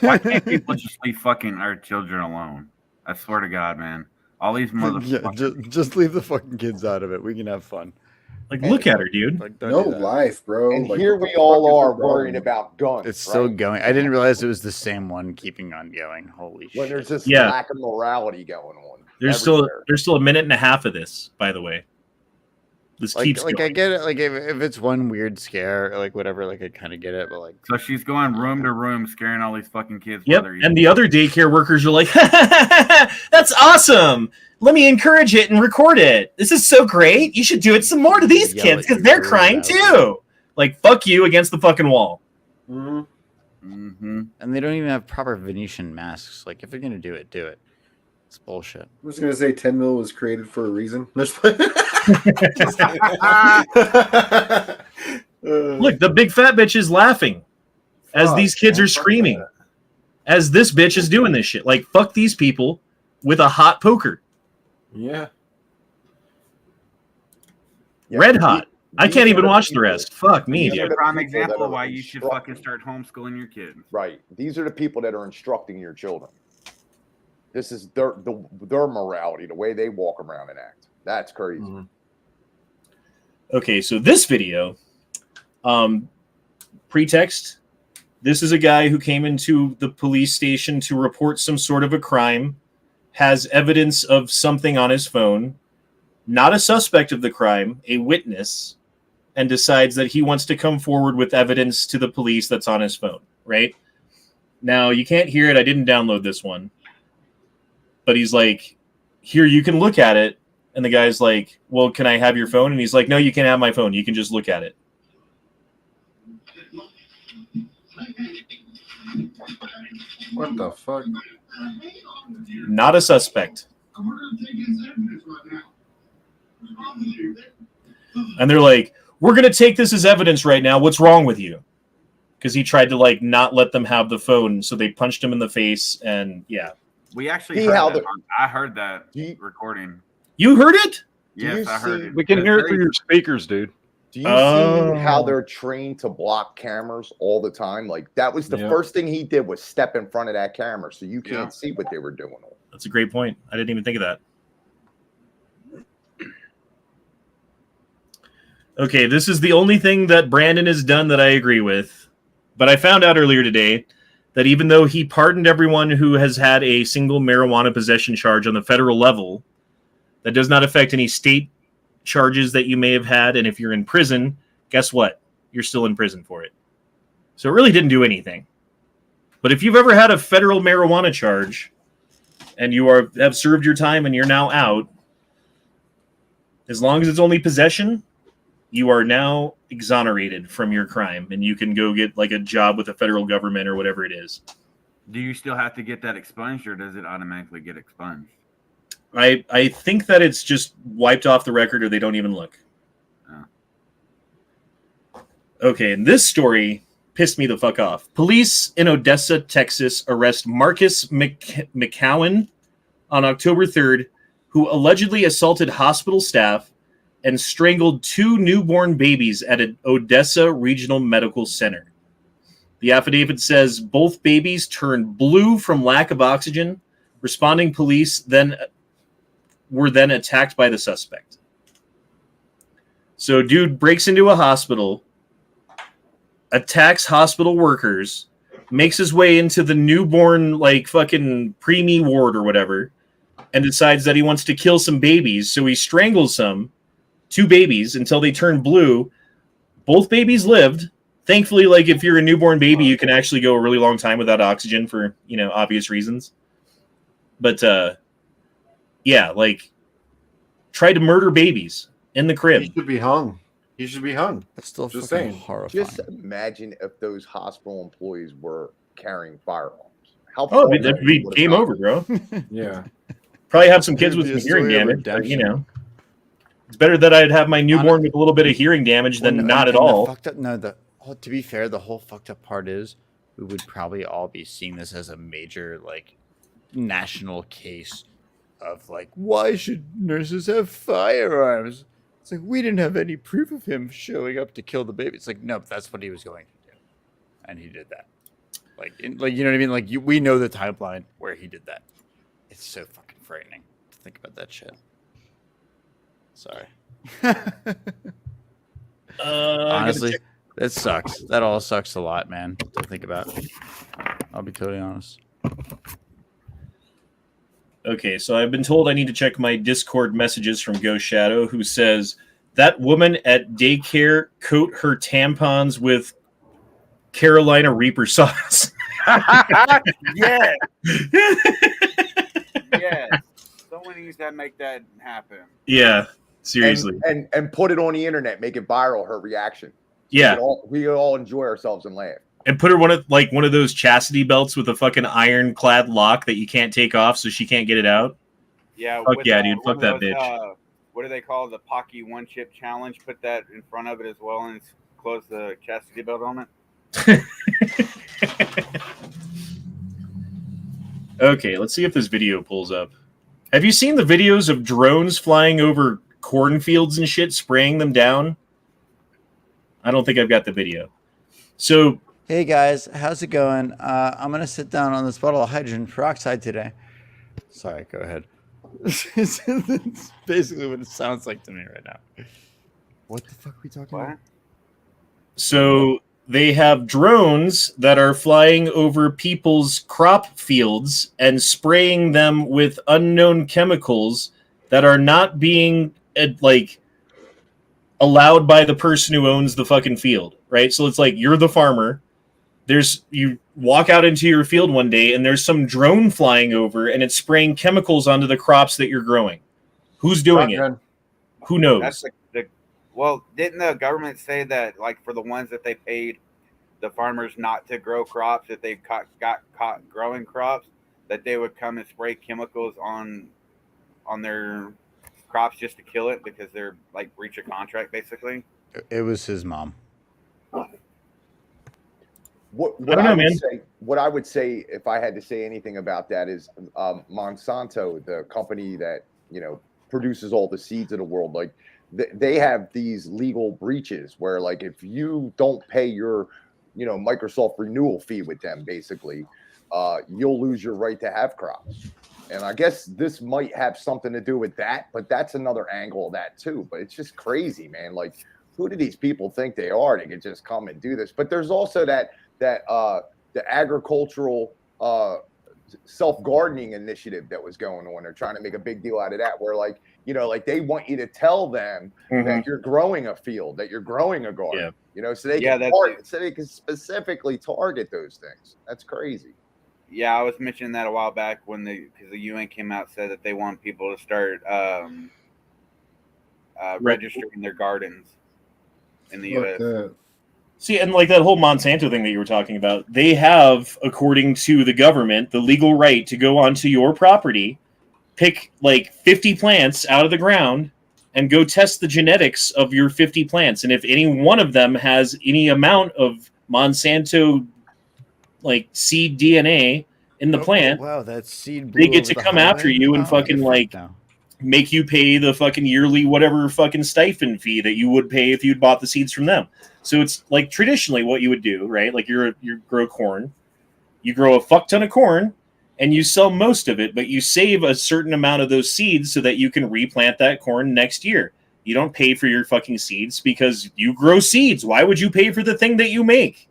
Why can't people just leave fucking our children alone? I swear to God, man. All these motherfuckers. Just leave the fucking kids out of it. We can have fun. Look at her, dude. No life, bro. And here we all are worried about guns. It's still going. I didn't realize it was the same one keeping on going. Holy shit. When there's this lack of morality going on. There's still a minute and a half of this, by the way. This keeps going. I get it. If it's one weird scare, whatever, I kind of get it. But so she's going room to room, scaring all these fucking kids. Yep. And the other daycare workers are like, "That's awesome. Let me encourage it and record it. This is so great. You should do it some more to these kids because they're crying too." Fuck you against the fucking wall. Mm-hmm. And they don't even have proper Venetian masks. If you're gonna do it, do it. It's bullshit. I was gonna say 10 mil was created for a reason. Look, the big fat bitch is laughing as these kids are screaming. As this bitch is doing this shit. Like, fuck these people with a hot poker. Yeah. Red hot. I can't even watch the rest. Fuck me, These are dude. a prime example of why you should fucking start homeschooling your kids. Right. These are the people that are instructing your children. This is their morality, the way they walk around and act. That's crazy. Mm-hmm. Okay, so this video, pretext. This is a guy who came into the police station to report some sort of a crime, has evidence of something on his phone, not a suspect of the crime, a witness, and decides that he wants to come forward with evidence to the police that's on his phone, right? Now, you can't hear it. I didn't download this one. But he's like, here, you can look at it. And the guy's like, well, can I have your phone? And he's like, no, you can't have my phone. You can just look at it. What the fuck? Not a suspect. And they're like, we're going to take this as evidence right now. What's wrong with you? Because he tried to, like, not let them have the phone. So they punched him in the face. And, yeah. We actually heard that. I heard that recording. You heard it? Yes, I heard it. We can hear it through your speakers, dude. Do you see how they're trained to block cameras all the time? Like, that was the first thing he did was step in front of that camera so you can't see what they were doing. That's a great point. I didn't even think of that. Okay, this is the only thing that Brandon has done that I agree with. But I found out earlier today that even though he pardoned everyone who has had a single marijuana possession charge on the federal level, that does not affect any state charges that you may have had. And if you're in prison, guess what? You're still in prison for it. So it really didn't do anything. But if you've ever had a federal marijuana charge and you have served your time and you're now out, as long as it's only possession, you are now exonerated from your crime and you can go get like a job with the federal government or whatever it is. Do you still have to get that expunged or does it automatically get expunged? I think that it's just wiped off the record or they don't even look. Okay, and this story pissed me the fuck off. Police in Odessa, Texas arrest Marcus McCowan on October 3rd, who allegedly assaulted hospital staff and strangled 2 newborn babies at an Odessa Regional Medical Center. The affidavit says both babies turned blue from lack of oxygen. Responding police were then attacked by the suspect. So dude breaks into a hospital, attacks hospital workers, makes his way into the newborn, like, fucking preemie ward or whatever, and decides that he wants to kill some babies. So he strangles 2 babies until they turn blue. Both babies lived. Thankfully, like, if you're a newborn baby, you can actually go a really long time without oxygen for, obvious reasons. But, yeah, like, tried to murder babies in the crib. He should be hung. He should be hung. That's still just fucking saying. Horrifying. Just imagine if those hospital employees were carrying firearms. How that'd be game over, bro. Yeah. Probably have some kids with some hearing damage. But, it's better that I'd have my newborn with a little bit of hearing damage than not at all. To be fair, the whole fucked up part is we would probably all be seeing this as a major, like, national case of, like, why should nurses have firearms? It's like, we didn't have any proof of him showing up to kill the baby. It's like, no, that's what he was going to do. And he did that. Like, you know what I mean? Like, we know the timeline where he did that. It's so fucking frightening to think about that shit. Sorry. Honestly, that sucks. That all sucks a lot, man, to think about. I'll be totally honest. Okay, so I've been told I need to check my Discord messages from Ghost Shadow, who says that woman at daycare coat her tampons with Carolina Reaper sauce. Yes. Yes. Someone needs to make that happen. Yeah, seriously. And put it on the internet, make it viral, her reaction. Yeah. We all enjoy ourselves and laugh. And put her one of those chastity belts with a fucking ironclad lock that you can't take off, so she can't get it out. Yeah, fuck yeah, dude. Fuck that bitch. What do they call the Pocky one chip challenge? Put that in front of it as well, and close the chastity belt on it. Okay, let's see if this video pulls up. Have you seen the videos of drones flying over cornfields and shit, spraying them down? I don't think I've got the video. So, hey guys, how's it going? I'm gonna sit down on this bottle of hydrogen peroxide today. Sorry, go ahead. It's basically what it sounds like to me right now. What the fuck are we talking about? So they have drones that are flying over people's crop fields and spraying them with unknown chemicals that are not being allowed by the person who owns the fucking field, right? So it's like you're the farmer. You walk out into your field one day and there's some drone flying over and it's spraying chemicals onto the crops that you're growing. Who's doing it? Who knows? That's well, didn't the government say that, like, for the ones that they paid the farmers not to grow crops, if they got caught growing crops, that they would come and spray chemicals on their crops just to kill it because they're like breach of contract, basically? It was his mom. What I would say if I had to say anything about that is Monsanto, the company that produces all the seeds of the world, like they have these legal breaches where, like, if you don't pay your Microsoft renewal fee with them, basically you'll lose your right to have crops. And I guess this might have something to do with that, but that's another angle of that too. But it's just crazy, man. Like, who do these people think they are? They could just come and do this. But there's also the agricultural self-gardening initiative that was going on. They're trying to make a big deal out of that, where like they want you to tell them that you're growing a field, that you're growing a garden, so they can specifically target those things. That's crazy. Yeah, I was mentioning that a while back because the UN came out and said that they want people to start registering their gardens in the U.S. See, and like that whole Monsanto thing that you were talking about, they have, according to the government, the legal right to go onto your property, pick like 50 plants out of the ground, and go test the genetics of your 50 plants. And if any one of them has any amount of Monsanto like seed DNA in the plant, wow, that seed they get to come after you and fucking make you pay the fucking yearly whatever fucking stipend fee that you would pay if you'd bought the seeds from them. So it's like traditionally what you would do, right? Like you grow corn, you grow a fuck ton of corn, and you sell most of it, but you save a certain amount of those seeds so that you can replant that corn next year. You don't pay for your fucking seeds because you grow seeds. Why would you pay for the thing that you make?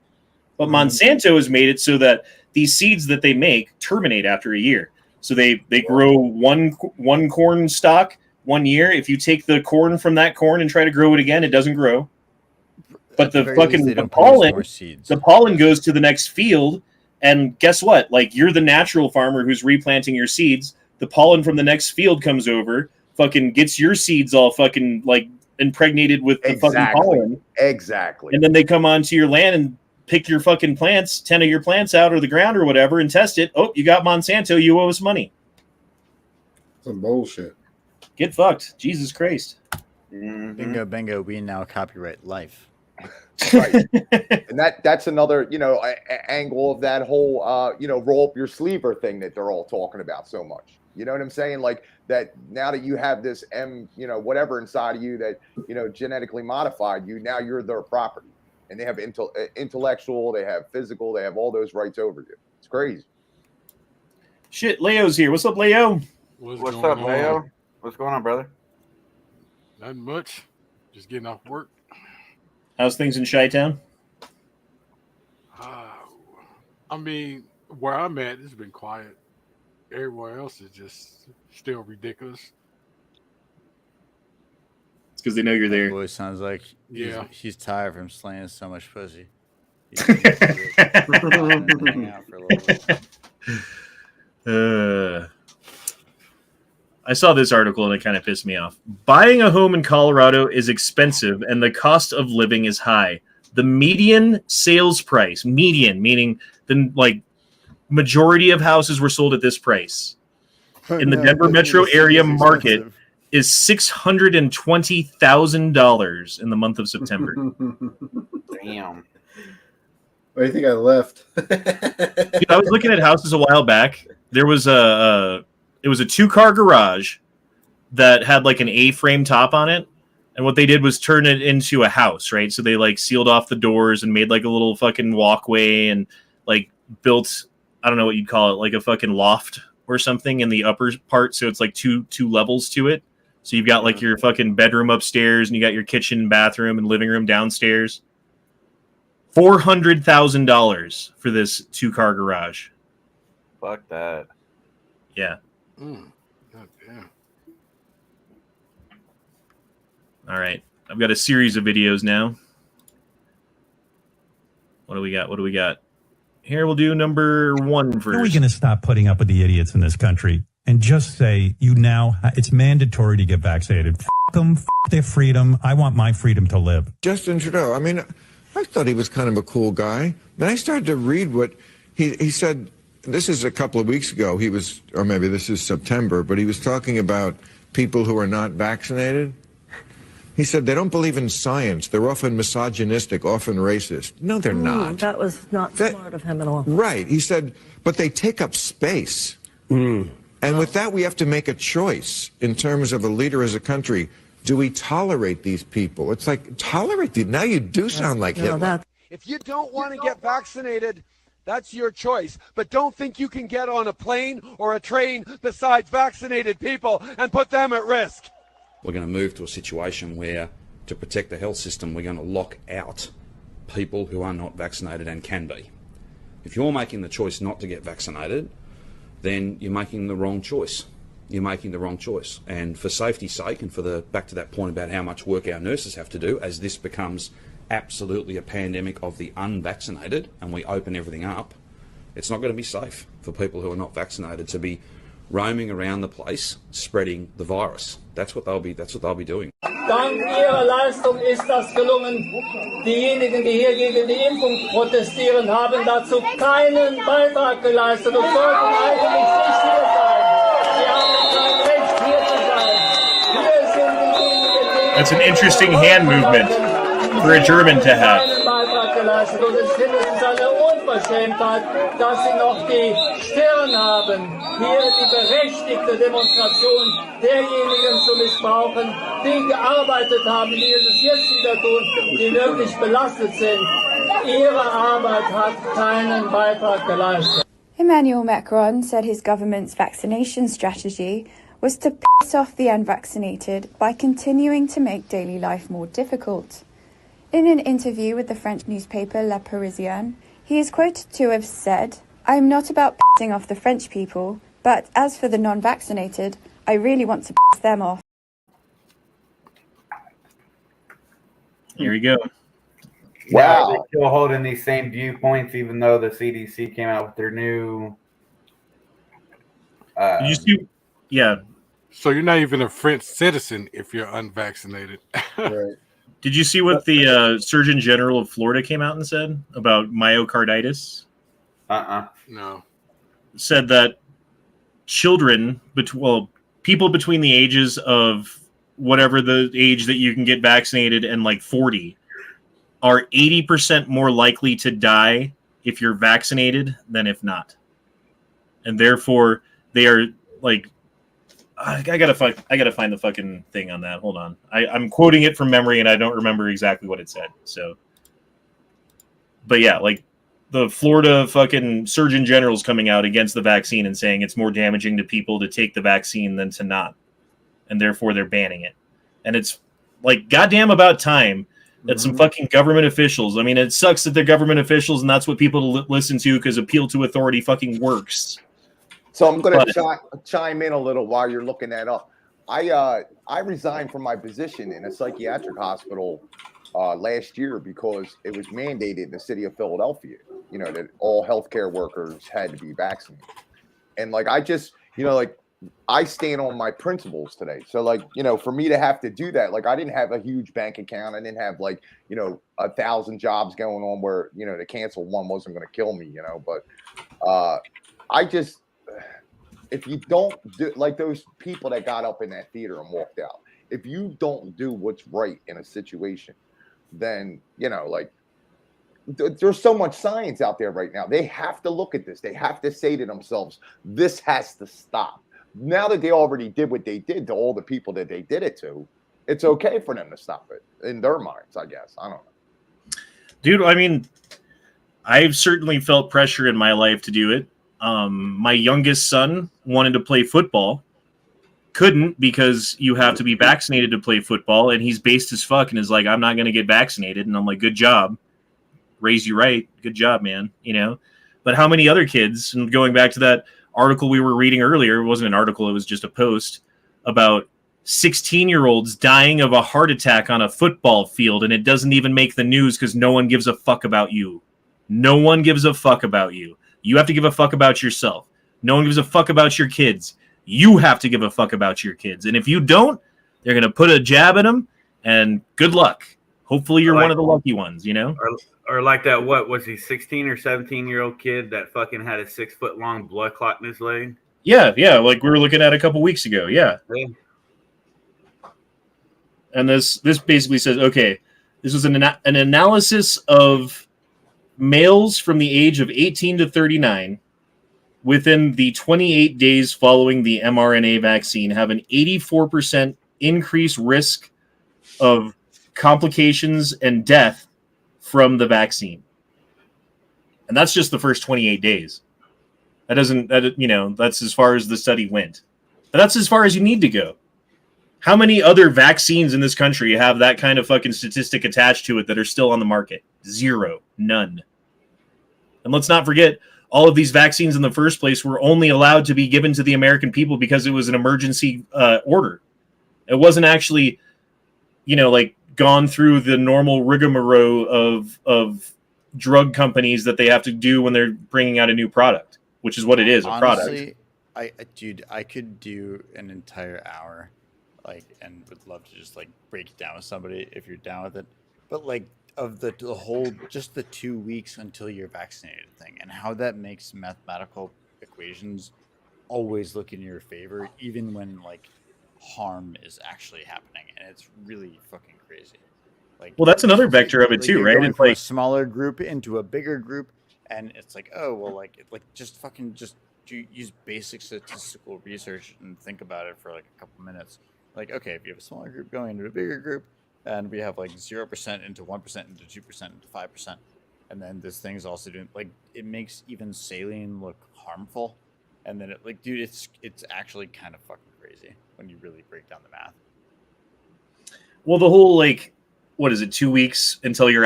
But Monsanto has made it so that these seeds that they make terminate after a year. So they grow one corn stalk 1 year. If you take the corn from that corn and try to grow it again, it doesn't grow. But the pollen goes to the next field, and guess what? Like, you're the natural farmer who's replanting your seeds. The pollen from the next field comes over, fucking gets your seeds all fucking like impregnated with the fucking pollen. Exactly. And then they come onto your land and pick your fucking plants, 10 of your plants out of the ground or whatever, and test it. Oh, you got Monsanto, you owe us money. Some bullshit. Get fucked. Jesus Christ. Bingo, bingo, we now copyright life. Right. And that's another, angle of that whole, roll up your sleever thing that they're all talking about so much. You know what I'm saying? Like that now that you have this whatever inside of you that, genetically modified you, now you're their property. And they have intellectual, they have physical, they have all those rights over you. It's crazy. Shit, Leo's here. What's up, Leo? What's up, Leo? What's going on, brother? Nothing much. Just getting off work. How's things in Chi-Town? I mean, where I'm at, it's been quiet. Everywhere else is just still ridiculous. It's because they know you're there. Boy, sounds like he's tired from slaying so much pussy. I saw this article and it kind of pissed me off. Buying a home in Colorado is expensive and the cost of living is high. the median sales price, median meaning the like majority of houses were sold at this price in the Denver metro area market is $620,000 in the month of September. Damn. Why do you think I left? Dude, I was looking at houses a while back. There was it was a 2-car garage that had like an A-frame top on it. And what they did was turn it into a house, right? So they like sealed off the doors and made like a little fucking walkway and like built, I don't know what you'd call it, like a fucking loft or something in the upper part. So it's like two levels to it. So you've got like your fucking bedroom upstairs and you got your kitchen, bathroom, and living room downstairs. $400,000 for this 2-car garage. Fuck that. Yeah. God damn. All right. I've got a series of videos now. What do we got? Here, we'll do number 1 first. When are we going to stop putting up with the idiots in this country and just say it's mandatory to get vaccinated? F them, f their freedom. I want my freedom to live. Justin Trudeau, I mean, I thought he was kind of a cool guy. Then I started to read what he said. This is a couple of weeks ago. He was, or maybe this is September, but he was talking about people who are not vaccinated. He said they don't believe in science. They're often misogynistic, often racist. No, they're not. That was not smart of him at all. Right. He said, but they take up space. And with that, we have to make a choice in terms of a leader as a country. Do we tolerate these people? It's like, tolerate these. Now you do sound like Hitler. If you don't want to get vaccinated, that's your choice. But don't think you can get on a plane or a train besides vaccinated people and put them at risk. We're going to move to a situation where, to protect the health system, we're going to lock out people who are not vaccinated and can be. If you're making the choice not to get vaccinated, then you're making the wrong choice. You're making the wrong choice. And for safety's sake, and back to that point about how much work our nurses have to do, as this becomes absolutely a pandemic of the unvaccinated and we open everything up, it's not going to be safe for people who are not vaccinated to be roaming around the place spreading the virus. That's what they'll be doing. Dank Ihrer Leistung ist das gelungen. Diejenigen, die hier gegen die Impfung protestieren, haben dazu keinen Beitrag geleistet und sollten eigentlich nicht hier sein. Sie haben kein Recht, hier zu sein. Hier sind diejenigen, That's an interesting hand movement for a German to have. keinen Beitrag geleistet. Und ich finde es eine Unverschämtheit, dass sie noch die Stirn haben, hier die berechtigte Demonstration derjenigen zu missbrauchen, die gearbeitet haben, die es jetzt wieder tun, die wirklich belastet sind. Ihre Arbeit hat keinen Beitrag geleistet. Emmanuel Macron said his government's vaccination strategy was to piss off the unvaccinated by continuing to make daily life more difficult. In an interview with the French newspaper Le Parisien, he is quoted to have said, "I'm not about pissing off the French people, but as for the non-vaccinated, I really want to piss them off." Here you go. Wow. They're still holding these same viewpoints, even though the CDC came out with their new. Did you see? Yeah. So you're not even a French citizen if you're unvaccinated. Right. Did you see what the Surgeon General of Florida came out and said about myocarditis? No. Said that children, people between the ages of whatever the age that you can get vaccinated and like 40 are 80% more likely to die if you're vaccinated than if not. And therefore they are like, I gotta find the fucking thing on that. Hold on. I'm quoting it from memory and I don't remember exactly what it said. So, but yeah, like the Florida fucking Surgeon General's coming out against the vaccine and saying it's more damaging to people to take the vaccine than to not. And therefore they're banning it. And it's like goddamn about time that some fucking government officials, I mean, it sucks that they're government officials and that's what people listen to because appeal to authority fucking works. So I'm going to chime in a little while you're looking that up. I resigned from my position in a psychiatric hospital last year because it was mandated in the city of Philadelphia, that all healthcare workers had to be vaccinated. And like, I just, like I stand on my principles today. So like, you know, for me to have to do that, like I didn't have a huge bank account. I didn't have like, you know, 1,000 jobs going on where, you know, to cancel one wasn't going to kill me, you know, but I just, if you don't do like those people that got up in that theater and walked out, if you don't do what's right in a situation, then, you know, like there's so much science out there right now. They have to look at this. They have to say to themselves, this has to stop. Now that they already did what they did to all the people that they did it to, it's okay for them to stop it in their minds, I guess. I don't know. Dude, I mean, I've certainly felt pressure in my life to do it. My youngest son wanted to play football. Couldn't, because you have to be vaccinated to play football, and he's based as fuck and is like, I'm not going to get vaccinated. And I'm like, good job. Raise you right. Good job, man. You know? But how many other kids, and going back to that article we were reading earlier, it wasn't an article, it was just a post about 16-year-olds dying of a heart attack on a football field, and it doesn't even make the news because no one gives a fuck about you. No one gives a fuck about you. You have to give a fuck about yourself. No one gives a fuck about your kids. You have to give a fuck about your kids. And if you don't, they're going to put a jab at them, and good luck. Hopefully you're one of the lucky ones, you know? Or like that, what was he, 16 or 17-year-old kid that fucking had a 6-foot-long blood clot in his leg? Yeah, like we were looking at a couple weeks ago. Yeah. And this basically says, okay, this was an analysis of males from the age of 18 to 39 within the 28 days following the mRNA vaccine have an 84% increased risk of complications and death from the vaccine. And that's just the first 28 days. That's as far as the study went. But that's as far as you need to go. How many other vaccines in this country have that kind of fucking statistic attached to it that are still on the market? Zero. None. And let's not forget, all of these vaccines in the first place were only allowed to be given to the American people because it was an emergency order. It wasn't actually, like gone through the normal rigmarole of drug companies that they have to do when they're bringing out a new product, which is what it is, a Honestly, product. I could do an entire hour, and would love to just break it down with somebody if you're down with it. But of the whole, just the 2 weeks until you're vaccinated thing, and how that makes mathematical equations always look in your favor, even when harm is actually happening, and it's really fucking crazy. Well, that's another vector of it too, right? It's from a smaller group into a bigger group, and it's just use basic statistical research and think about it for a couple minutes. Okay, if you have a smaller group going into a bigger group, and we have 0% into 1% into 2% into 5%, and then this thing's also doing it makes even saline look harmful, and then it's actually kind of fucking crazy when you really break down the math. Well, the whole what is it, 2 weeks until your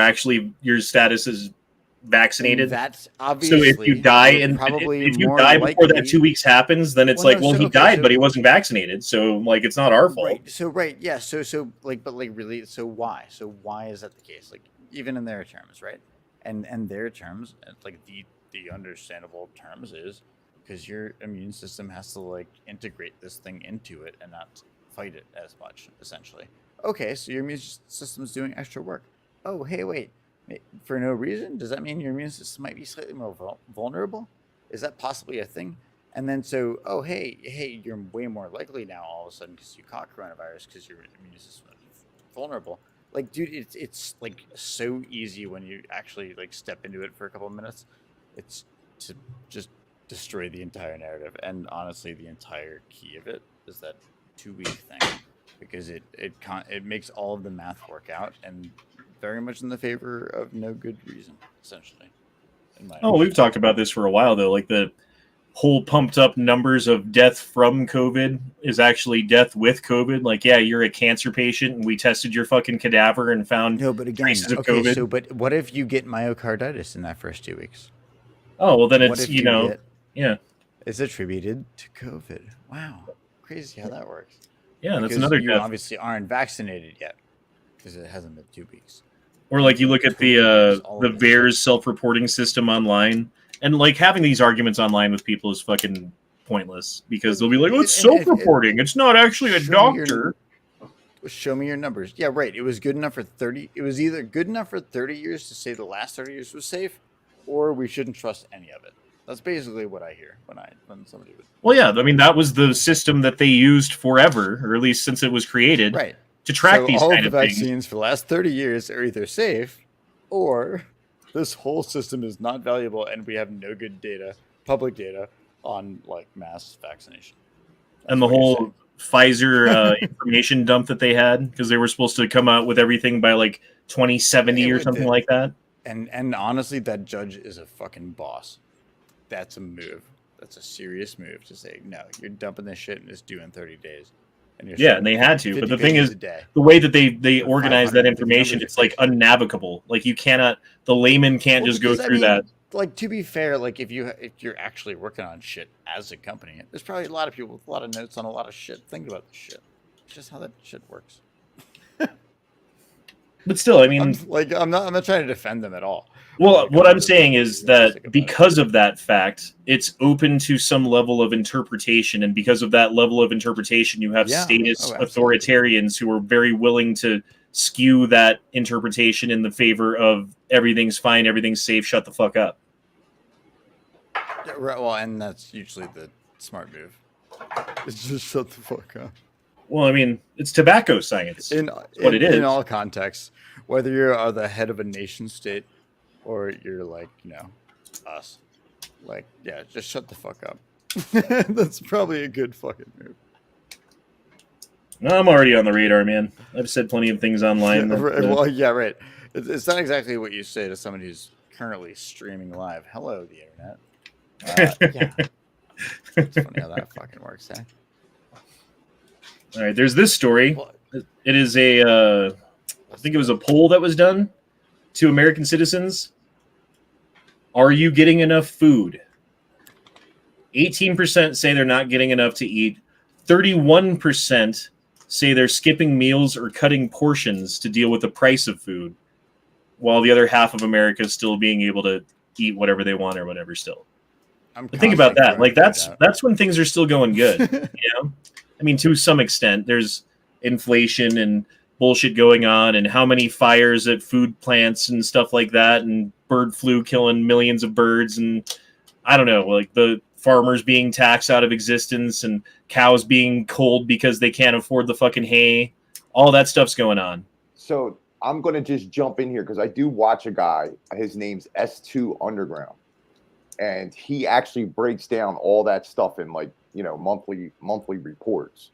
status is vaccinated? And that's obviously. So if you die before that 2 weeks happens, then it's he died, but he wasn't vaccinated, so it's not our fault. Really, so why? So why is that the case? Even in their terms, right? And their terms, the understandable terms is because your immune system has to integrate this thing into it and not fight it as much, essentially. Okay, so your immune system's doing extra work. Oh, hey, wait. For no reason? Does that mean your immune system might be slightly more vulnerable? Is that possibly a thing? And then hey, you're way more likely now all of a sudden because you caught coronavirus because your immune system is vulnerable. Dude, it's so easy when you actually step into it for a couple of minutes. It's to just destroy the entire narrative. And honestly, the entire key of it is that 2 week thing, because it makes all of the math work out, and very much in the favor of no good reason, essentially. We've talked about this for a while, though. The whole pumped up numbers of death from COVID is actually death with COVID. Yeah, you're a cancer patient, and we tested your fucking cadaver and found traces of COVID. So, but what if you get myocarditis in that first 2 weeks? Oh, well, then it's, yeah. It's attributed to COVID. Wow. Crazy how that works. Yeah, because that's another you death. Obviously aren't vaccinated yet because it hasn't been 2 weeks. Or you look at the VAERS self-reporting system online, and having these arguments online with people is fucking pointless because they'll be like, "Oh, it's self-reporting. It's not actually a doctor." Show me your numbers. Yeah, right. It was good enough for 30. It was either good enough for 30 years to say the last 30 years was safe, or we shouldn't trust any of it. That's basically what I hear when somebody would. Well, yeah, I mean that was the system that they used forever, or at least since it was created, right, to track these all kind of the of vaccines things. for the last 30 years are either safe, or this whole system is not valuable, and we have no good data, public data, on like mass vaccination. And the whole Pfizer information dump that they had, because they were supposed to come out with everything by like 2070 or something like that. And honestly, that judge is a fucking boss. That's a move. That's a serious move to say, no, you're dumping this shit and it's due in 30 days. And you're And they had to. But the thing is, the way that they organize that information, it's like unnavigable. Like you cannot, the layman can't just go through that. Like, to be fair, like if you're actually working on shit as a company, there's probably a lot of people with a lot of notes on a lot of shit thinking about this shit. It's just how that shit works. But still, I mean, I'm not trying to defend them at all. Well, what I'm saying is that because of that fact, it's open to some level of interpretation, and because of that level of interpretation, you have statist authoritarians who are very willing to skew that interpretation in the favor of everything's fine, everything's safe, shut the fuck up. Right, well, and that's usually the smart move. It's just shut the fuck up. Well, I mean, it's tobacco science. What it is. In all contexts, whether you're the head of a nation state or you're like, us. Like, yeah, just shut the fuck up. That's probably a good fucking move. No, I'm already on the radar, man. I've said plenty of things online. Well, yeah, right. It's not exactly what you say to somebody who's currently streaming live. Hello, the internet. Yeah. It's funny how that fucking works, eh? All right, there's this story. It is I think it was a poll that was done to American citizens. Are you getting enough food? 18% say they're not getting enough to eat. 31% say they're skipping meals or cutting portions to deal with the price of food, while the other half of America is still being able to eat whatever they want or whatever still. But think about that. Like that's when things are still going good. I mean, to some extent, there's inflation and bullshit going on, and how many fires at food plants and stuff like that, and bird flu killing millions of birds, and I don't know, like the farmers being taxed out of existence, and cows being cold because they can't afford the fucking hay. All that stuff's going on. So I'm going to just jump in here because I do watch a guy. His name's S2 Underground, and he actually breaks down all that stuff in monthly reports,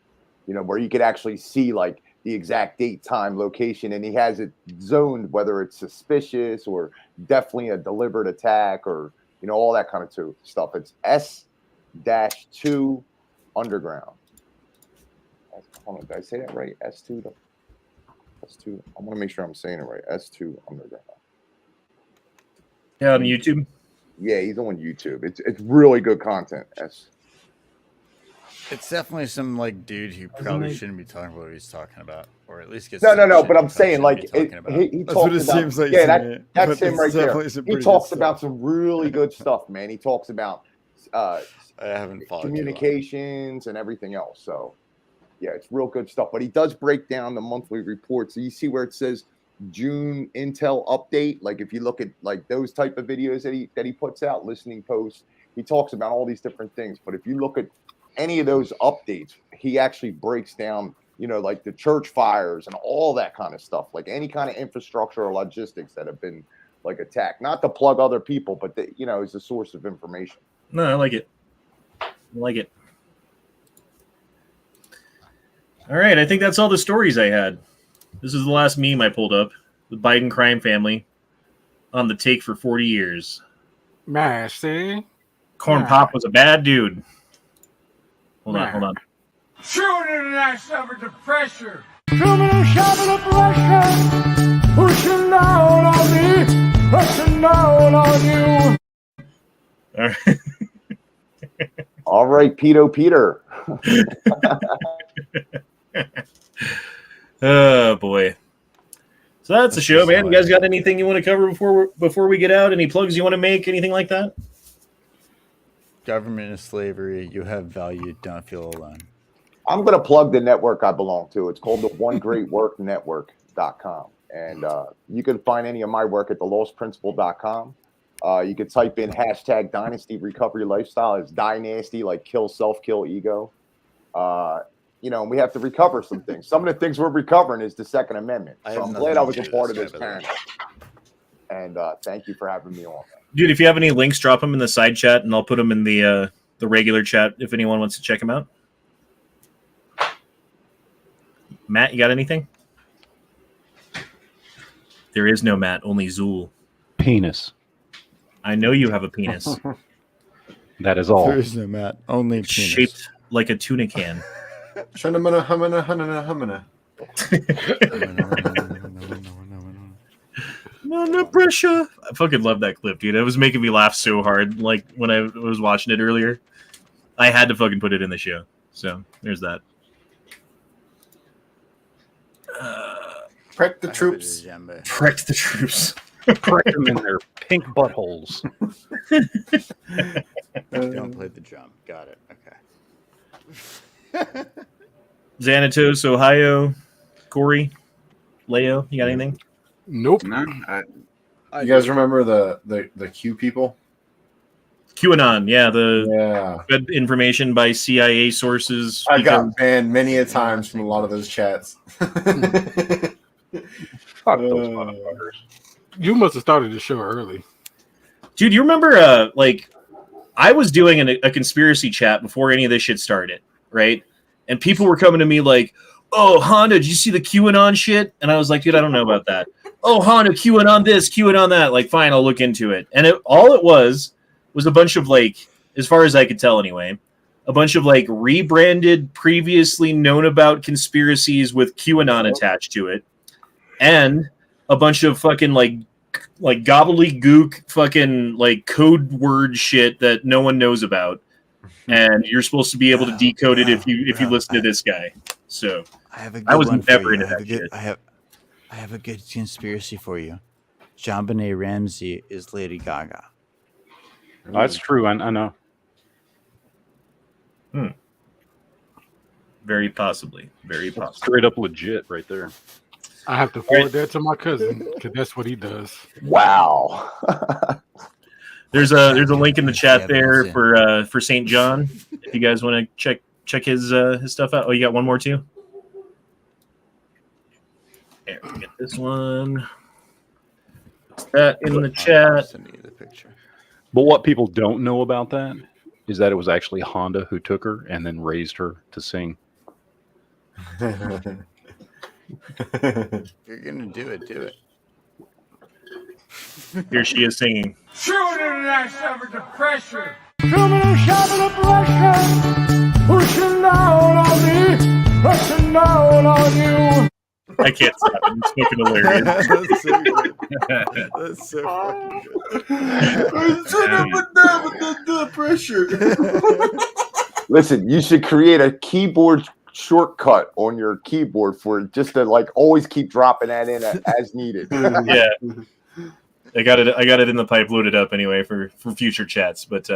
where you could actually see like the exact date, time, location, and he has it zoned whether it's suspicious or definitely a deliberate attack or all that kind of stuff. It's S-2 Underground. Hold on, did I say that right? S2. I want to make sure I'm saying it right. S2 Underground. Yeah, on YouTube. Yeah, he's on YouTube. It's really good content. It's definitely some dude who probably shouldn't be talking about what he's talking about, or at least gets no. But I'm saying he that's talks what it about, seems like. Yeah, that's him right there. He talks about some really good stuff, man. He talks about I haven't followed communications and everything else. So yeah, it's real good stuff. But he does break down the monthly reports. So you see where it says June Intel update. Like if you look at those type of videos that he puts out, listening posts, he talks about all these different things. But if you look at any of those updates, he actually breaks down, like the church fires and all that kind of stuff, like any kind of infrastructure or logistics that have been attacked. Not to plug other people, but is a source of information. No, I like it. All right, I think that's all the stories I had. This is the last meme I pulled up. The Biden crime family on the take for 40 years. Massey. Corn Pop was a bad dude. Hold on. True international effort to pressure. Criminal shopping operation. Pushing down on me. Pushing down on you. All right. All right, Peter. Oh boy. So that's the show, man. You guys got anything you want to cover before we get out? Any plugs you want to make? Anything like that? Government is slavery. You have value. Don't feel alone. I'm going to plug the network I belong to. It's called the OneGreatWorkNetwork.com. And you can find any of my work at thelostprinciple.com. You can type in hashtag Dynasty Recovery Lifestyle. It's Dynasty, like kill self, kill ego. You know, we have to recover some things. Some of the things we're recovering is the Second Amendment. So I'm glad I was a part of this panel. And thank you for having me on. Dude, if you have any links, drop them in the side chat, and I'll put them in the regular chat if anyone wants to check them out. Matt, you got anything? There is no Matt, only Zool. Penis. I know you have a penis. That is all. There is no Matt, only penis. Shaped like a tuna can. No pressure. I fucking love that clip, dude. It was making me laugh so hard. Like when I was watching it earlier, I had to fucking put it in the show. So there's that. Prep the troops. Prep the troops. Prep them in their pink buttholes. Don't play the drum. Got it. Okay. Xanatos, Ohio, Corey, Leo, you got anything? Nope. None. You guys remember the Q people? QAnon, yeah, good information by CIA sources. I got banned many a times from a lot of those chats. Fuck those motherfuckers. You must have started the show early. Dude, you remember, like, I was doing a conspiracy chat before any of this shit started, right? And people were coming to me like, oh, Honda, did you see the QAnon shit? And I was like, dude, I don't know about that. Oh, Honda, QAnon this, QAnon that. Like, fine, I'll look into it. And all it was a bunch of, like, as far as I could tell anyway, a bunch of, like, rebranded, previously known about conspiracies with QAnon attached to it. And a bunch of fucking, like gobbledygook fucking, like, code word shit that no one knows about. And you're supposed to be able to decode it if you listen to this guy. So I was never into that shit. I have a good conspiracy for you. JonBenet Ramsey is Lady Gaga. That's true. I know. Very possibly. Very possibly. Straight up legit right there. I have to forward that to my cousin because that's what he does. Wow. There's a link in the chat there for St. John if you guys want to check his stuff out. Oh, you got one more too? There, we get this one. Put that in the chat. But what people don't know about that is that it was actually Honda who took her and then raised her to sing. If you're gonna do it, do it. Here she is singing. Children and I suffered the pressure. Children are suffered the pressure. Pushing down on me. Pushing down on you. I can't stop it. It's fucking hilarious. That's so good. That's so fucking good. the pressure. Listen, you should create a keyboard shortcut on your keyboard for it, just to like always keep dropping that in as needed. Yeah. I got it in the pipe loaded up anyway for future chats. But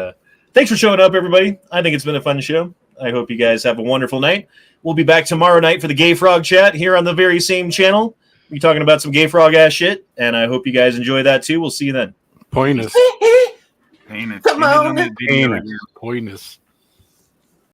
thanks for showing up, everybody. I think it's been a fun show. I hope you guys have a wonderful night. We'll be back tomorrow night for the Gay Frog chat here on the very same channel. We'll be talking about some gay frog ass shit, and I hope you guys enjoy that too. We'll see you then. Pointless. Penis. Come on. Pointless.